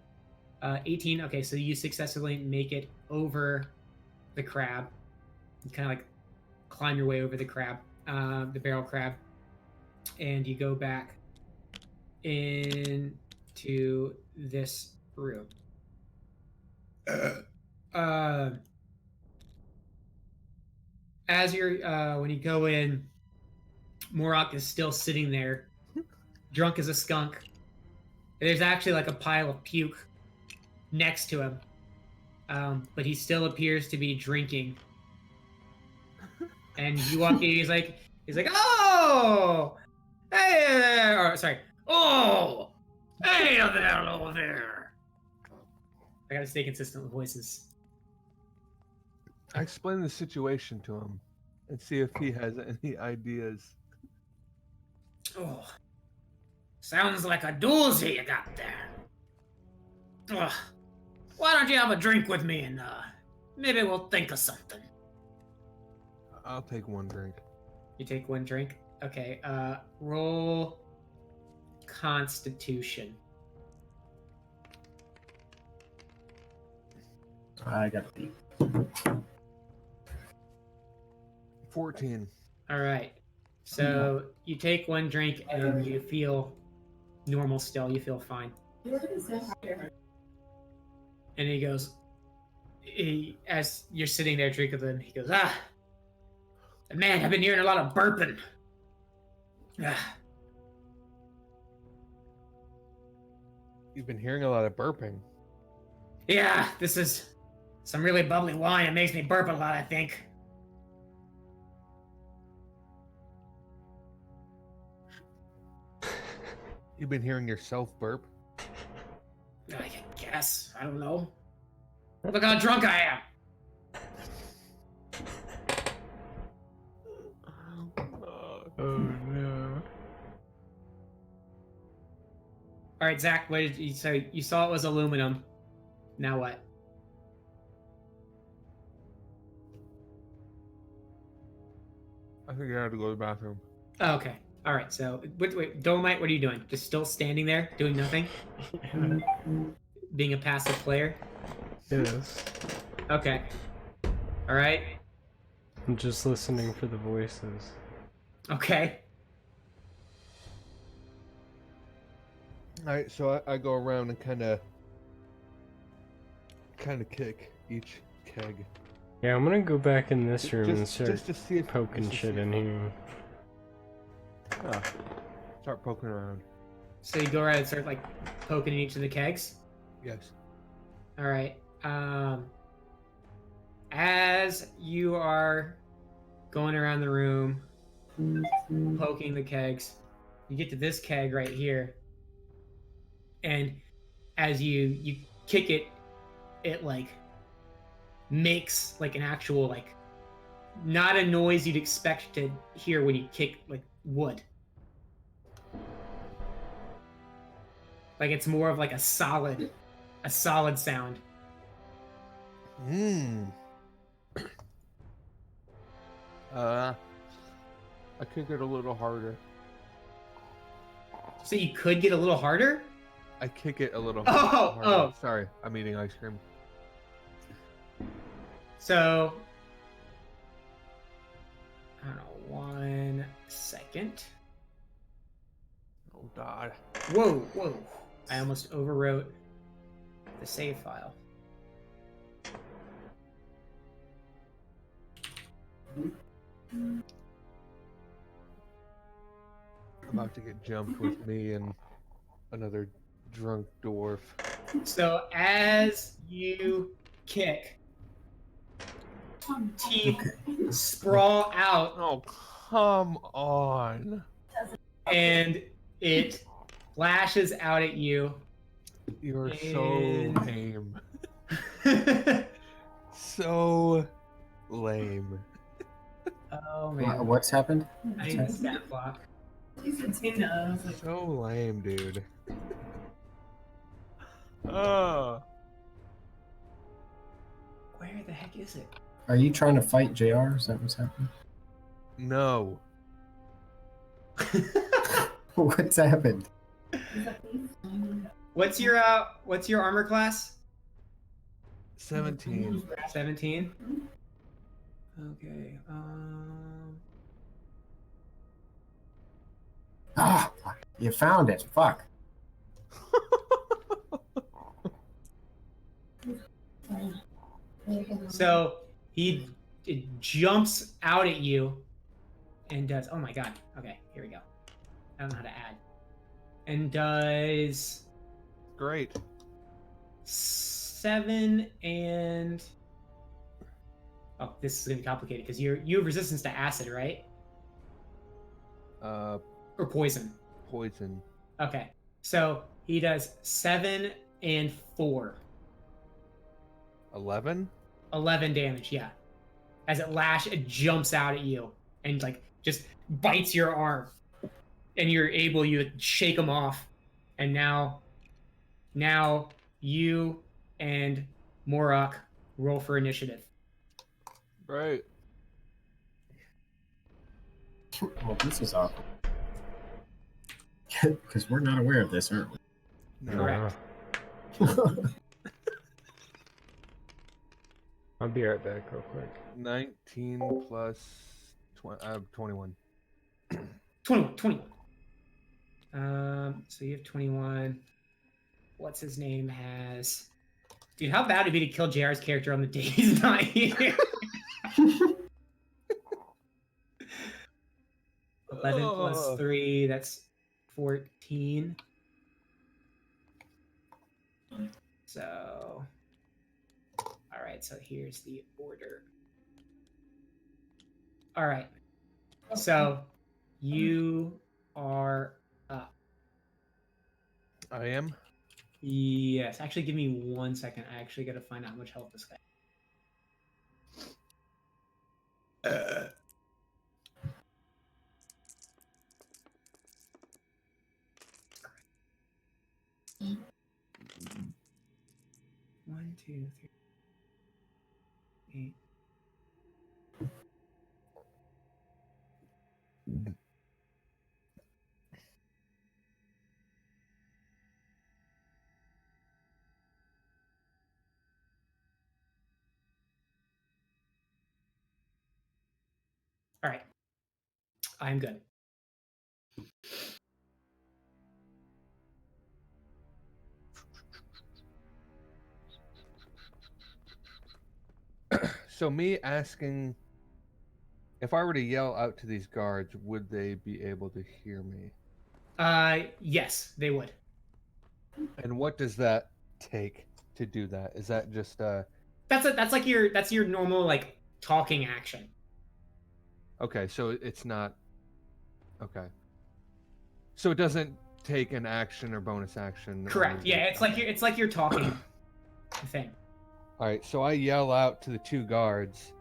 18. Okay, so you successfully make it over the crab. You kind of like climb your way over the crab, the barrel crab, and you go back into this room. As you're when you go in, Morok is still sitting there, drunk as a skunk. There's actually like a pile of puke next to him, but he still appears to be drinking. And you walk in, he's like, oh, hey there, or sorry, oh, hey there, over there. I gotta stay consistent with voices. I explain the situation to him and see if he has any ideas. Oh, sounds like a doozy you got there. Ugh. Why don't you have a drink with me and maybe we'll think of something. I'll take one drink. You take one drink? Okay, roll Constitution. I got a beat. 14. All right. So you take one drink and you feel normal still. You feel fine. And he goes, as you're sitting there drinking with him, he goes, man, I've been hearing a lot of burping. You've been hearing a lot of burping. Yeah, this is some really bubbly wine. It makes me burp a lot, I think. You've been hearing yourself burp? I guess. I don't know. Look how drunk I am. Oh no. All right, Zach. What did you? So you saw it was aluminum. Now what? I think I have to go to the bathroom. Oh, okay. All right. So wait, Dolomite. What are you doing? Just still standing there, doing nothing, being a passive player. Yes. Okay. All right. I'm just listening for the voices. Okay. Alright, so I go around and kind of kick each keg. Yeah, I'm gonna go back in this room and start just to see if poking just to shit see in if- here. Start poking around. So you go around and start like poking in each of the kegs. Yes. All right. As you are going around the room, poking the kegs, you get to this keg right here, and as you kick it, it like makes like an actual like not a noise you'd expect to hear when you kick like wood. Like it's more of like a solid sound. I kick it a little harder. So you could get a little harder? I kick it a little Oh, harder. oh. Sorry, I'm eating ice cream. So I don't know, 1 second. Oh God. Whoa. I almost overwrote the save file. About to get jumped with me and another drunk dwarf. So as you kick, teeth sprawl out, Oh, come on. and it lashes out at you. You're so And- lame. So lame. Oh man, What's happened? I need the stat block. You said tuna. I was like, So lame, dude. Oh. Where the heck is it? Are you trying to fight JR? Is that what's happening? No. What's happened? is that these? What's your armor class? 17. 17. Okay. Ah, you found it. Fuck. So it jumps out at you and does. Oh my god. Okay, here we go. I don't know how to add. And does Great. 7 and. Oh, this is gonna be complicated because you have resistance to acid, right? Or poison. Poison. Okay. So he does 7 and 4. 11? 11 damage, yeah. As it jumps out at you and like just bites your arm. And you shake him off. And now you and Morak roll for initiative. Right. Well, this is awkward. Because we're not aware of this, aren't we? No. Correct. I'll be right back real quick. 19 plus 21. 21. So you have 21. What's his name has? Dude, how bad would it be to kill JR's character on the day he's not here? 11 plus 3, that's 14. So, all right, so here's the order. All right, so you are up. I am? Yes, actually, give me 1 second. I actually got to find out how much health this guy. One, 2, 3, 8. All right, I'm good. So me asking if I were to yell out to these guards, would they be able to hear me? Yes, they would. And what does that take to do that? Is that just That's your normal like talking action. okay, so it's not okay. So it doesn't take an action or bonus action. or Correct. Yeah, anything. it's like you're talking thing. All right, so I yell out to the two guards,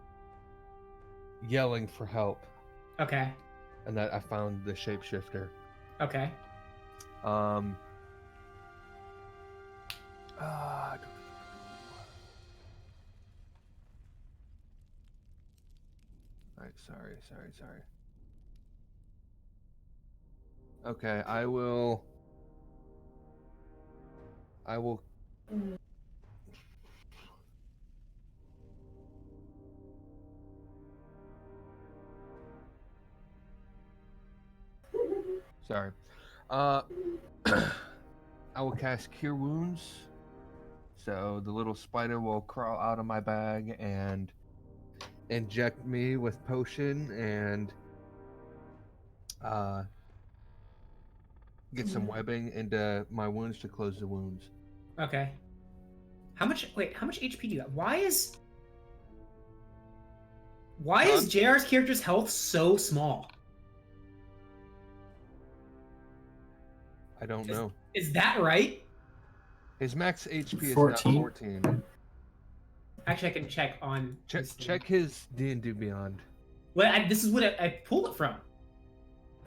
yelling for help, Okay. and that I found the shapeshifter. Okay. All right, sorry. Okay, I will. Sorry. I will cast Cure Wounds. So the little spider will crawl out of my bag and inject me with potion and get some webbing into my wounds to close the wounds. Okay. How much HP do you have? Why is JR's character's health so small? I don't know. Is that right? His max HP is 14? not 14. Actually, I can check on. this thing. Check his D&D Beyond. Well, this is what I pulled it from.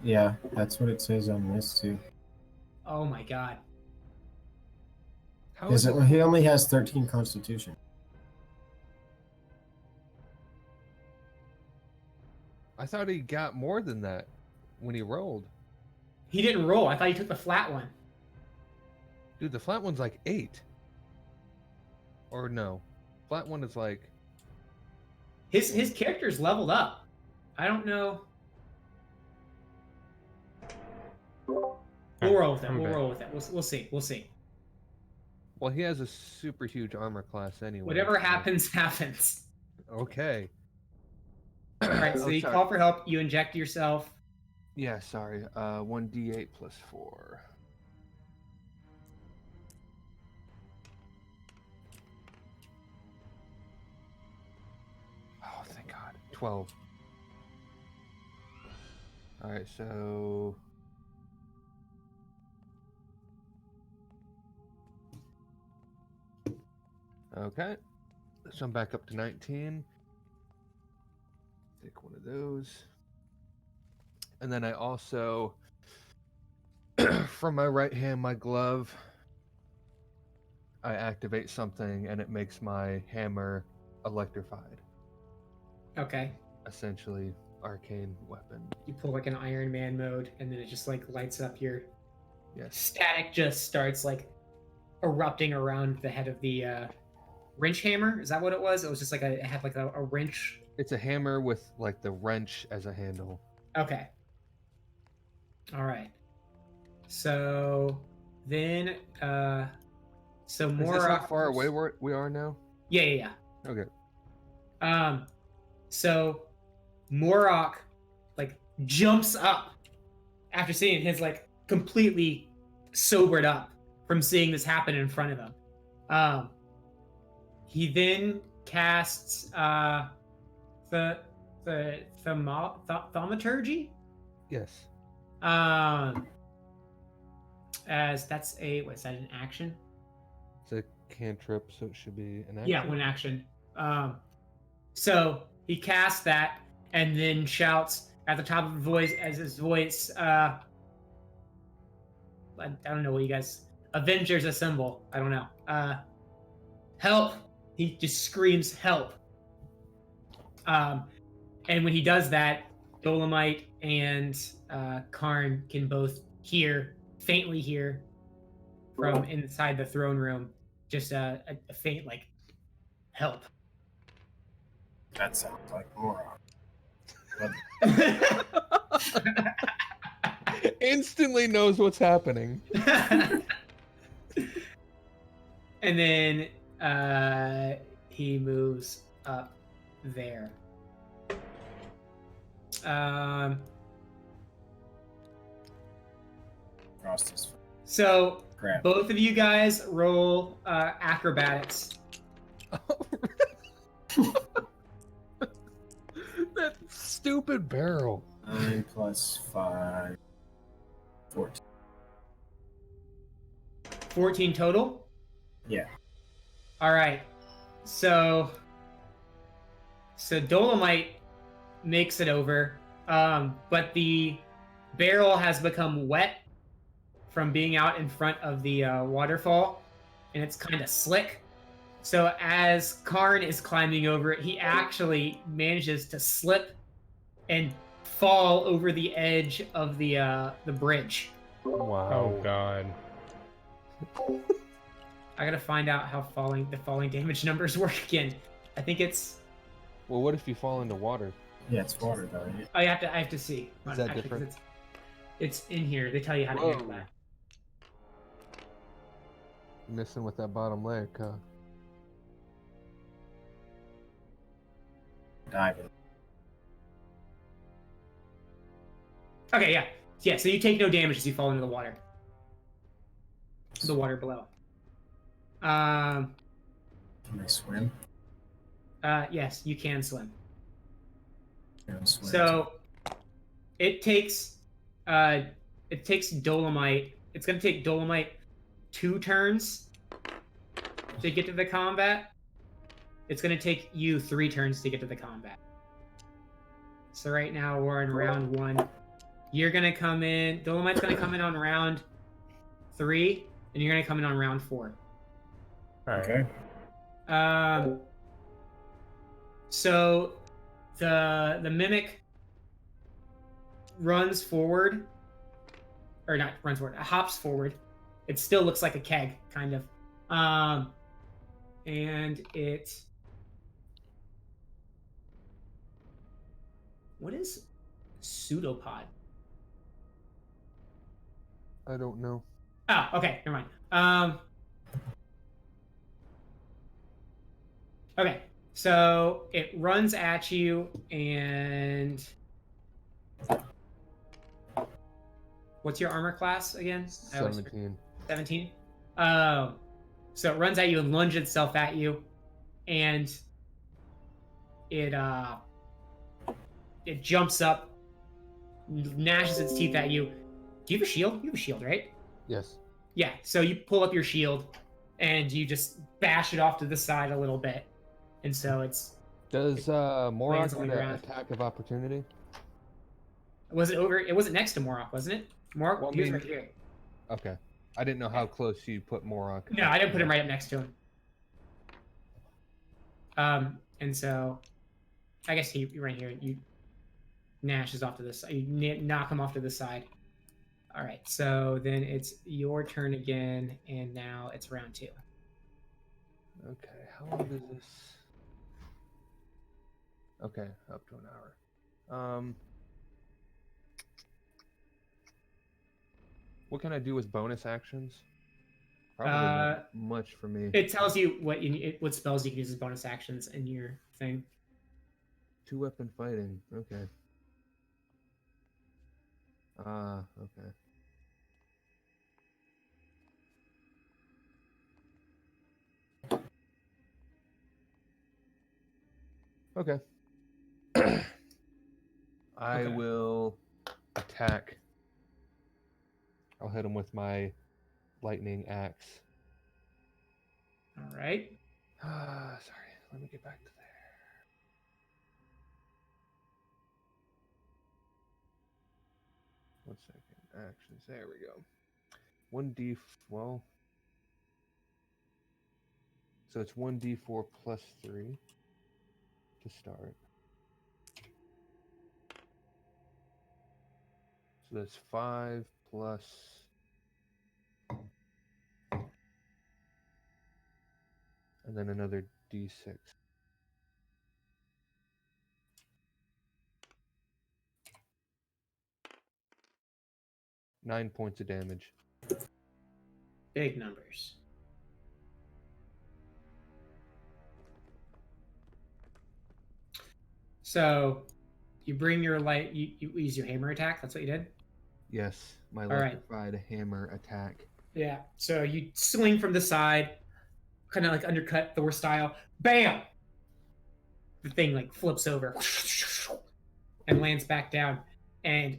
Yeah, that's what it says on this too. Oh my god. How is it? He only has 13 Constitution. I thought he got more than that when he rolled. He didn't roll. I thought he took the flat one. Dude, the flat one's like 8. Or no. Flat one is like... His character's leveled up. I don't know. We'll roll with that. We'll roll with that. We'll see. We'll see. Well, he has a super huge armor class anyway. Whatever so- happens, happens. Okay. All right. So Oh, you sorry. call for help. You inject yourself. Yeah, sorry. 1d8 plus 4. Oh, thank God. 12. Alright, so... Okay. So I'm back up to 19. Take one of those. And then I also, from my right hand, my glove, I activate something and it makes my hammer electrified. Okay. Essentially, arcane weapon. You pull like an Iron Man mode, and then it just like lights up your Yes. static. Just starts like erupting around the head of the wrench hammer. Is that what it was? It was just like it had like a wrench. It's a hammer with like the wrench as a handle. Okay. All right. So then, so Is more. this how far away we are now? Yeah. Okay. So Morok like jumps up after seeing his like completely sobered up from seeing this happen in front of him. He then casts the thaumaturgy. Yes. As that's was that an action? It's a cantrip, so it should be an action. Yeah, one action. So he casts that and then shouts at the top of his voice as his voice I don't know what you guys Avengers assemble. I don't know. Help. He just screams help. And when he does that, Dolomite and Karn can both faintly hear from inside the throne room, just a faint like help. That sounds like moron. Instantly knows what's happening. And then he moves up there. Frost is So crap. both of you guys roll acrobatics. That stupid barrel. 9 plus 5. 14. 14 total? Yeah. All right. So Dolomite makes it over, but the barrel has become wet from being out in front of the waterfall, and it's kind of slick. So as Karn is climbing over it, he actually manages to slip and fall over the edge of the bridge. Wow. Oh god. I gotta find out how the falling damage numbers work again. I think it's. Well, what if you fall into water? Yeah, it's water though. Right? I have to see. Is that 'cause different? It's in here. They tell you how to handle Whoa. that. Messing with that bottom leg, huh? diving. Okay, yeah. Yeah, so you take no damage as you fall into the water. The water below. Can I swim? Yes, you can swim. Can I swim So it takes Dolomite. It's gonna take Dolomite 2 turns to get to the combat. It's gonna take you 3 turns to get to the combat. So right now we're in round 1. You're gonna come in. Dolomite's gonna come in on round 3, and you're gonna come in on round 4. Okay. So the mimic runs forward, or not runs forward, hops forward. It still looks like a keg, kind of. And it. What is pseudopod? I don't know. Oh, okay, never mind. Okay, so it runs at you, and what's your armor class again? 17. 17. So it runs at you and lunges itself at you, and it jumps up, gnashes its teeth at you. Do you have a shield? You have a shield, right? Yes. Yeah. So you pull up your shield, and you just bash it off to the side a little bit, and so it's. Does lands Morok on the get an ground. attack of opportunity? Was it over? It wasn't next to Morok, wasn't it? Morok, Well, I he was mean- right here. Okay. I didn't know how close you put Morok. No, I didn't put him right up next to him. And so, I guess he right here. You Nash is off to this. You knock him off to the side. All right. So then it's your turn again, and now it's round 2. Okay, how long does this? Okay, up to an hour. What can I do with bonus actions? Probably not much for me. It tells you what spells you can use as bonus actions in your thing. 2-weapon fighting. Okay. Okay. Okay. I Okay. will attack. I'll hit him with my lightning axe. All right. Sorry. Let me get back to there. One second. Actions. There we go. 1d. Well. So it's 1d4 plus 3 to start. So that's 5 plus. And then another d6. Nine points of damage. Big numbers. So you bring your light. You use your hammer attack. That's what you did. Yes, my All right. electrified hammer attack. Yeah. So you swing from the side, kind of like undercut Thor style. Bam! The thing like flips over and lands back down, and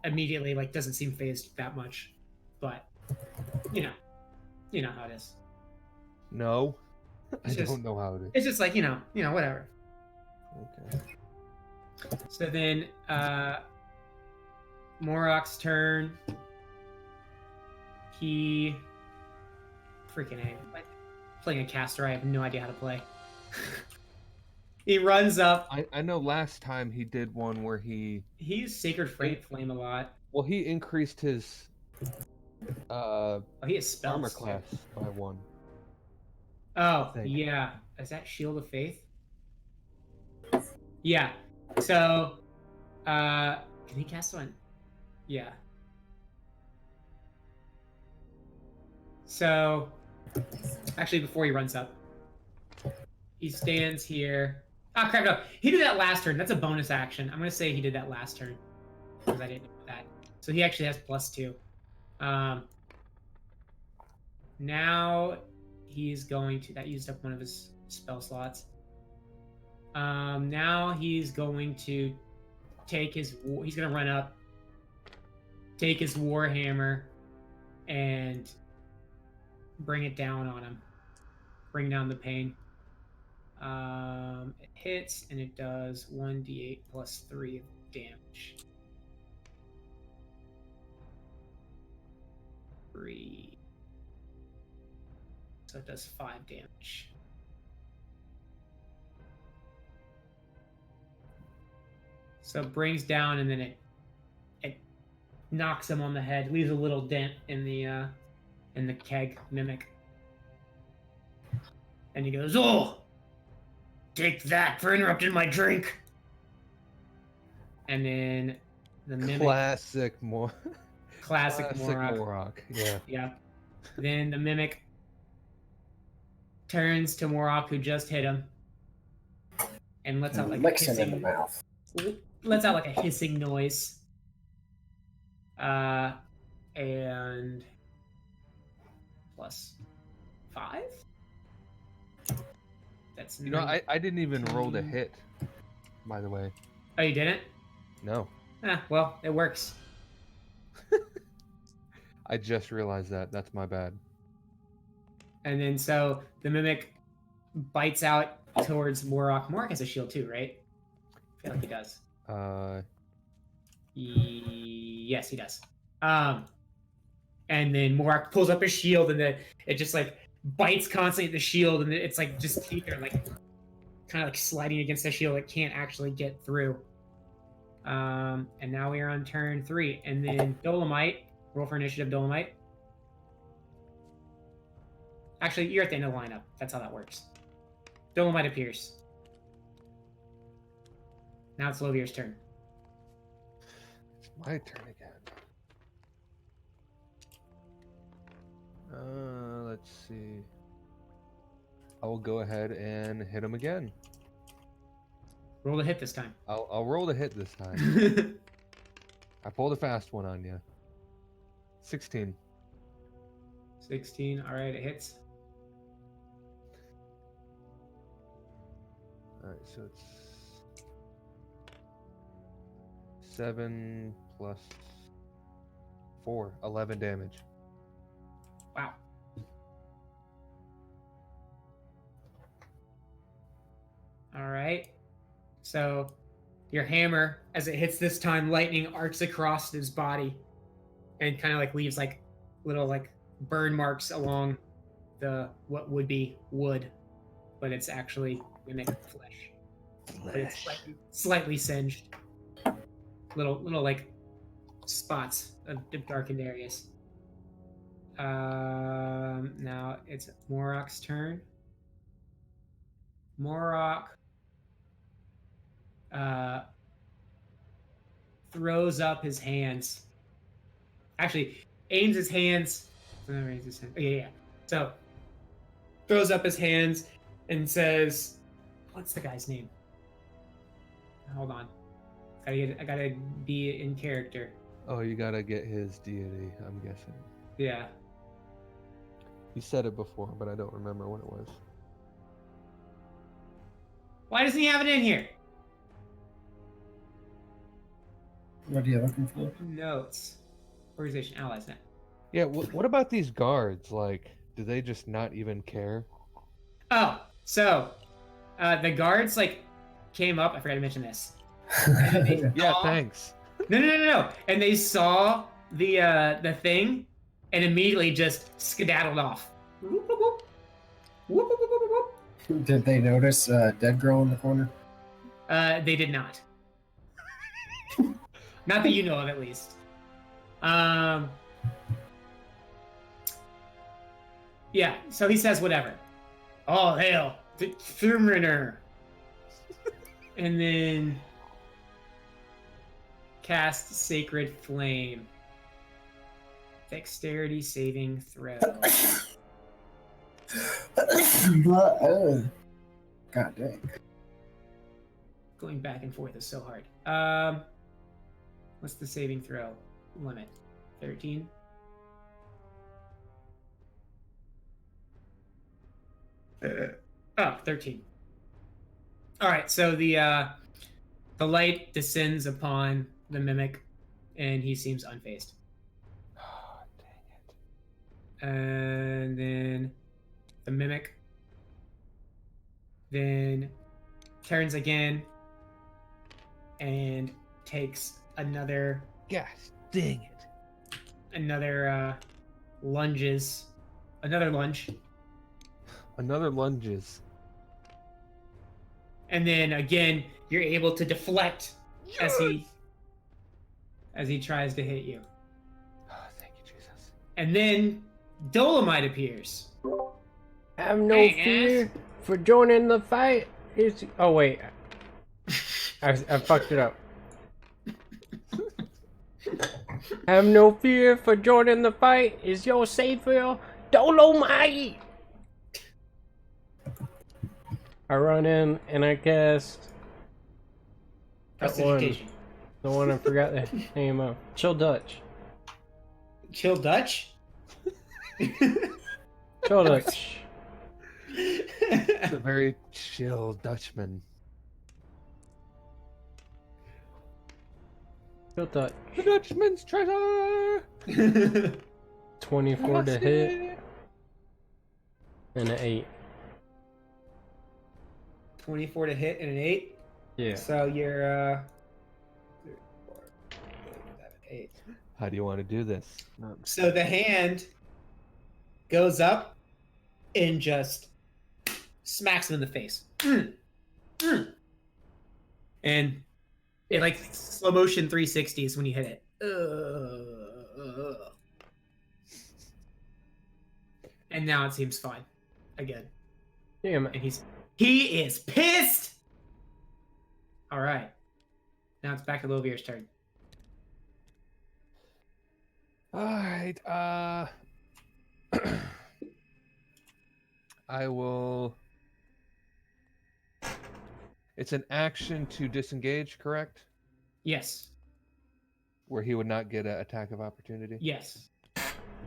immediately like doesn't seem phased that much, but you know how it is. No, It's I just- don't know how it is. It's just like you know whatever. Okay. So then Morok's turn. He freaking A. Like, playing a caster, I have no idea how to play. He runs up. I know last time he did one where he used Sacred Flame a lot. well he increased his Oh, he has spells. armor too. class by 1. Oh, think. yeah. Is that Shield of Faith? Yeah. So, can he cast one? Yeah. So, actually, before he runs up, he stands here Ah, crap, no. He did that last turn. That's a bonus action. I'm going to say he did that last turn. Because I didn't know that. So he actually has +2. Now he's going to... That used up one of his spell slots. Now he's going to take his... He's going to run up, take his Warhammer, and bring it down on him. Bring down the pain. It hits, and it does 1d8 plus 3 of damage. 3. So it does 5 damage. So it brings down, and then it knocks him on the head, leaves a little dent in the keg mimic. And he goes, "Oh! Take that for interrupting my drink." And then the mimic... Classic Classic Morok. Morok. Yeah. Yeah. Then the mimic turns to Morok, who just hit him, and lets out like a Licks him in the hissing... mouth. Lets out like a hissing noise. And +5? That's You know, I didn't even roll to hit, by the way. Oh, you didn't? No. Ah, well, it works. I just realized that. That's my bad. And then so the mimic bites out towards Morok. Morok has a shield too, right? I feel like he does. Yes, he does. And then Morok pulls up his shield, and then it just like bites constantly at the shield, and it's like just teeth are like kind of like sliding against the shield. It can't actually get through. And now we are on turn 3, and then Dolomite. Roll for initiative, Dolomite. Actually, you're at the end of the lineup. That's how that works. Dolomite appears. Now it's Lovier's turn. It's my turn again. Let's see. I will go ahead and hit him again. Roll the hit this time. I'll roll the hit this time. I pulled a fast one on you. 16. 16. All right, it hits. All right, so it's 7 plus 4, 11 damage. Wow. All right. So your hammer, as it hits this time, lightning arcs across his body and kind of like leaves like little like burn marks along the what would be wood, but it's actually mimic flesh. But it's slightly singed. Little like spots of darkened areas. Now it's Morok's turn. Morok throws up his hands. Actually, aims his hands. Yeah. So throws up his hands and says, "What's the guy's name? Hold on. I gotta be in character." Oh, you gotta get his deity, I'm guessing. Yeah. You said it before, but I don't remember what it was. Why doesn't he have it in here? What are you looking for? Notes. Organization allies net. Yeah, what about these guards? Like, do they just not even care? Oh, so the guards like came up. I forgot to mention this. And they Yeah, saw- thanks. No. And they saw the thing and immediately just skedaddled off. Whoop, whoop, whoop. Whoop, whoop, whoop, whoop, whoop. Did they notice dead girl in the corner? They did not. Not that you know of, at least. Yeah, so he says whatever. Oh, hail, the Thumriner. And then cast Sacred Flame. Dexterity saving throw. God dang. Going back and forth is so hard. What's the saving throw limit? 13? Oh, 13. All right, so the light descends upon the mimic, and he seems unfazed. Oh, dang it. And then the mimic then turns again and takes another Gosh, dang it. another lunges, another lunge, Another lunges. and then again you're able to deflect as he tries to hit you. Oh, thank you, Jesus. And then Dolomite appears. Have no Hey, fear for joining the fight. Oh wait, I fucked it up. Have no fear for joining the fight. Is your savior Dolomite? I run in and I cast that one, Prestidigitation. the one I forgot the name of. Chill Dutch. Chill Dutch? Chill Dutch. It's a very chill Dutchman. Chill Dutch. The Dutchman's treasure! 24 to hit and an 8. 24 to hit and an 8. Yeah. So you're 3, 4, 5, 7, 8. How do you want to do this? So the hand goes up and just smacks him in the face. And it like slow motion 360s when you hit it. And now it seems fine again. Damn it. And he is pissed. All right. Now it's back to Lovier's turn. All right. I will. It's an action to disengage, correct? Yes. Where he would not get an attack of opportunity. Yes.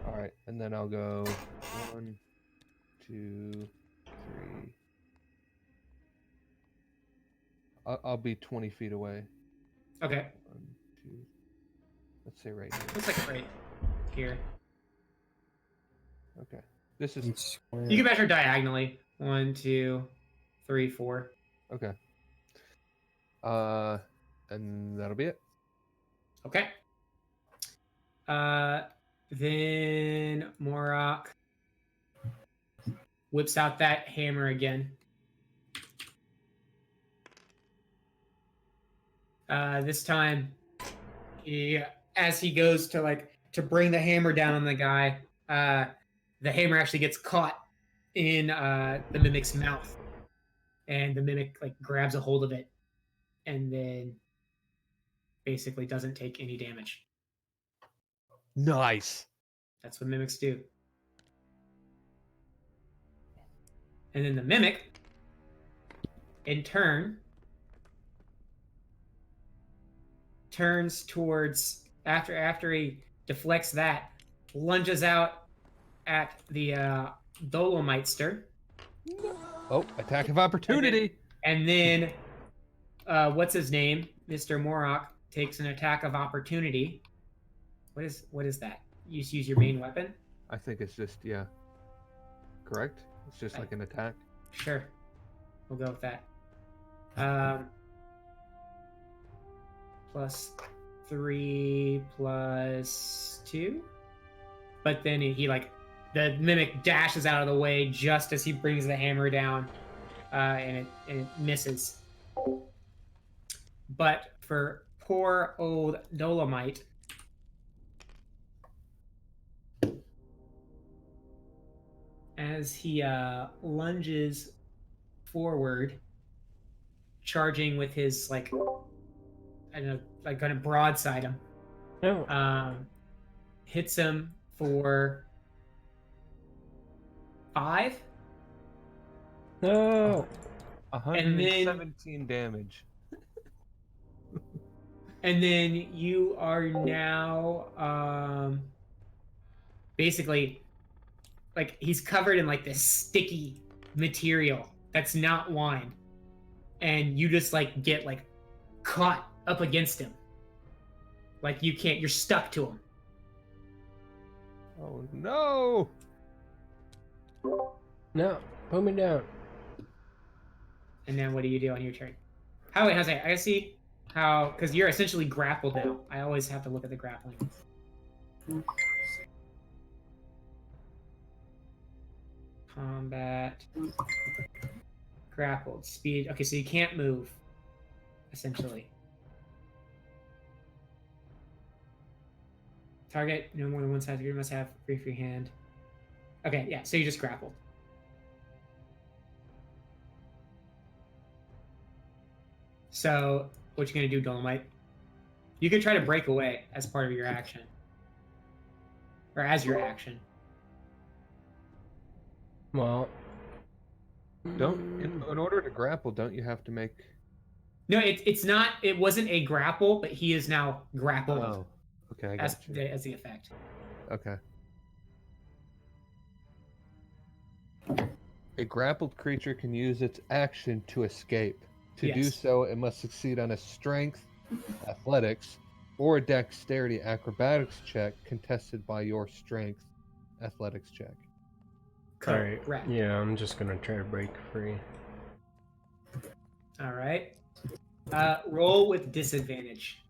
All right, and then I'll go 1, 2, 3. I'll be 20 feet away. Okay. 1, 2. Let's say right here. Looks like right here. Okay. This is Each square. You can measure diagonally. 1, 2, 3, 4. okay. And that'll be it. Okay. Then Morok whips out that hammer again. This time, as he goes to bring the hammer down on the guy, the hammer actually gets caught in the mimic's mouth, and the mimic grabs a hold of it, and then basically doesn't take any damage. Nice. That's what mimics do. And then the mimic, in turn, turns towards after he deflects that, lunges out at the Dolomitester. Oh, attack of opportunity. And then what's his name? Mr. Morok takes an attack of opportunity. What is that? You just use your main weapon? I think it's just correct. It's just like an attack. Sure. We'll go with that. +3 +2. But then he the mimic dashes out of the way just as he brings the hammer down, and it misses. But for poor old Dolomite, as he lunges forward, charging with his I don't know, gonna broadside him. No. Hits him for 5. No. 117 damage. And then you are now basically like he's covered in like this sticky material that's not wine. And you just like get like caught up against him. Like you're stuck to him. Oh no! No, put me down. And then what do you do on your turn? How wait, how's that? I gotta see how, because you're essentially grappled now. I always have to look at the grappling. Combat. Grappled. Speed. Okay, so you can't move, essentially. Target, no more than one side. You must have free hand. Okay, yeah, so you just grappled. So, what you gonna do, Dolomite? You could try to break away as part of your action. Or as your action. Well, In order to grapple, don't you have to make... No, it's not. It wasn't a grapple, but he is now grappled Oh, okay, I as got you. as the effect. Okay. A grappled creature can use its action to escape. To do Yes. so, it must succeed on a strength, athletics, or a dexterity acrobatics check contested by your strength athletics check. alright. Correct. Yeah, I'm just gonna try to break free. All right. Roll with disadvantage.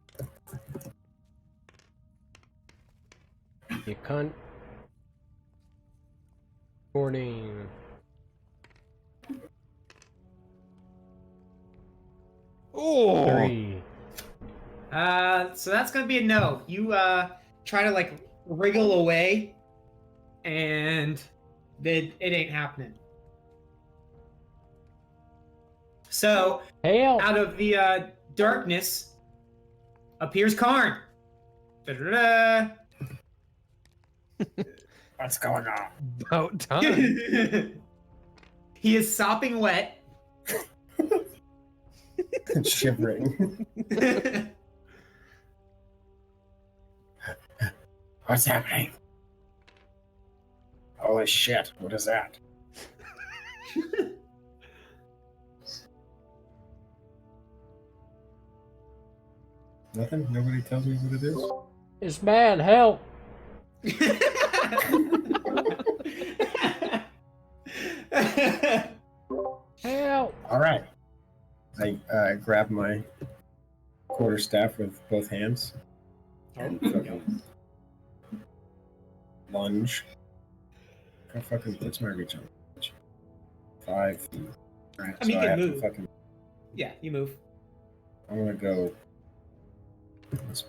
You cunt. 14. Oh! 3. So that's gonna be a no. You try to like wriggle away, and it ain't happening. So Help! out of the darkness appears Karn. Da-da-da. What's going on? About time. He is sopping wet. Shivering. What's happening? Holy shit, what is that? Nothing? Nobody tells me what it is? It's bad, help! Help! Alright. I grab my quarterstaff with both hands and fucking lunge. How fucking, what's my reach on? 5 feet. Right, I mean, you so I can have move. to fucking, Yeah, you move. I'm gonna go.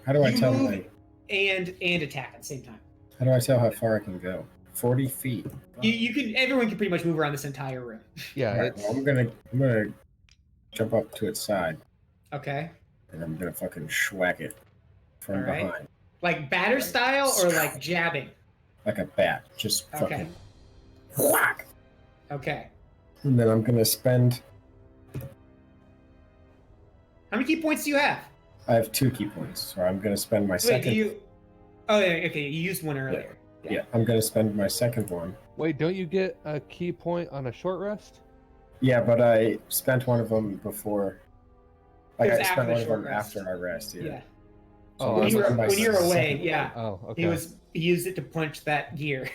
How do I You tell move. my, And attack at the same time. how do I tell how far I can go? 40 feet. You can. Everyone can pretty much move around this entire room. Yeah, Alright, it's... well, I'm gonna jump up to its side Okay. and I'm gonna fucking schwack it from Alright. behind. Like batter Right. style or like jabbing? Like a bat. Just Okay. fucking whack. Okay. And then I'm gonna spend, How many key points do you have? I have 2 key points, so I'm gonna spend my Wait, second. do you? Oh, yeah, okay. You used one earlier. Yeah, I'm gonna spend my second one. Wait, don't you get a key point on a short rest? Yeah, but I spent one of them before. Like, It was I after spent the one of short them rest. after I rest. Yeah. Yeah. So Oh, I'm When you gonna were spend my when you were away, second- yeah. Oh, okay. He used it to punch that gear.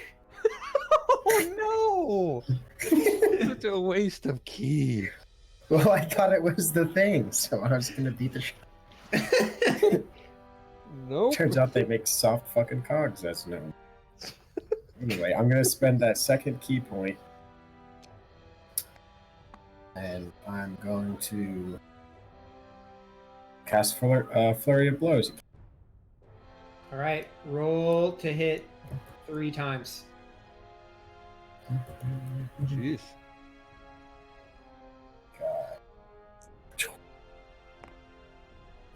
Oh no! Such a waste of key. Well, I thought it was the thing, so I was gonna beat the shit. Nope. Turns out they make soft fucking cogs, that's known. Anyway, I'm gonna spend that second key point. And I'm going to cast Flurry of Blows. All right. Roll to hit 3 times. Jeez.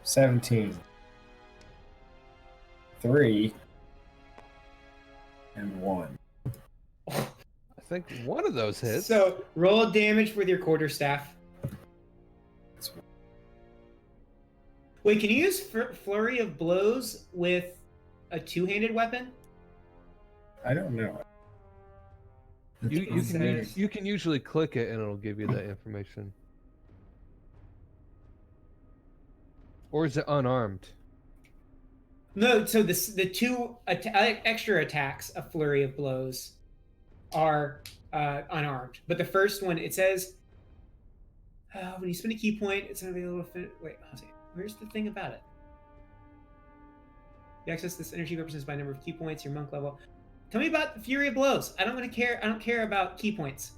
17. 3. And 1. I think one of those hits. So roll damage with your quarterstaff. Wait, can you use flurry of blows with a two-handed weapon? I don't know. You can usually click it and it'll give you that information. Or is it unarmed? No, so the two extra attacks, a flurry of blows, are unarmed. But the first one, it says, when you spend a key point, it's going to be a little... Wait, where's the thing about it? You access this energy represented by a number of key points, your monk level. Tell me about the Fury of Blows. I don't care about key points.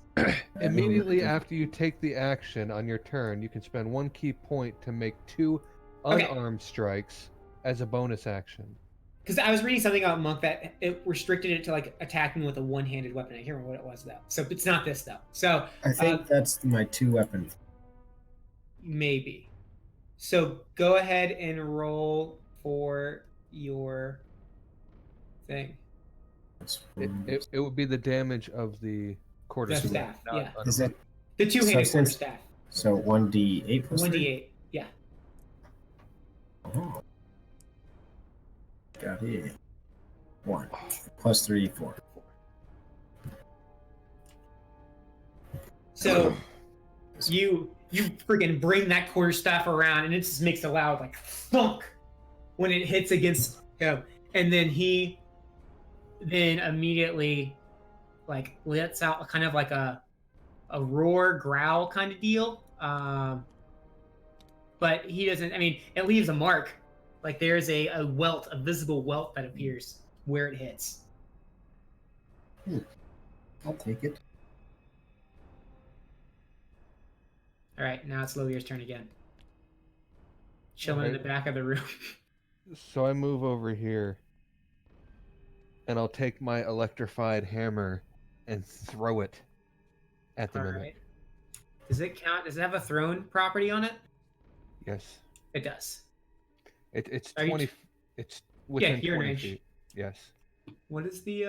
Immediately after you take the action on your turn, you can spend 1 key point to make 2 unarmed strikes as a bonus action. Because I was reading something about monk that it restricted it to like attacking with a one-handed weapon. I can't remember what it was though. So it's not this though. So I think that's my 2 weapons. Maybe. So go ahead and roll for your thing. It would be the damage of the quarterstaff. Yeah. Is it the two-handed so quarterstaff? So 1d8 plus 1d8. Yeah. Oh. Got it. 1 plus 3, 4. So you freaking bring that quarterstaff around, and it just makes a loud like thunk when it hits against him, and then he immediately like lets out kind of like a roar growl kind of deal. But he doesn't. I mean, it leaves a mark. Like there's a welt, a visible welt that appears where it hits. I'll take it. All right, now it's Lilier's turn again. Chilling in the back of the room. So I move over here, and I'll take my electrified hammer and throw it at the mimic. Right. Does it count? Does it have a thrown property on it? Yes. It does. It's 20. It's within 20 feet. Yes. What is the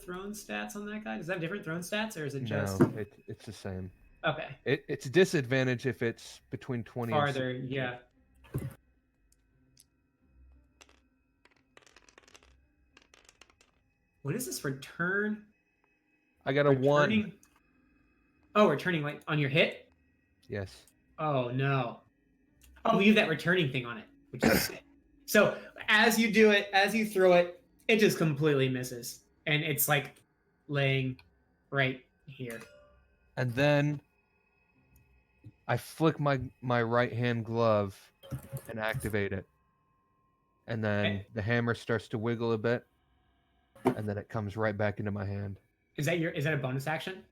thrown stats on that guy? Does it have different thrown stats, or is it just? No, it's the same. Okay. It's a disadvantage if it's between 20 farther. and 60. Yeah. What is this return? I got a 1. Oh, returning like on your hit? Yes. Oh no. Oh, leave that returning thing on it, which is sick. So as you do it, as you throw it, it just completely misses, and it's like laying right here. And then I flick my right hand glove and activate it, and then the hammer starts to wiggle a bit, and then it comes right back into my hand. Is that a bonus action?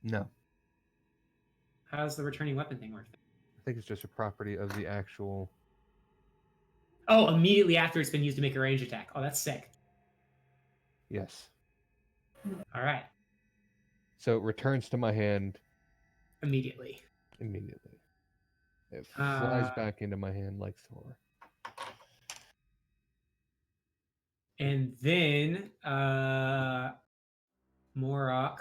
No. How does the returning weapon thing work? I think it's just a property of the actual. Oh, immediately after it's been used to make a range attack. Oh, that's sick. Yes. All right. So it returns to my hand Immediately. It flies back into my hand like Thor. And then Morok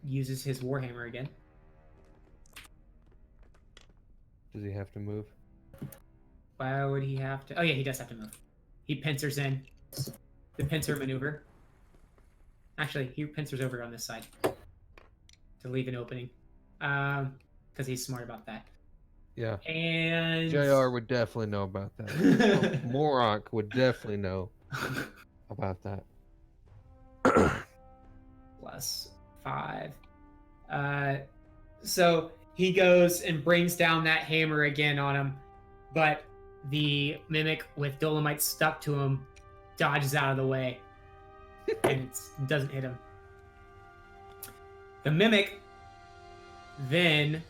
uses his Warhammer again. Does he have to move? Why would he have to? Oh yeah, he does have to move. He pincers in the pincer maneuver. Actually, he pincers over on this side to leave an opening, because he's smart about that. Yeah. And JR would definitely know about that. Morok would definitely know about that. +5. So he goes and brings down that hammer again on him, but the mimic with Dolomite stuck to him dodges out of the way and it doesn't hit him. The mimic then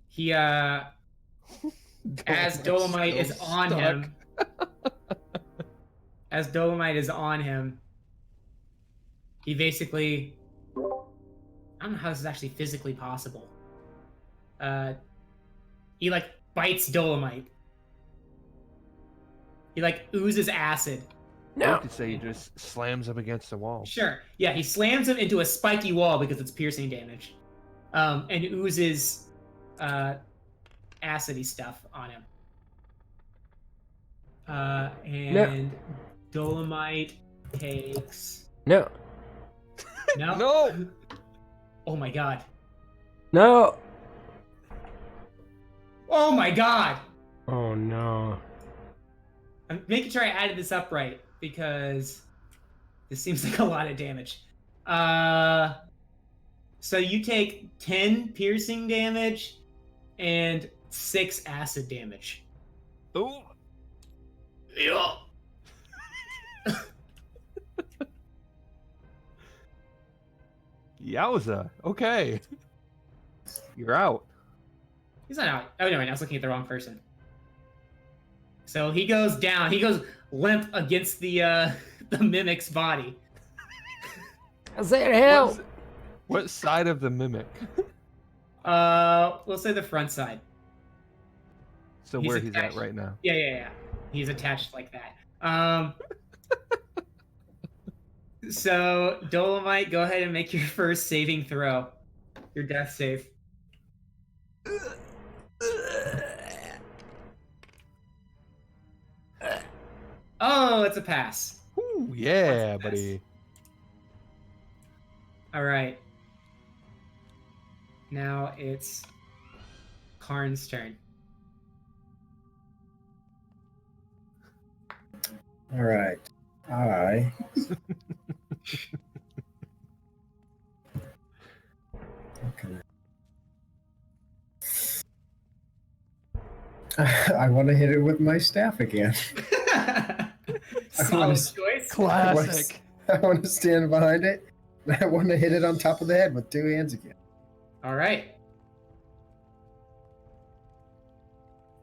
he as Dolomite is on him. As Dolomite is on him, he basically, I don't know how this is actually physically possible. He like bites Dolomite. He like oozes acid Or No. you could say he just slams him against the wall. Sure. Yeah, he slams him into a spiky wall because it's piercing damage, and oozes acidy stuff on him. And Dolomite takes. No. No. No! Oh my god. No. Oh my god. Oh no. I'm making sure I added this up right because this seems like a lot of damage. So you take 10 piercing damage and 6 acid damage. Oh! Yeah. Yowza. Okay. You're out. He's not out. Oh, no, I was looking at the wrong person. So he goes down. He goes limp against the mimic's body. I said help. What side of the mimic? We'll say the front side. So He's where he's attached. at right now. Yeah. He's attached like that. So Dolomite, go ahead and make your first saving throw. Your death save. Oh, it's a pass. Ooh, yeah, What's buddy. All right. Now it's Karn's turn. All right. Okay. I want to hit it with my staff again. Solid choice. Classic. I want to stand behind it. I want to hit it on top of the head with 2 hands again. All right.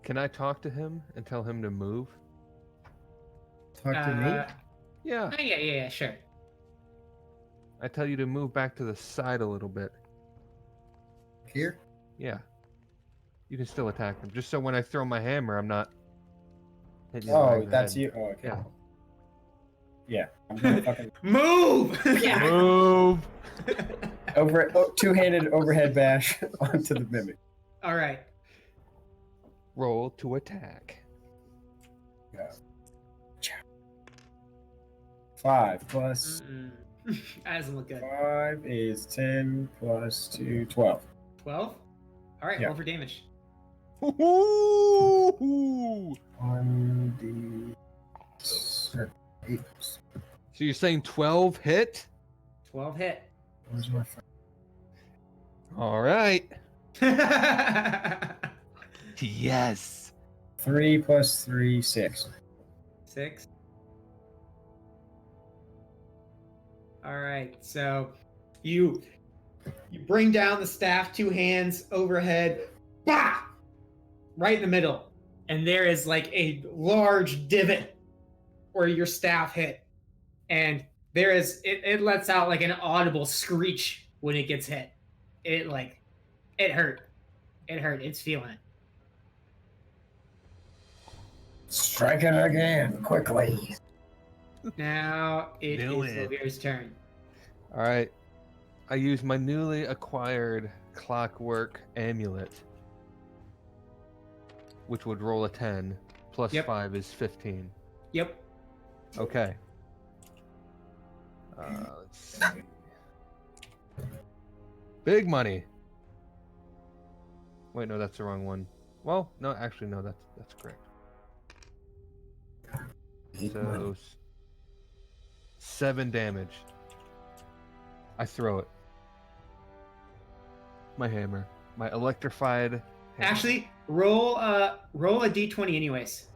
Can I talk to him and tell him to move? Talk to me. Yeah. Yeah, sure. I tell you to move back to the side a little bit. Here? Yeah. You can still attack him. Just so when I throw my hammer, I'm not hitting you Oh, right in the that's head. you? Oh, okay. Yeah. Yeah. I'm gonna fucking Move! Yeah. Move! two-handed overhead bash onto the mimic. All right. Roll to attack. 5 plus That doesn't look good. 5 is 10 plus 2, 12. 12? All right, Yeah. roll for damage. Ooh! 1d8. So you're saying 12 hit? 12 hit. Where's my phone? All right. Yes. 3 plus 3, 6. 6. All right, so you bring down the staff, 2 hands overhead, bah! Right in the middle. And there is like a large divot where your staff hit. And there is, it lets out like an audible screech when it gets hit. It hurt. It hurt. It's feeling it. Strike it again, quickly. Now it is Do it. Lovir's turn. All right. I use my newly acquired clockwork amulet, which would roll a 10. Plus Yep. 5 is 15. Yep. Okay. Let's see. Big money. Wait, no, that's the wrong one. Well, no, actually, no, that's correct. So 7 damage. I throw it. My hammer. My electrified hammer. Actually, roll a d20 anyways.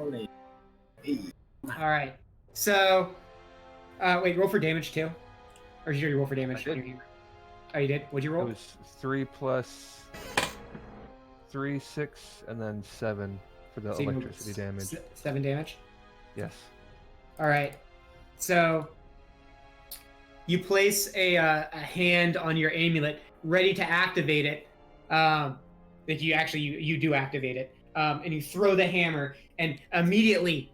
Only 8. All right. So, wait, roll for damage too, or did you roll for damage? I did. Oh, you did. What'd you It roll? was 3 plus 3, 6, and then 7 for the So you moved electricity damage. 7 damage. Yes. All right. So you place a hand on your amulet, ready to activate it, Like you do activate it, and you throw the hammer, and immediately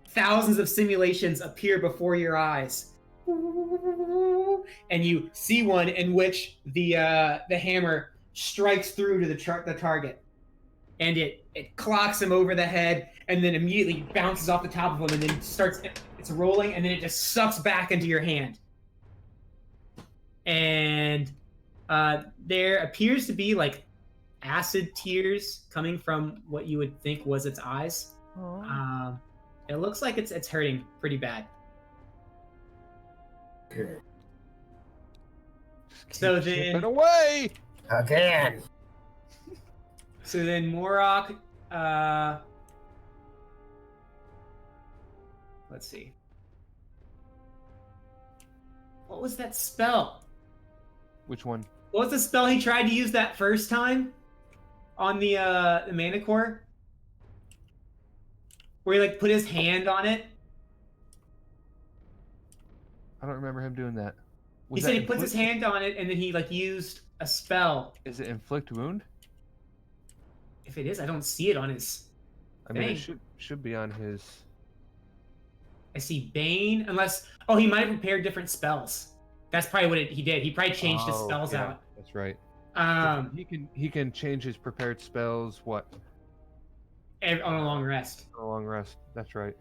thousands of simulations appear before your eyes, and you see one in which the hammer strikes through to the target, and it clocks him over the head, and then immediately bounces off the top of him, and then it's rolling, and then it just sucks back into your hand. And there appears to be like acid tears coming from what you would think was its eyes. It looks like it's hurting pretty bad. Good. So Keep then, chipping away. Again. so then Morok, let's see. What was that spell? Which one? What was the spell he tried to use that first time on the mana core? Where he like put his hand on it. I don't remember him doing that. He said he puts his hand on it and then he like used a spell. Is it inflict wound? If it is, I don't see it on his. I mean, it Dang. should be on his. I see Bane, unless he might have prepared different spells. That's probably what he did. He probably changed his spells yeah, out. That's right. He He can change his prepared spells. What? on a long rest. On a long rest. That's right.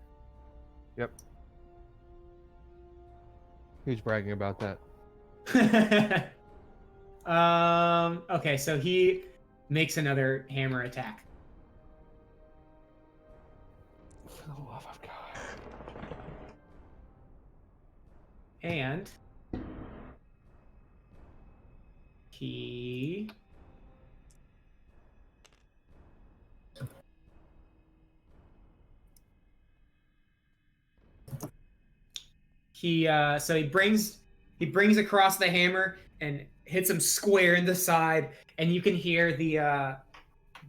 Yep. Who's bragging about that? Okay, so he makes another hammer attack. For the love of God. And he so he brings across the hammer and hits him square in the side, and you can hear the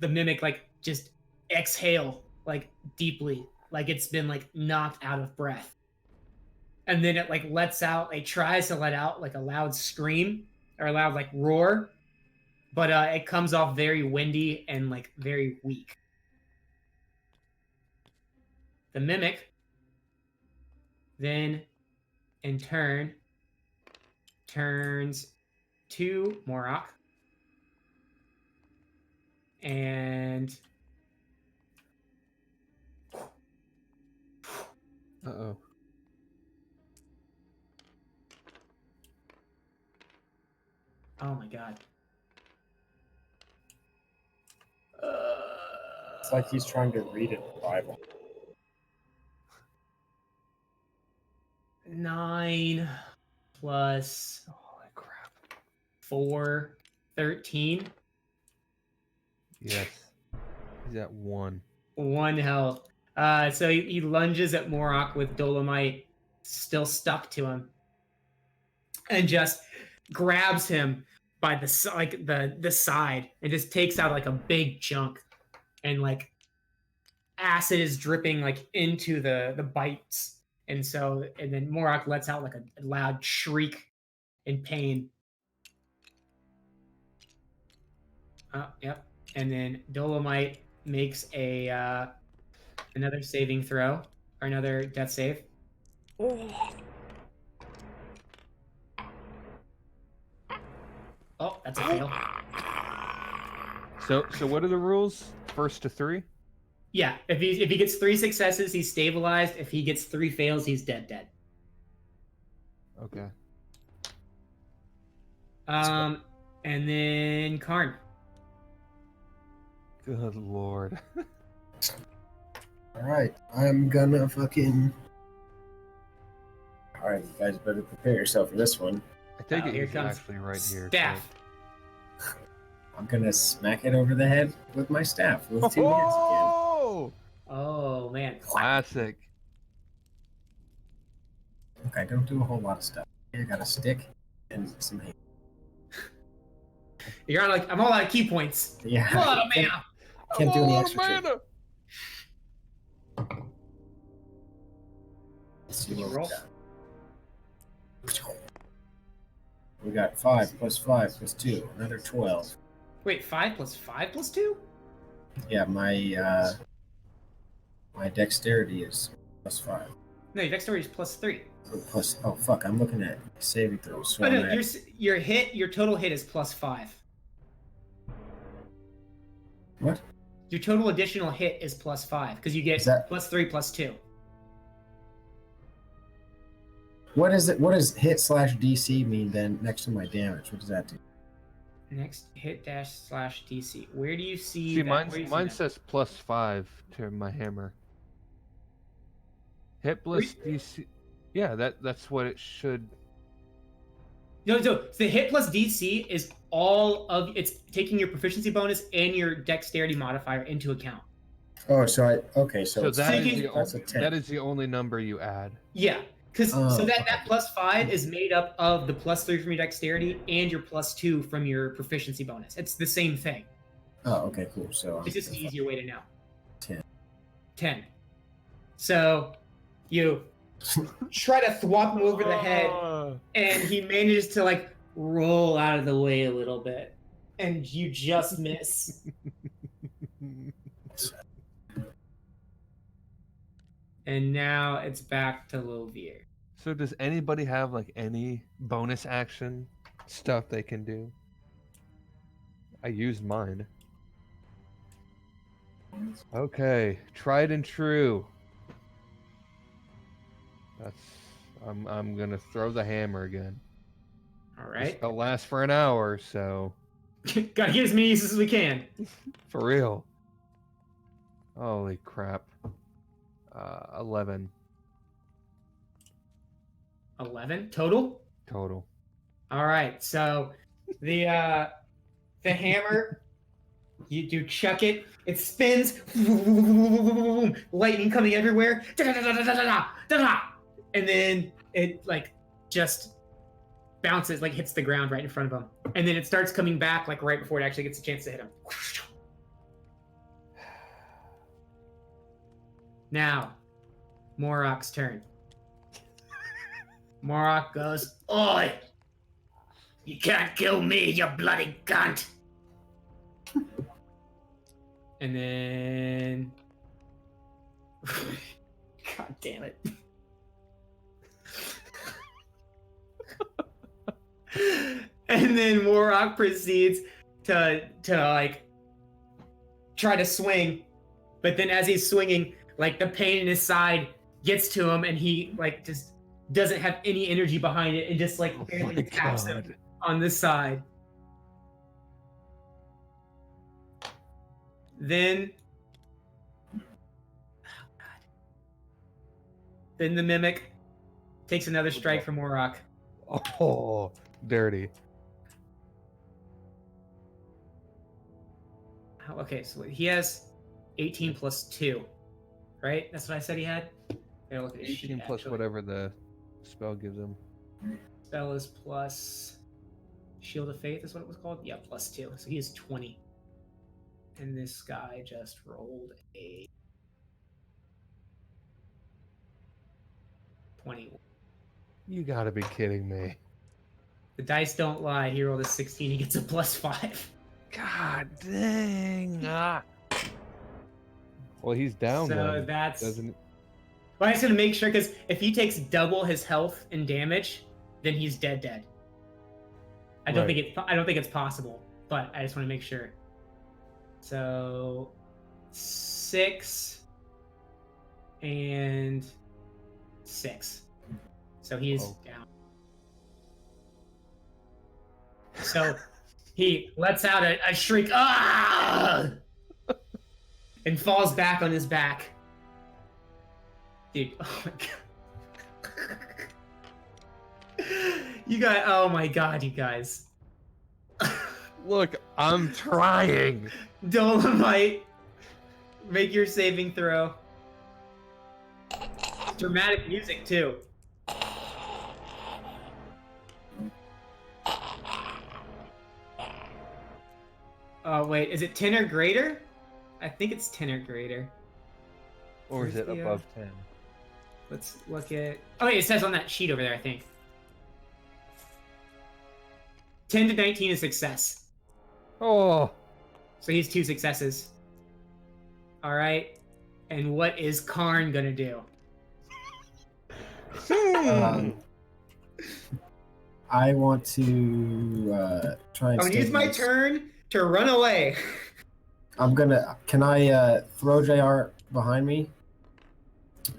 mimic like just exhale like deeply, like it's been like knocked out of breath. And then it like it tries to let out like a loud scream or a loud like roar, but it comes off very windy and like very weak. The mimic then in turn turns to Morok and Uh-oh. oh my god. It's like he's trying to read it in the Bible. 9 plus Holy crap. 4, 13. Yes. He's at 1. 1 health. So he lunges at Morok with Dolomite still stuck to him, and just grabs him by the side and just takes out like a big chunk, and like acid is dripping like into the bites, and then Morok lets out like a loud shriek in pain. Yep. And then Dolomite makes a another saving throw or another death save. Oh, that's a fail. So what are the rules? First to 3? Yeah, if he gets 3 successes, he's stabilized. If he gets 3 fails, he's dead. Okay. And then Karn. Good lord. Alright, I'm gonna fucking... Alright, you guys better prepare yourself for this one. I take it here he's comes actually right here. Staff. I'm gonna smack it over the head with my staff with 2 hands again. Oh! Oh man. Classic. Okay, don't do a whole lot of stuff. I got a stick and some hands. You're on I'm all out of key points. Yeah. I'm all out of mana. Can't do any Oh, extra shit. mana! Let's see Did you what roll? we got 5 plus 5 plus 2, another 12. Wait, 5 plus 5 plus 2? Yeah, my dexterity is +5. No, your dexterity is plus 3. Plus, oh fuck, I'm looking at saving throws. So Oh no, I'm at- your total hit is plus 5. What? Your total additional hit is plus 5 because you get Is that- plus 3 plus 2. What is it? What does hit/DC mean then next to my damage? What does that do? Next hit dash slash DC. Where do you see? See, that? mine Where do you see mine that? says +5 to my hammer. Hit plus DC. Yeah, that's what it should. No, the hit plus DC is all of it's taking your proficiency bonus and your dexterity modifier into account. Oh, so okay, so So it's that is taking- the that is the only number you add. Yeah, because Oh, so that okay. plus 5 is made up of the plus 3 from your dexterity and your plus 2 from your proficiency bonus. It's the same thing. Oh, okay, cool. So It's just an easier way to know. 10. 10. So you try to thwop him over the head, and he manages to like roll out of the way a little bit, and you just miss. And now it's back to Lovier. So does anybody have like any bonus action stuff they can do? I used mine. Okay, tried and true. That's I'm gonna throw the hammer again. All This right, spell lasts for an hour, so gotta get as many uses as we can. for real. Holy crap. 11 11 total. total. All right, so the hammer, you do chuck it. It spins, lightning coming everywhere, and then it like just bounces, like hits the ground right in front of him, and then it starts coming back like right before it actually gets a chance to hit him. Now, Morok's turn. Morok goes, "Oi! You can't kill me, you bloody cunt!" And then... God damn it. And then Morok proceeds to like try to swing, but then as he's swinging, like the pain in his side gets to him, and he like just doesn't have any energy behind it, and just like Oh barely my taps God. him on this side. Then the mimic takes another strike from Morok. Oh, dirty. Okay, so he has 18 plus 2, right? That's what I said he had? Yeah, look at his sheet, 18 plus actually. whatever the spell gives him. Spell is plus Shield of Faith is what it was called? Yeah, plus 2. So he has 20. And this guy just rolled a 21. You gotta be kidding me. The dice don't lie. He rolled a 16. He gets a plus 5. God dang. Well, he's down So then, that's... doesn't Well, I just want to make sure, because if he takes double his health and damage, then he's dead. I don't Right. think it's possible, but I just want to make sure. So 6 and 6. So he's Oh. down. So he lets out a shriek, ah, and falls back on his back. Dude, oh my god. Oh my god, you guys. Look, I'm trying. Dolomite, make your saving throw. Dramatic music, too. Oh, wait, is it 10 or greater? I think it's 10 or greater. Or is it Where's the, above 10? Let's look at... Oh, wait, it says on that sheet over there, I think. 10 to 19 is success. Oh, So he's 2 successes. All right. And what is Karn gonna do? I want to try and. I'm gonna use my turn to run away. I'm gonna. Can I throw JR behind me,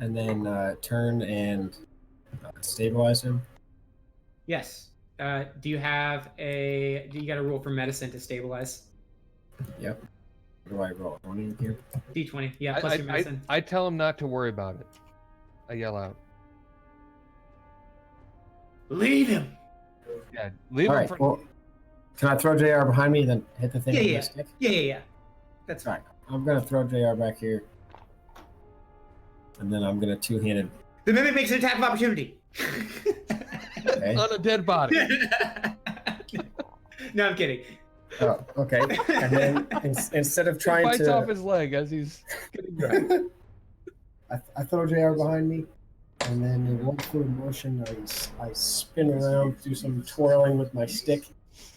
and then turn and stabilize him? Yes. Do you have a? Do you got a roll for medicine to stabilize? Yep. What do I roll? 20 here? D20. Yeah, plus your medicine. I tell him not to worry about it. I yell out. Leave him. Yeah, leave All him right. for. Well, can I throw JR behind me, then hit the thing with my stick? Yeah. That's All fine. right. I'm gonna throw JR back here, and then I'm gonna two-handed. The mimic makes an attack of opportunity. Okay. On a dead body. No, I'm kidding. Oh, okay. And then instead of trying Bites to, off his leg as he's getting grabbed. I throw JR behind me, and then in one fluid motion, I spin around, do some twirling with my stick,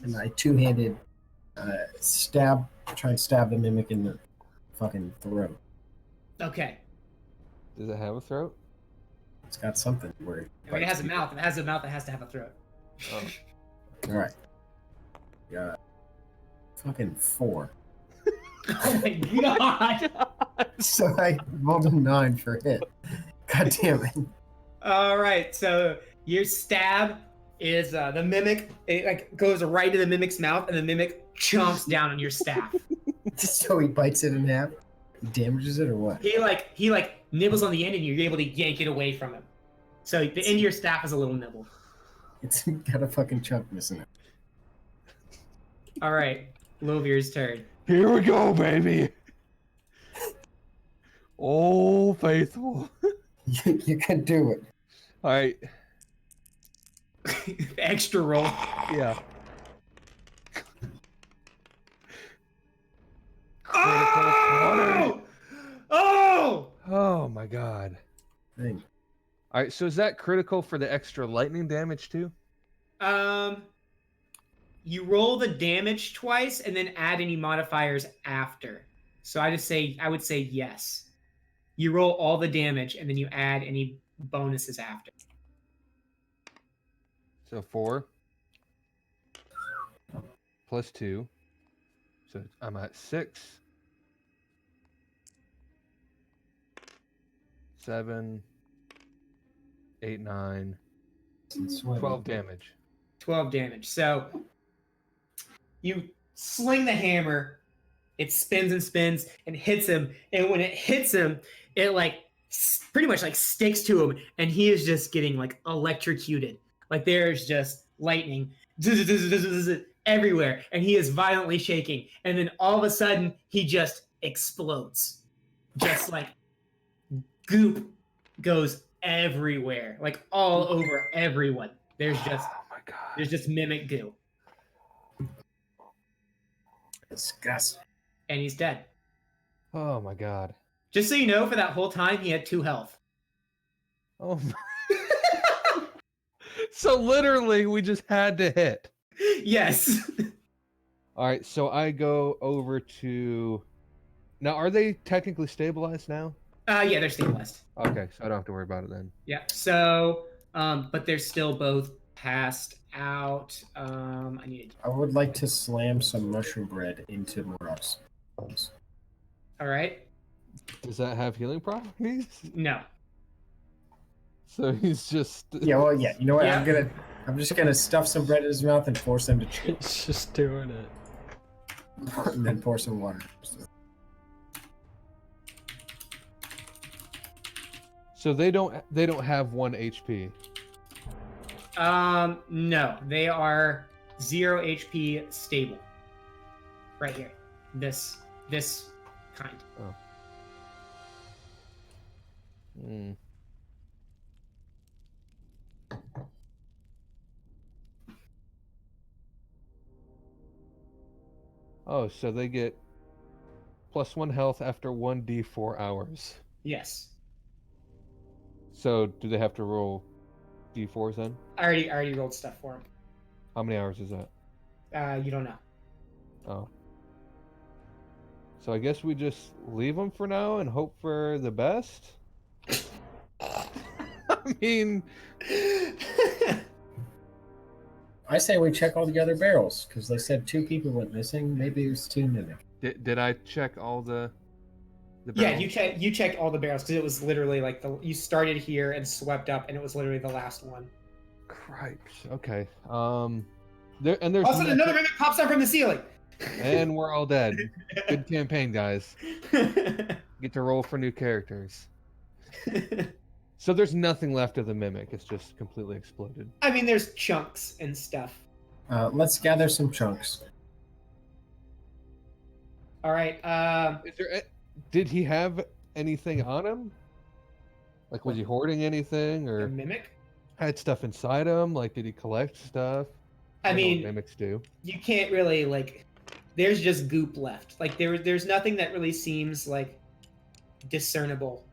and I two-handed try and stab the mimic in the fucking throat. Okay. Does it have a throat? It's got something where. I mean, it has a mouth. If it has a mouth, it has to have a throat. Oh. All right. Yeah. Fucking 4. Oh my god! So I rolled a 9 for hit. God damn it. All right, so your stab is the mimic. It like goes right to the mimic's mouth, and the mimic chomps down on your staff. So he bites it in half. He damages it or what? He like nibbles on the end, and you're able to yank it away from him. So the end of your staff is a little nibble. It's got a fucking chunk missing it. All right, Lovir's turn. Here we go, baby. Oh, faithful. You can do it. All right. Extra roll. Yeah. Oh! Oh! Oh my god. Thing. All right, so is that critical for the extra lightning damage too? You roll the damage twice and then add any modifiers after. So I would say yes. You roll all the damage and then you add any bonuses after. So 4 plus 2. So I'm at 6. 7, 8, 9, 12 damage. 12 damage. So you sling the hammer, it spins and spins and hits him, and when it hits him, it like pretty much like sticks to him, and he is just getting like electrocuted. Like there's just lightning everywhere, and he is violently shaking, and then all of a sudden he just explodes. Just like goop goes everywhere, like all over everyone. There's just Oh my god. there's just mimic goo. Disgusting. And he's dead. Oh my god. Just so you know, for that whole time, he had 2 health. Oh my. So literally we just had to hit. Yes. All right, so I go over to. Now, are they technically stabilized now? Yeah, they're stabilized. Okay, so I don't have to worry about it then. Yeah. So, but they're still both passed out. I need. I would like to slam some mushroom bread into Morov's. All right. Does that have healing properties? No. So he's just. Yeah, well, yeah. You know what? Yeah. I'm just gonna stuff some bread in his mouth and force him to chew, It's just doing it. and then pour some water. So they don't have 1 HP. No, they are 0 HP stable. Right here. This kind. Oh. Hmm. Oh, so they get +1 health after 1d4 hours. Yes. So do they have to roll d4s then? I already rolled stuff for him. How many hours is that? You don't know. Oh. So I guess we just leave them for now and hope for the best. I mean, I say we check all the other barrels because they said 2 people went missing. Maybe it was 2 mimic. did I check all the Yeah, barrels? you checked all the barrels because it was literally like you started here and swept up, and it was literally the last one. Cripes. Okay. There's All of a sudden, another mimic pops up from the ceiling. and we're all dead. Good campaign, guys. Get to roll for new characters. So there's nothing left of the mimic. It's just completely exploded. I mean, there's chunks and stuff. Let's gather some chunks. All right. Did he have anything on him? Like, was he hoarding anything, A or mimic? had stuff inside him? Like, did he collect stuff? I don't know what mean, mimics do. you can't really like. There's just goop left. Like there's nothing that really seems like discernible.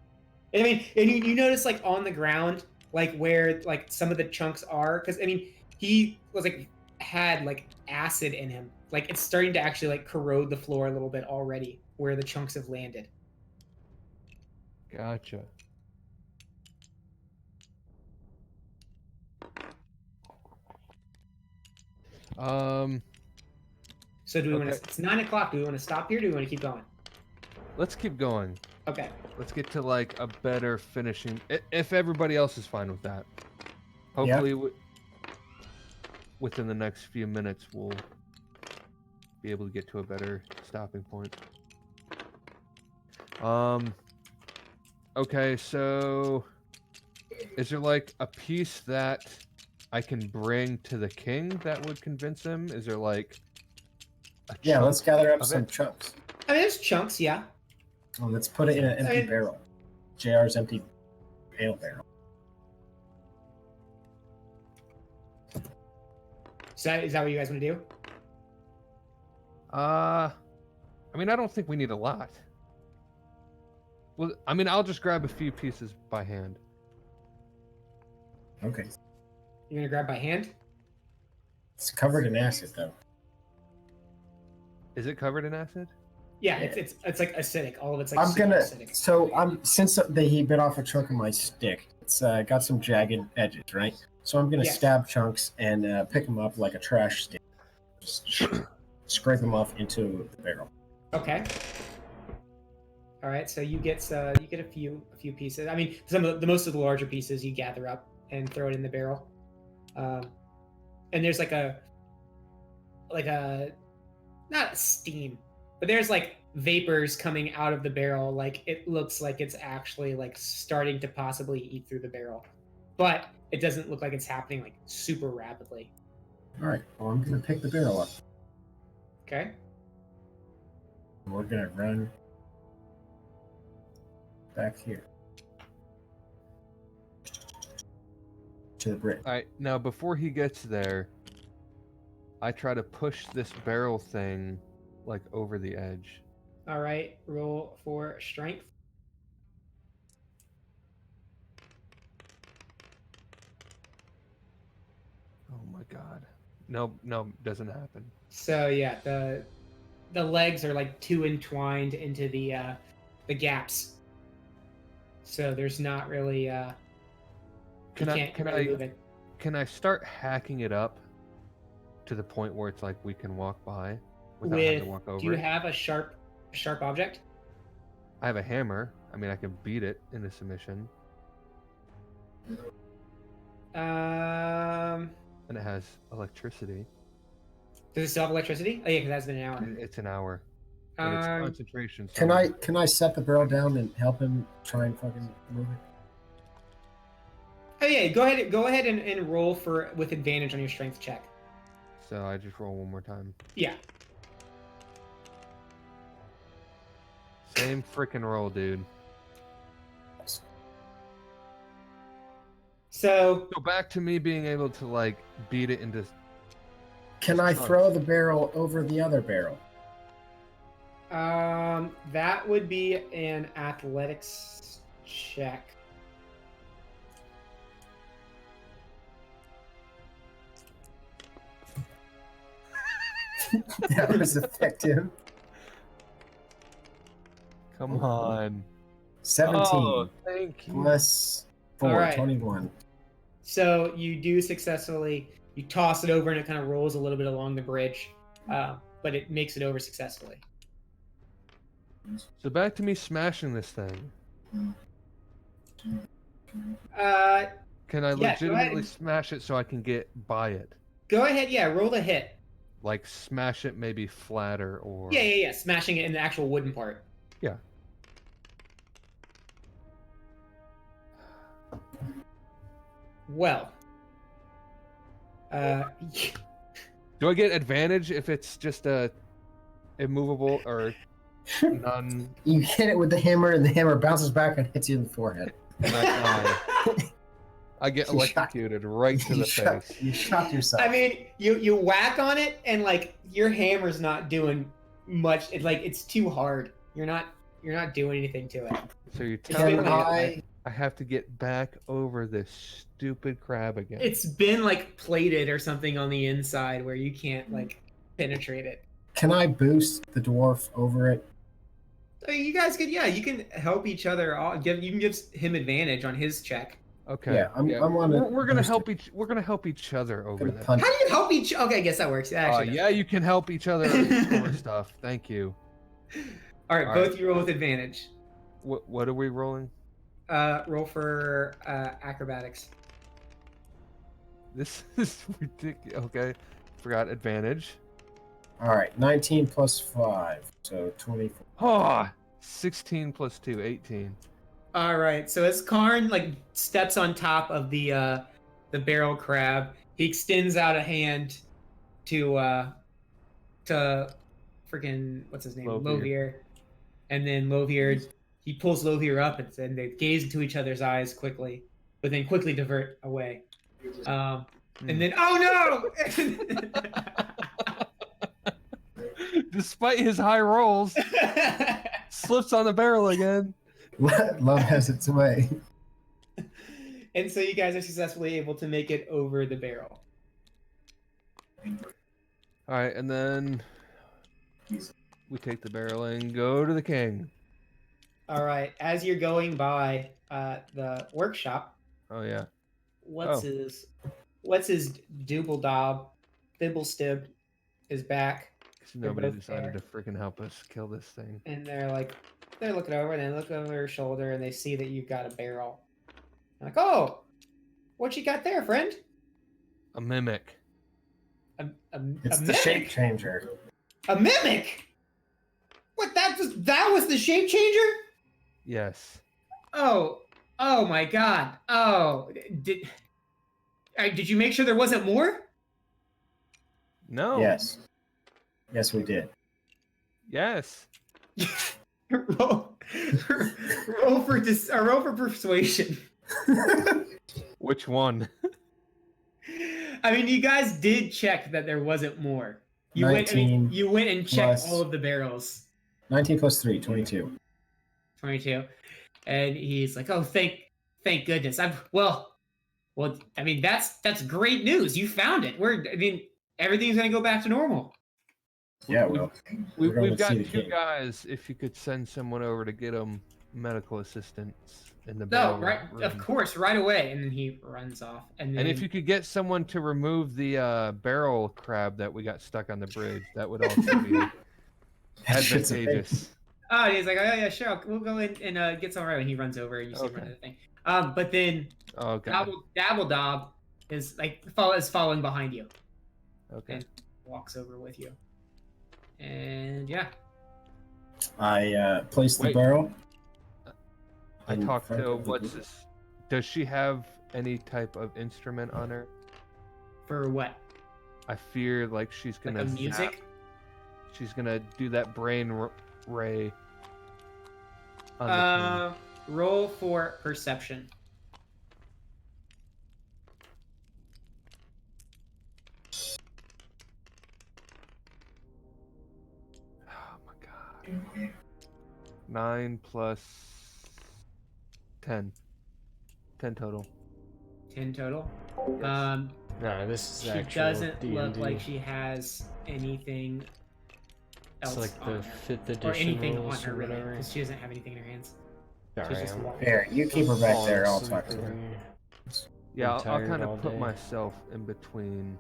And I mean, and you notice like on the ground, like where like some of the chunks are, because I mean, he was like had like acid in him. Like it's starting to actually like corrode the floor a little bit already, where the chunks have landed. Gotcha. So do we want Okay. to? It's 9 o'clock. Do we want to stop here? Or do we want to keep going? Let's keep going. Okay. Let's get to like a better finishing. If everybody else is fine with that, hopefully within the next few minutes we'll be able to get to a better stopping point. Okay, so is there like a piece that I can bring to the king that would convince him? Is there like a Yeah, chunk let's gather up of some it? chunks. I mean, there's chunks, yeah. Oh, let's put it in an empty I- barrel. JR's empty ale barrel. So is that what you guys want to do? I mean, I don't think we need a lot. Well, I mean, I'll just grab a few pieces by hand. Okay. You're gonna grab by hand? It's covered in acid, though. Is it covered in acid? Yeah, Yeah. it's like acidic. All of it's like I'm super gonna. acidic. So since he bit off a chunk of my stick, it's got some jagged edges, right? So I'm gonna Yes. stab chunks and pick them up like a trash stick. Just scrape them off into the barrel. Okay. All right, so you get a few pieces. I mean, some of the most of the larger pieces you gather up and throw it in the barrel. And there's like a not a steam, but there's like vapors coming out of the barrel. Like it looks like it's actually like starting to possibly eat through the barrel, but it doesn't look like it's happening like super rapidly. All right. Well, I'm gonna pick the barrel up. Okay. And we're gonna run back here to the bridge. All right, now before he gets there, I try to push this barrel thing like over the edge. All right. Roll for strength. Oh my god. No, doesn't happen. So yeah, the legs are like too entwined into the gaps. So there's not really Can you I can't can really I move it. can I start hacking it up to the point where it's like we can walk by without having to walk over Do you it? have a sharp object? I have a hammer. I mean, I can beat it into submission, Um, and it has electricity. does it still have electricity? Oh yeah, because that's been an hour. It's an hour. And it's Um, concentration. So Can I set the barrel down and help him try and fucking move it? oh yeah, go ahead and roll for with advantage on your strength check. So I just roll one more time. Yeah. Same freaking roll, dude. So Go back to me being able to like beat it into. Can I Chunks. throw the barrel over the other barrel? that would be an athletics check. That was effective. Come on. 17 Oh, thank you. plus 4, All right. 21. So you do successfully. You toss it over, and it kind of rolls a little bit along the bridge, but it makes it over successfully. So back to me smashing this thing. Can I Yeah, go legitimately ahead. smash it so I can get by it? Go ahead. Yeah, roll the hit. Like smash it maybe flatter or... Yeah. Smashing it in the actual wooden part. Yeah. Well. Do I get advantage if it's just a immovable or none? You hit it with the hammer, and the hammer bounces back and hits you in the forehead. I get electrocuted right to the face. You shot yourself. I mean, you whack on it, and like your hammer's not doing much. It's too hard. You're not doing anything to it. So you're telling Can me I have to get back over this stupid crab again? It's been like plated or something on the inside where you can't like penetrate it. Can I boost the dwarf over it? So you guys could, you can help each other. You can give him advantage on his check. Okay. Yeah, we're gonna help each other over there. How do you help each? Okay, I guess that works. Actually, yeah, you can help each other score stuff. Thank you. All right, both you roll with advantage. What are we rolling? Roll for acrobatics. This is ridiculous. Okay, forgot advantage. All right, 19 plus 5, so 24. Oh, 16 plus 2, 18. All right, so as Karn like steps on top of the barrel crab, he extends out a hand to freaking what's his name, Lovier, and then Lovier, he pulls Lovier up, and they gaze into each other's eyes quickly, but then quickly divert away. And then, oh no! Despite his high rolls, slips on the barrel again. Love has its way. And so you guys are successfully able to make it over the barrel. All right, and then we take the barrel and go to the king. All right, as you're going by the workshop. Oh yeah. What's his Dibblestib is back. Nobody decided to freaking help us kill this thing. And they're looking over, and they look over her shoulder, and they see that you've got a barrel. They're like, oh, what you got there, friend? A mimic. It's a the mimic? shape changer. A mimic? What? That was the shape changer? Yes. Oh my God. Oh, did you make sure there wasn't more? No. Yes, we did. Yes. roll for persuasion. Which one? I mean, you guys did check that there wasn't more. You 19 went and checked plus- all of the barrels. 19 plus 3, 22. 22. And he's like, "Oh, thank goodness. Well, I mean, that's great news. You found it. Everything's gonna go back to normal." Yeah, well, We've got two guys. If you could send someone over to get them medical assistance in the barrel room. Of course, right away. And then he runs off. And if you could get someone to remove the barrel crab that we got stuck on the bridge, that would also be advantageous. Oh, he's like, "Oh yeah, sure. We'll go in and get some right." And he runs over, and you see one other thing. But then Dabbledob is following behind you. Okay. And walks over with you. And yeah. I placed the barrel. I talked to does she have any type of instrument on her? For what? I fear like she's gonna like a music. She's gonna do that brain ray. On roll for perception. Oh my God. 9 plus 10. 10 total. 10 total. Yes. No, this is she actual doesn't D&D. look like she has anything else like on the her. 5th edition Or anything on rules her, or really, whatever. because she doesn't have anything in her hands. Sorry, She's just I'm walking. Here, you keep her back falling there. I'll asleep talk to over her. here. Yeah, I'll tired kind all of put day. myself in between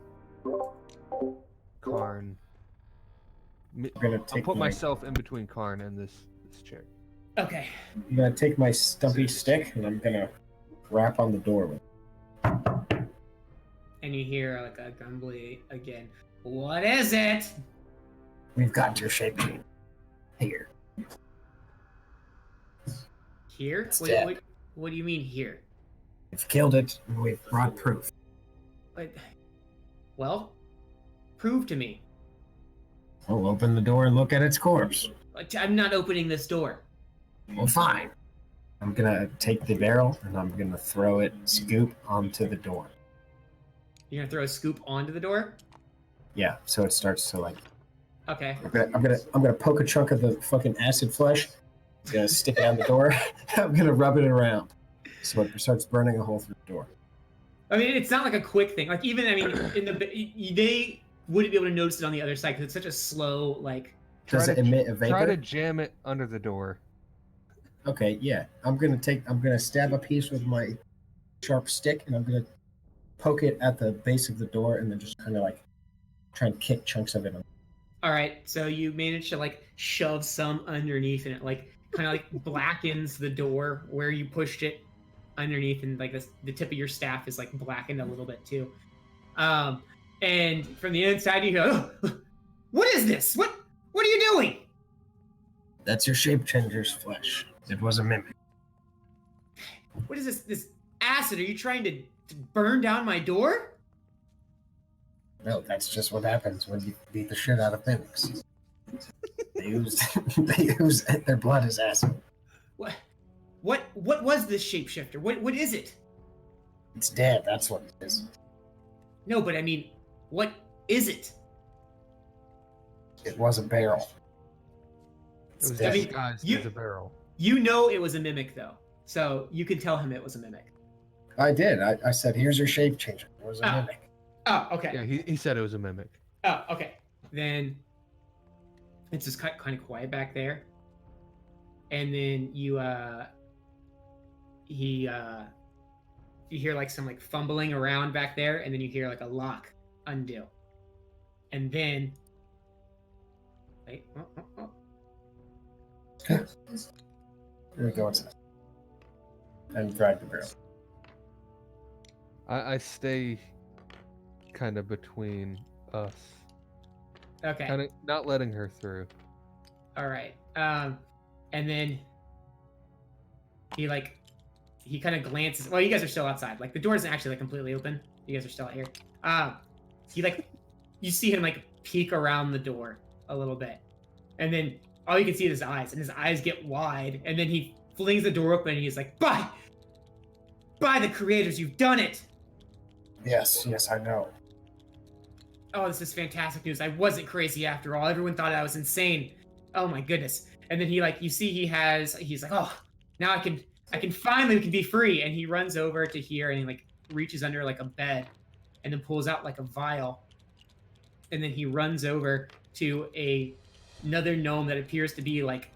Karn. I'm gonna I'll take put my. myself in between Karn and this chick. Okay. I'm gonna take my stumpy stick and I'm gonna rap on the door with. And you hear like a grumbly again. What is it? We've got your shape change. Here. Here? It's What, dead. what do you mean here? We've killed it. And we've brought proof. What? Well, prove to me. We'll open the door and look at its corpse. I'm not opening this door. Well, fine. I'm gonna take the barrel and I'm gonna throw it scoop onto the door. You're gonna throw a scoop onto the door? Yeah, so it starts to like. Okay. I'm gonna poke a chunk of the fucking acid flesh. I'm gonna stick it on the door. I'm gonna rub it around, so it starts burning a hole through the door. I mean, it's not like a quick thing. Like even, I mean, in the they wouldn't be able to notice it on the other side because it's such a slow like. Does it emit a vapor? Try to jam it under the door. Okay, yeah. I'm gonna stab a piece with my sharp stick, and I'm gonna poke it at the base of the door, and then just kind of like try and kick chunks of it. All right, so you manage to like shove some underneath, and it like kind of like blackens the door where you pushed it underneath, and like the tip of your staff is like blackened a little bit too. And from the inside you go, oh, "What is this? What are you doing?" That's your shape changer's flesh. It was a mimic. What is this acid? Are you trying to burn down my door? No, that's just what happens when you beat the shit out of mimics. They use their blood as acid. What was this shapeshifter? What is it? It's dead, that's what it is. No, but I mean, what is it? It was a barrel. It was I mean, disguised you- as a barrel. You know it was a mimic though, so you could tell him it was a mimic. I did. I said, here's your shape changer. It was a Ah. mimic. Oh, okay. Yeah, he said it was a mimic. Oh, okay. Then it's just kind of quiet back there, and then you hear like some like fumbling around back there, and then you hear like a lock undo, and then wait. Oh. Here we go inside. And drag the barrel. I stay kind of between us, Okay. kind of not letting her through. All right. And then he kind of glances. Well, you guys are still outside. Like the door isn't actually like completely open. You guys are still out here. You see him like peek around the door a little bit, and then all you can see is his eyes, and his eyes get wide, and then he flings the door open, and he's like, "By the creators, you've done it!" Yes, I know. Oh, this is fantastic news. I wasn't crazy after all. Everyone thought I was insane. Oh my goodness. And then he's like, oh, now we can be free. And he runs over to here and he like reaches under like a bed and then pulls out like a vial. And then he runs over to another gnome that appears to be like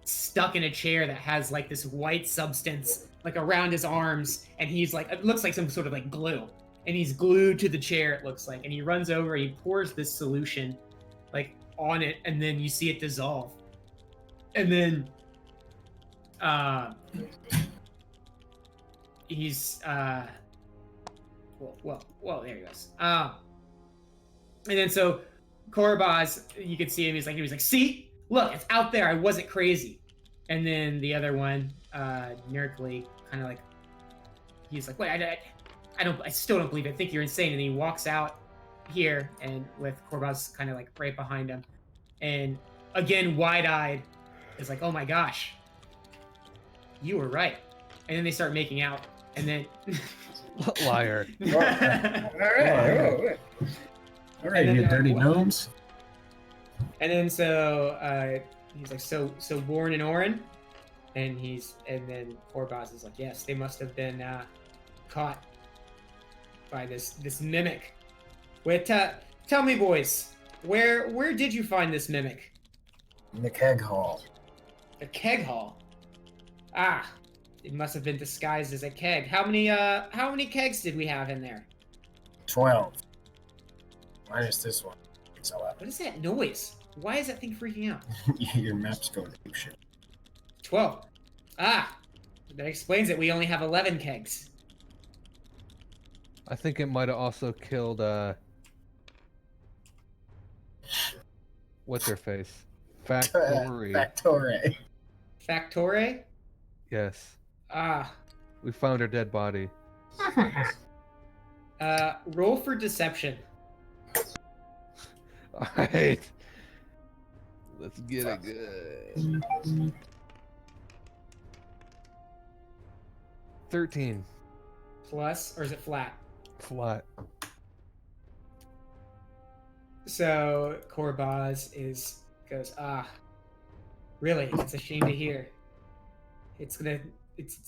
stuck in a chair that has like this white substance like around his arms. And he's like, it looks like some sort of like glue. And he's glued to the chair, it looks like. And he runs over and he pours this solution like on it, and then you see it dissolve. And then he's well, there he goes. And then so Korobaz, you could see him, he was like, see? Look, it's out there, I wasn't crazy. And then the other one, Nerkly, kind of like, he's like, wait, I still don't believe it. I think you're insane. And he walks out here, and with Korobaz kind of like right behind him, and again wide-eyed, is like, oh my gosh, you were right. And then they start making out, and then Liar. All right, you dirty gnomes. And then so he's like, so born in Orin, and then Korobaz is like, yes, they must have been caught by this mimic. Wait, tell me, boys, Where did you find this mimic? In the keg hall. The keg hall. Ah, it must have been disguised as a keg. How many kegs did we have in there? 12. Minus this one. It's 11. What is that noise? Why is that thing freaking out? Your map's going to shit. 12. Ah, that explains it. We only have 11 kegs. I think it might have also killed what's her face? Factory. Factore. Factore? Yes. Ah. We found her dead body. Roll for deception. Alright. Let's get it good. 13. Plus, or is it flat? Flat. So Korbaz goes, ah, really? It's a shame to hear. It's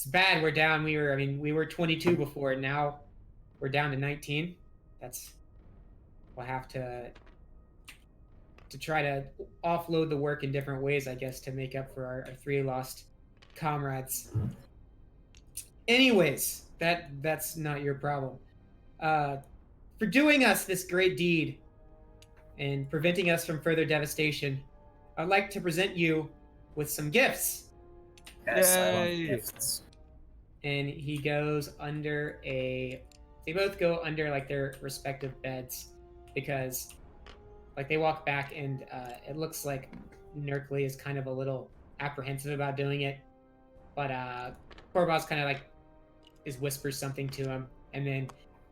bad. We're down. We were 22 before, and now we're down to 19. We'll have to try to offload the work in different ways, I guess, to make up for our 3 lost comrades. Anyways, that's not your problem. For doing us this great deed and preventing us from further devastation, I'd like to present you with some gifts. Yes, I love Yay. gifts. And he goes under they both go under like their respective beds, because like they walk back and it looks like Nerkley is kind of a little apprehensive about doing it, but Korbaz kind of like whispers something to him, and then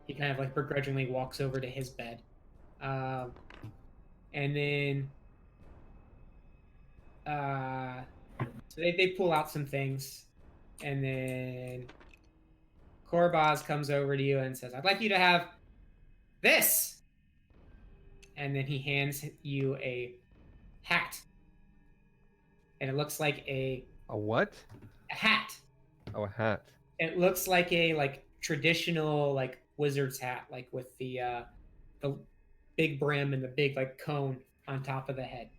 he kind of like begrudgingly walks over to his bed, and then so they pull out some things, and then Korbaz comes over to you and says, "I'd like you to have this," and then he hands you a hat, and it looks like a what? hat. Oh, a hat. It looks like a traditional like wizard's hat, like with the big brim and the big like cone on top of the head.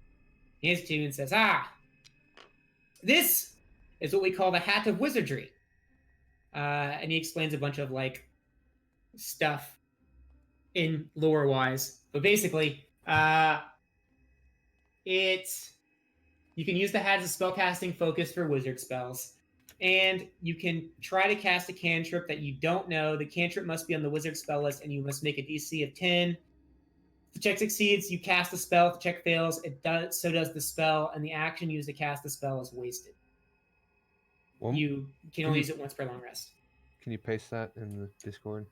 He hands it to you and says, "Ah, this is what we call the hat of wizardry." And he explains a bunch of like stuff in lore wise, but basically, you can use the hat as a spellcasting focus for wizard spells. And you can try to cast a cantrip that you don't know. The cantrip must be on the wizard spell list, and you must make a DC of 10. If the check succeeds, you cast the spell. If the check fails, so does the spell, and the action used to cast the spell is wasted. Well, You can only use it once per long rest. Can you paste that in the Discord?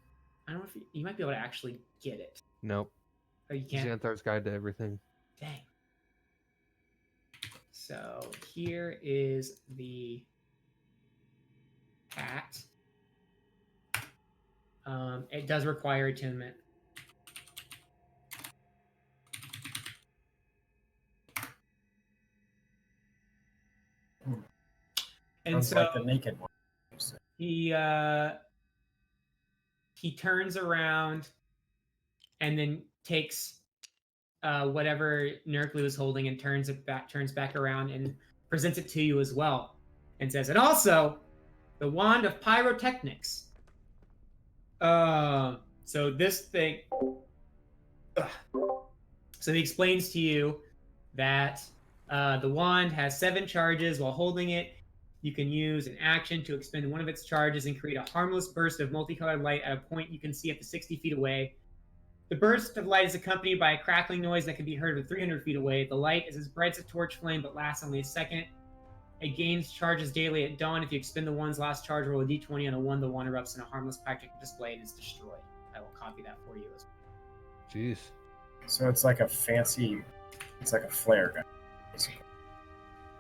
I don't know if you might be able to actually get it. Nope. Oh, you can't? Xanthar's Guide to Everything. Dang. So here is the hat. It does require attunement. And Sounds so like the naked one. he turns around and then takes whatever Nerkley was holding and turns back around and presents it to you as well, and says, "And also the wand of pyrotechnics." So this thing. So he explains to you that the wand has 7 charges. While holding it, you can use an action to expend one of its charges and create a harmless burst of multicolored light at a point you can see up to 60 feet away. The burst of light is accompanied by a crackling noise that can be heard from 300 feet away. The light is as bright as a torch flame, but lasts only a second. It gains charges daily at dawn. If you expend the one's last charge, roll a d20. On a 1, the wand erupts in a harmless pyrotechnic display and is destroyed. I will copy that for you as well. Jeez. So it's like a flare gun, basically.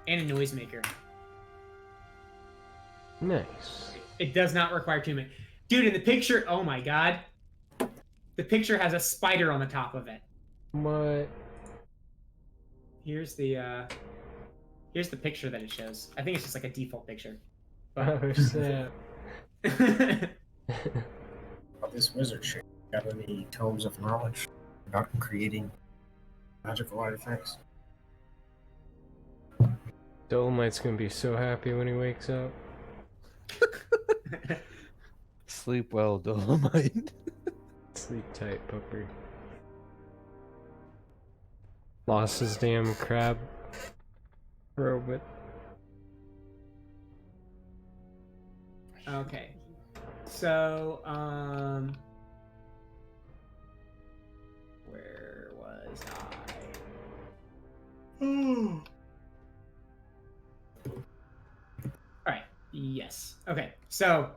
And a noisemaker. Nice. It does not require attunement. Dude, in the picture, oh my god. The picture has a spider on the top of it. What? Here's the picture that it shows. I think it's just like a default picture. Oh, snap. This wizard shit. Got any tomes of knowledge about creating Magical artifacts. Dolomite's gonna be so happy when he wakes up. Sleep well, Dolomite. Sleep tight, pupper. Lost his damn crab robot. Okay. So, where was I? All right. Yes. Okay. So,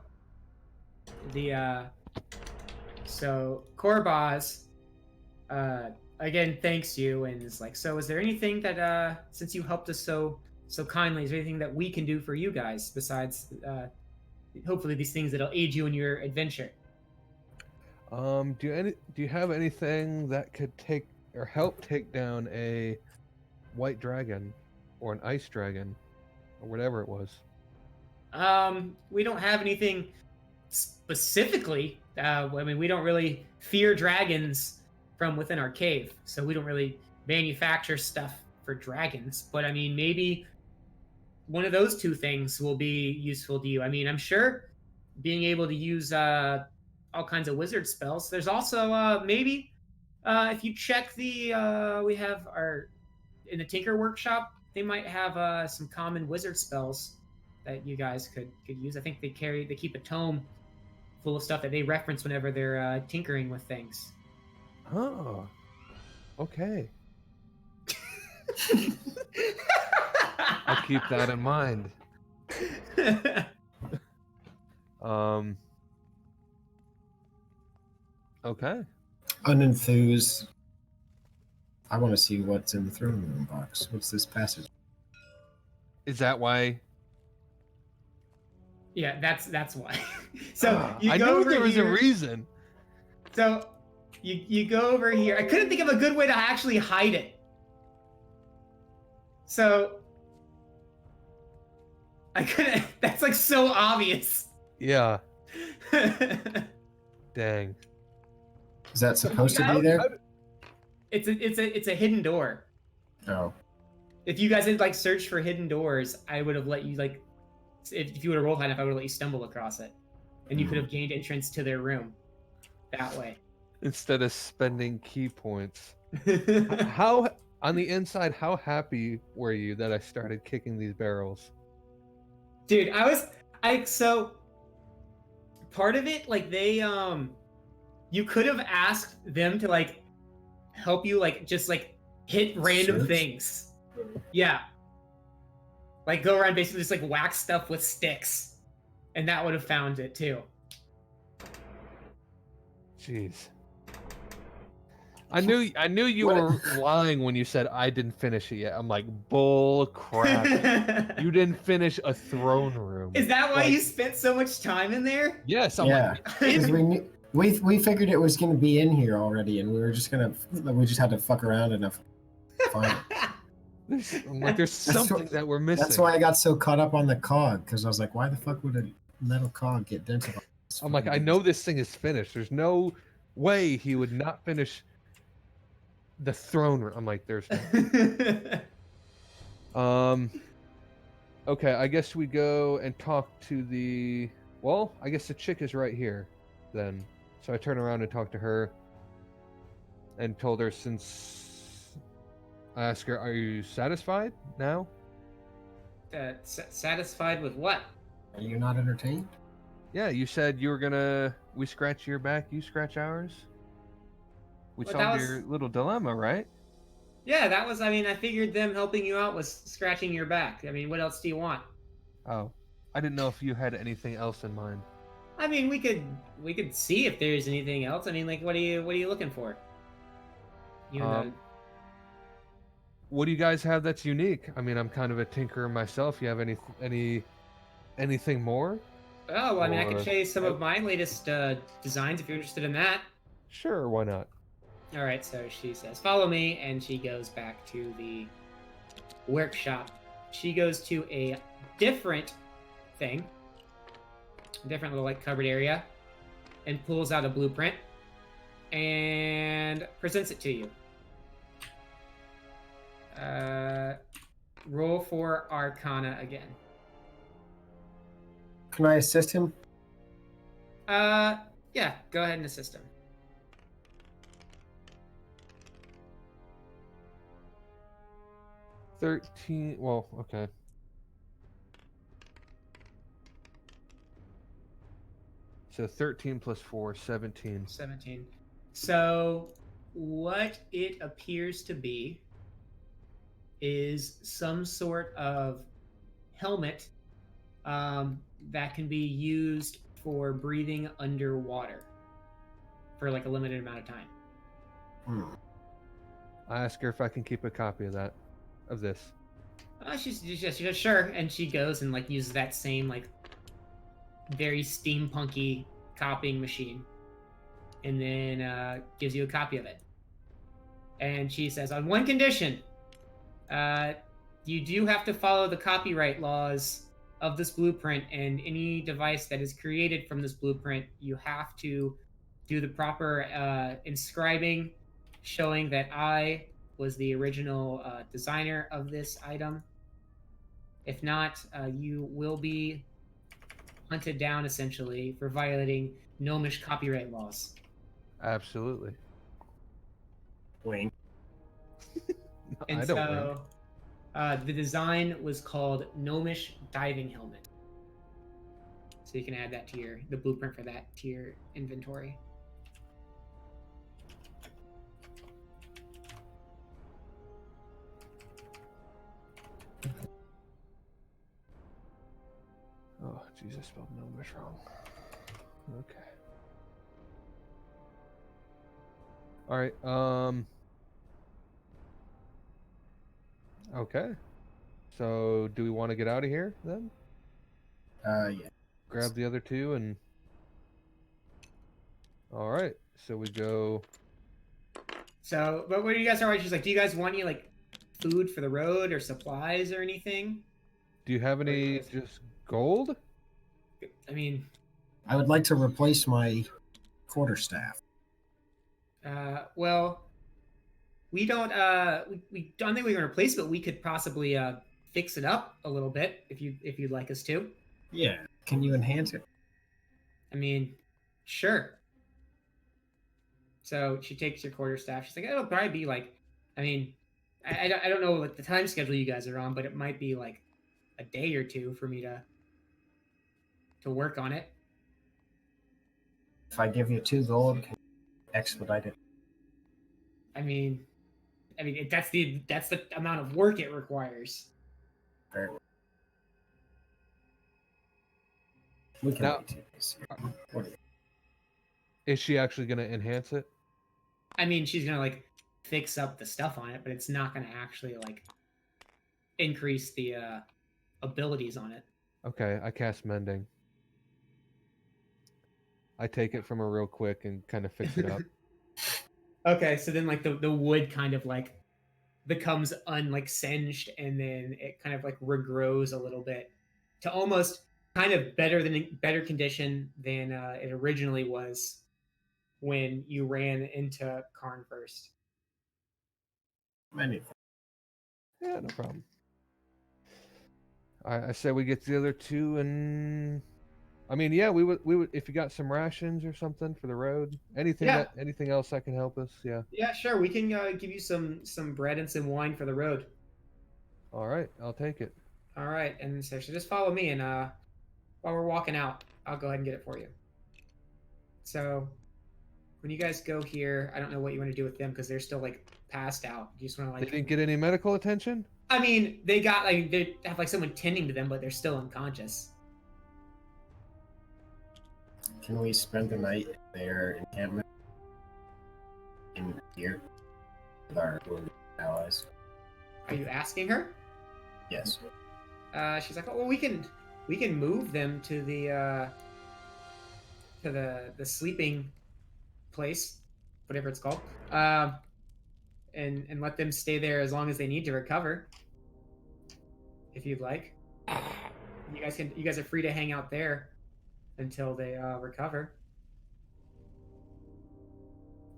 so Korbaz, again thanks you and is like, so is there anything that since you helped us so kindly, is there anything that we can do for you guys besides hopefully these things that'll aid you in your adventure? Do you have anything that could take or help take down a white dragon or an ice dragon or whatever it was? We don't have anything specifically. I mean, we don't really fear dragons from within our cave, so we don't really manufacture stuff for dragons. But I mean, maybe one of those two things will be useful to you. I mean, I'm sure being able to use all kinds of wizard spells. There's also maybe if you check the we have our in the Tinker Workshop, they might have some common wizard spells that you guys could use. I think they keep a tome full of stuff that they reference whenever they're tinkering with things. Oh, okay. I'll keep that in mind. Okay. Unenthused. I want to see what's in the throne room box. What's this passage? Is that why? Yeah, that's why. So you I go knew over there was here. a reason. So you go over here. I couldn't think of a good way to actually hide it. So I couldn't. That's like so obvious. Yeah. Dang. Is that supposed to be there? It's a hidden door. Oh. If you guys had like searched for hidden doors, I would have let you like. If you would have rolled high enough, I would have let you stumble across it, and you could have gained entrance to their room that way. Instead of spending key points. How on the inside? How happy were you that I started kicking these barrels? Dude, so part of it, like they you could have asked them to like help you like just like hit random things. Yeah. Like go around basically just like whack stuff with sticks. And that would have found it too. Jeez. I knew you were lying when you said I didn't finish it yet. I'm like, bull crap. You didn't finish a throne room. Is that why you spent so much time in there? Yes, I'm Yeah. like, We figured it was going to be in here already, and we just had to fuck around enough. Find it. I'm like, there's something that we're missing. That's why I got so caught up on the cog, because I was like, why the fuck would a metal cog get dented on? I'm like, I know this thing is finished. There's no way he would not finish the throne room. I'm like, there's no. Okay, I guess we go and talk to the. Well, I guess the chick is right here, then. So I turn around and talk to her, and told her since. I asked her, "Are you satisfied now?" Satisfied with what? Are you not entertained? Yeah, you said you were gonna. We scratch your back, you scratch ours. We Well, solved your little dilemma, right? Yeah, that was. I mean, I figured them helping you out was scratching your back. I mean, what else do you want? Oh, I didn't know if you had anything else in mind. I mean, we could see if there's anything else. I mean, like, what are you looking for? You know. What do you guys have that's unique? I mean, I'm kind of a tinkerer myself. You have anything more? Oh, well, I mean, I can Or- show you some of my latest designs if you're interested in that. Sure, why not? All right, so she says, "Follow me," and she goes back to the workshop. She goes to a different thing, a different little like cupboard area, and pulls out a blueprint and presents it to you. Roll for Arcana again. Can I assist him? Yeah, go ahead and assist him. Well, okay. So 13 plus 4, 17. 17. So, what it appears to be is some sort of helmet that can be used for breathing underwater for like a limited amount of time. I ask her if I can keep a copy of this. She's sure, and she goes and like uses that same like very steampunky copying machine, and then gives you a copy of it. And she says, on one condition, you do have to follow the copyright laws of this blueprint, and any device that is created from this blueprint, you have to do the proper inscribing, showing that I was the original designer of this item. If not, you will be hunted down, essentially, for violating gnomish copyright laws. Absolutely. Wink. And I don't wink. so the design was called Gnomish Diving Helmet. So you can add that to the blueprint for that to your inventory. Oh, Jesus, spelled Gnomish wrong. Okay. All right. Okay. So, do we want to get out of here then? Yeah. Grab the other two and. All right. So we go. So, but what do you guys are? She's like, do you guys want any like food for the road or supplies or anything? Do you have any just gold? I mean, I would like to replace my quarterstaff. well, we don't we don't think we're gonna replace it, but we could possibly fix it up a little bit if you'd like us to. Yeah. Can you enhance it? I mean, sure. So she takes your quarterstaff. She's like, it'll probably be like, I mean, I don't know like the time schedule you guys are on, but it might be like a day or two for me to work on it. If I give you 2 gold, can you expedite it? I mean, that's the amount of work it requires. Very well. We can Now- do this. What do you- Is she actually going to enhance it? I mean, she's gonna like fix up the stuff on it, but it's not gonna actually like increase the abilities on it. Okay, I cast mending. I take it from her real quick and kind of fix it up. Okay, so then like the wood kind of like becomes singed, and then it kind of like regrows a little bit to almost kind of better condition than it originally was when you ran into Karn first. Many. Yeah, no problem. I say we get the other two, and I mean, yeah, we would if you got some rations or something for the road. Anything anything else that can help us? Yeah. Yeah, sure. We can give you some bread and some wine for the road. All right, I'll take it. All right, and so just follow me, and while we're walking out, I'll go ahead and get it for you. So when you guys go here, I don't know what you want to do with them because they're still like passed out. You just want to like. They didn't get any medical attention? I mean, they got like they have like someone tending to them, but they're still unconscious. Can we spend the night in their encampment in here with our wounded allies? Are you asking her? Yes. She's like, oh, well, we can move them to the sleeping place, whatever it's called, and let them stay there as long as they need to recover. If you'd like, you guys are free to hang out there until they recover.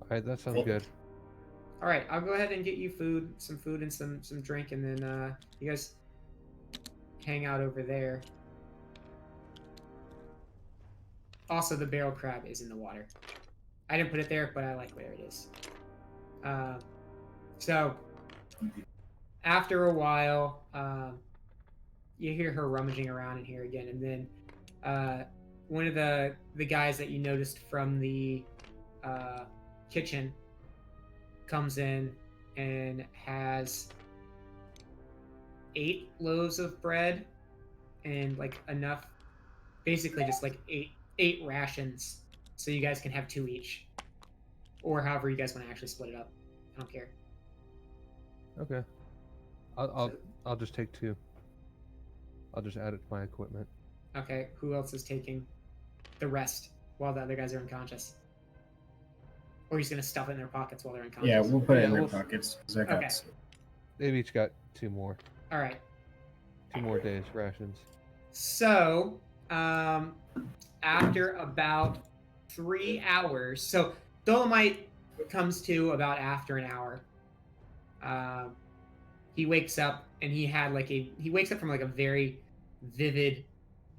All right, that sounds good. All right, I'll go ahead and get you some food and some drink, and then you guys hang out over there. Also, the barrel crab is in the water. I didn't put it there, but I like where it is. So after a while, you hear her rummaging around in here again, and then one of the guys that you noticed from the kitchen comes in and has 8 loaves of bread and like enough, basically just like eight rations, so you guys can have 2 each, or however you guys want to actually split it up. I don't care. Okay. I'll just take 2. I'll just add it to my equipment. Okay, who else is taking the rest while the other guys are unconscious? Or he's gonna stuff it in their pockets while they're unconscious? Yeah, we'll put it in Yeah, their we'll- pockets. 'Cause I got Okay. They've each got 2 more. All right. 2 more days rations. So, after about 3 hours, so Dolomite comes to about after an hour. He wakes up and he wakes up from like a very vivid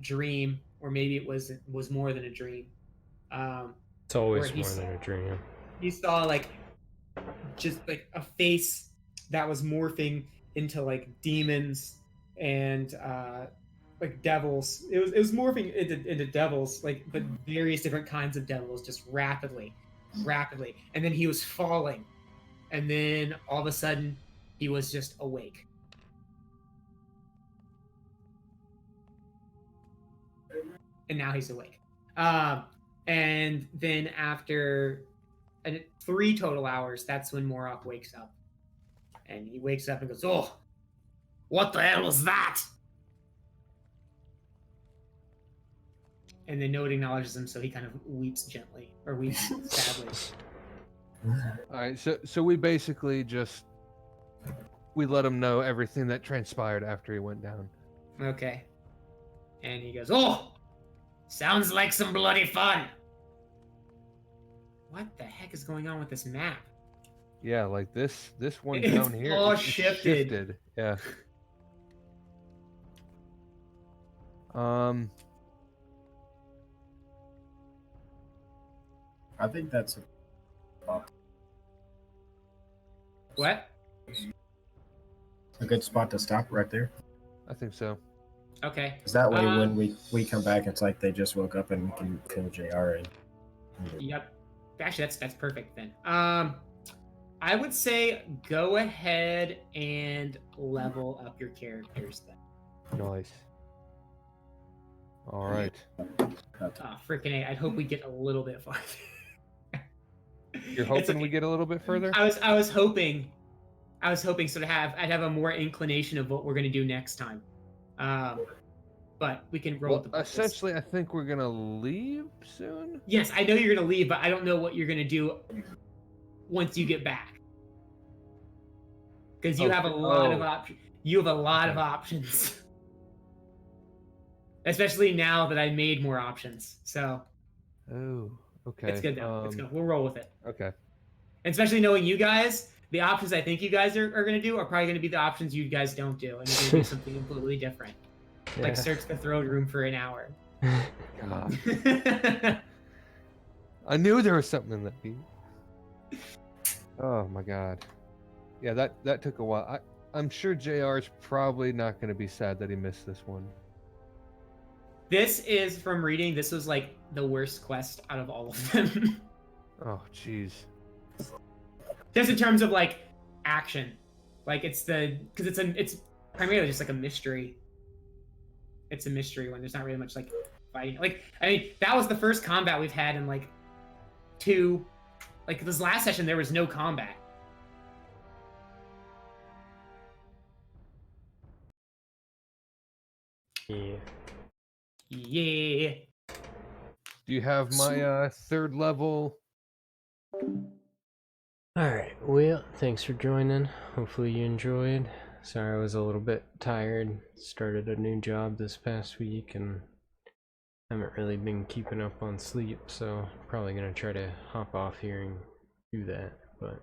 dream, or maybe it was more than a dream. It's always Where more than a dream. He saw like just like a face that was morphing into like demons and like devils. It was morphing into devils, like, but various different kinds of devils, just rapidly. And then he was falling, and then all of a sudden he was just awake. And now he's awake. And then after 3 total hours, that's when Morok wakes up. And he wakes up and goes, "Oh, what the hell was that?" And then nobody acknowledges him, so he kind of weeps gently, or weeps sadly. All right, so we basically just let him know everything that transpired after he went down. Okay. And he goes, "Oh, sounds like some bloody fun." What the heck is going on with this map? Yeah, like this one It's down here. all it's shifted. shifted. Yeah. I think that's What? a good spot to stop right there. I think so. Okay. Because that way, when we come back, it's like they just woke up and we can kill JR. Yep. Actually, that's perfect then. I would say go ahead and level up your characters then. Nice. All right. Oh, freaking A. I'd hope we get a little bit farther. You're hoping we get a little bit further? I was hoping so I'd have a more inclination of what we're gonna do next time. But we can roll with the punches. Essentially, I think we're gonna leave soon. Yes, I know you're gonna leave, but I don't know what you're gonna do once you get back. Because you have a lot of options. You have a lot of options. Especially now that I made more options. So Oh, okay. it's good now. It's good. We'll roll with it. Okay. And especially knowing you guys, the options I think you guys are going to do are probably going to be the options you guys don't do. And you're going to do something completely different. Yeah. Like search the throne room for an hour. God. I knew there was something in that beat. Oh my god. Yeah, that took a while. I'm sure JR's probably not going to be sad that he missed this one. This is, from reading, this was like the worst quest out of all of them. Oh, jeez. Just in terms of like action. Like it's primarily just like a mystery. It's a mystery one. There's not really much like fighting. Like, I mean, that was the first combat we've had in like 2. Like this last session, there was no combat. Yeah. Yeah. Do you have my 3rd level? Alright, well, thanks for joining. Hopefully you enjoyed. Sorry I was a little bit tired. Started a new job this past week and haven't really been keeping up on sleep, so probably gonna try to hop off here and do that. But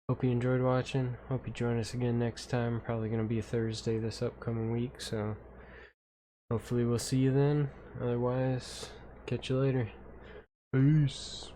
Hope you enjoyed watching. Hope you join us again next time. Probably going to be a Thursday this upcoming week, so hopefully we'll see you then. Otherwise, catch you later. Peace.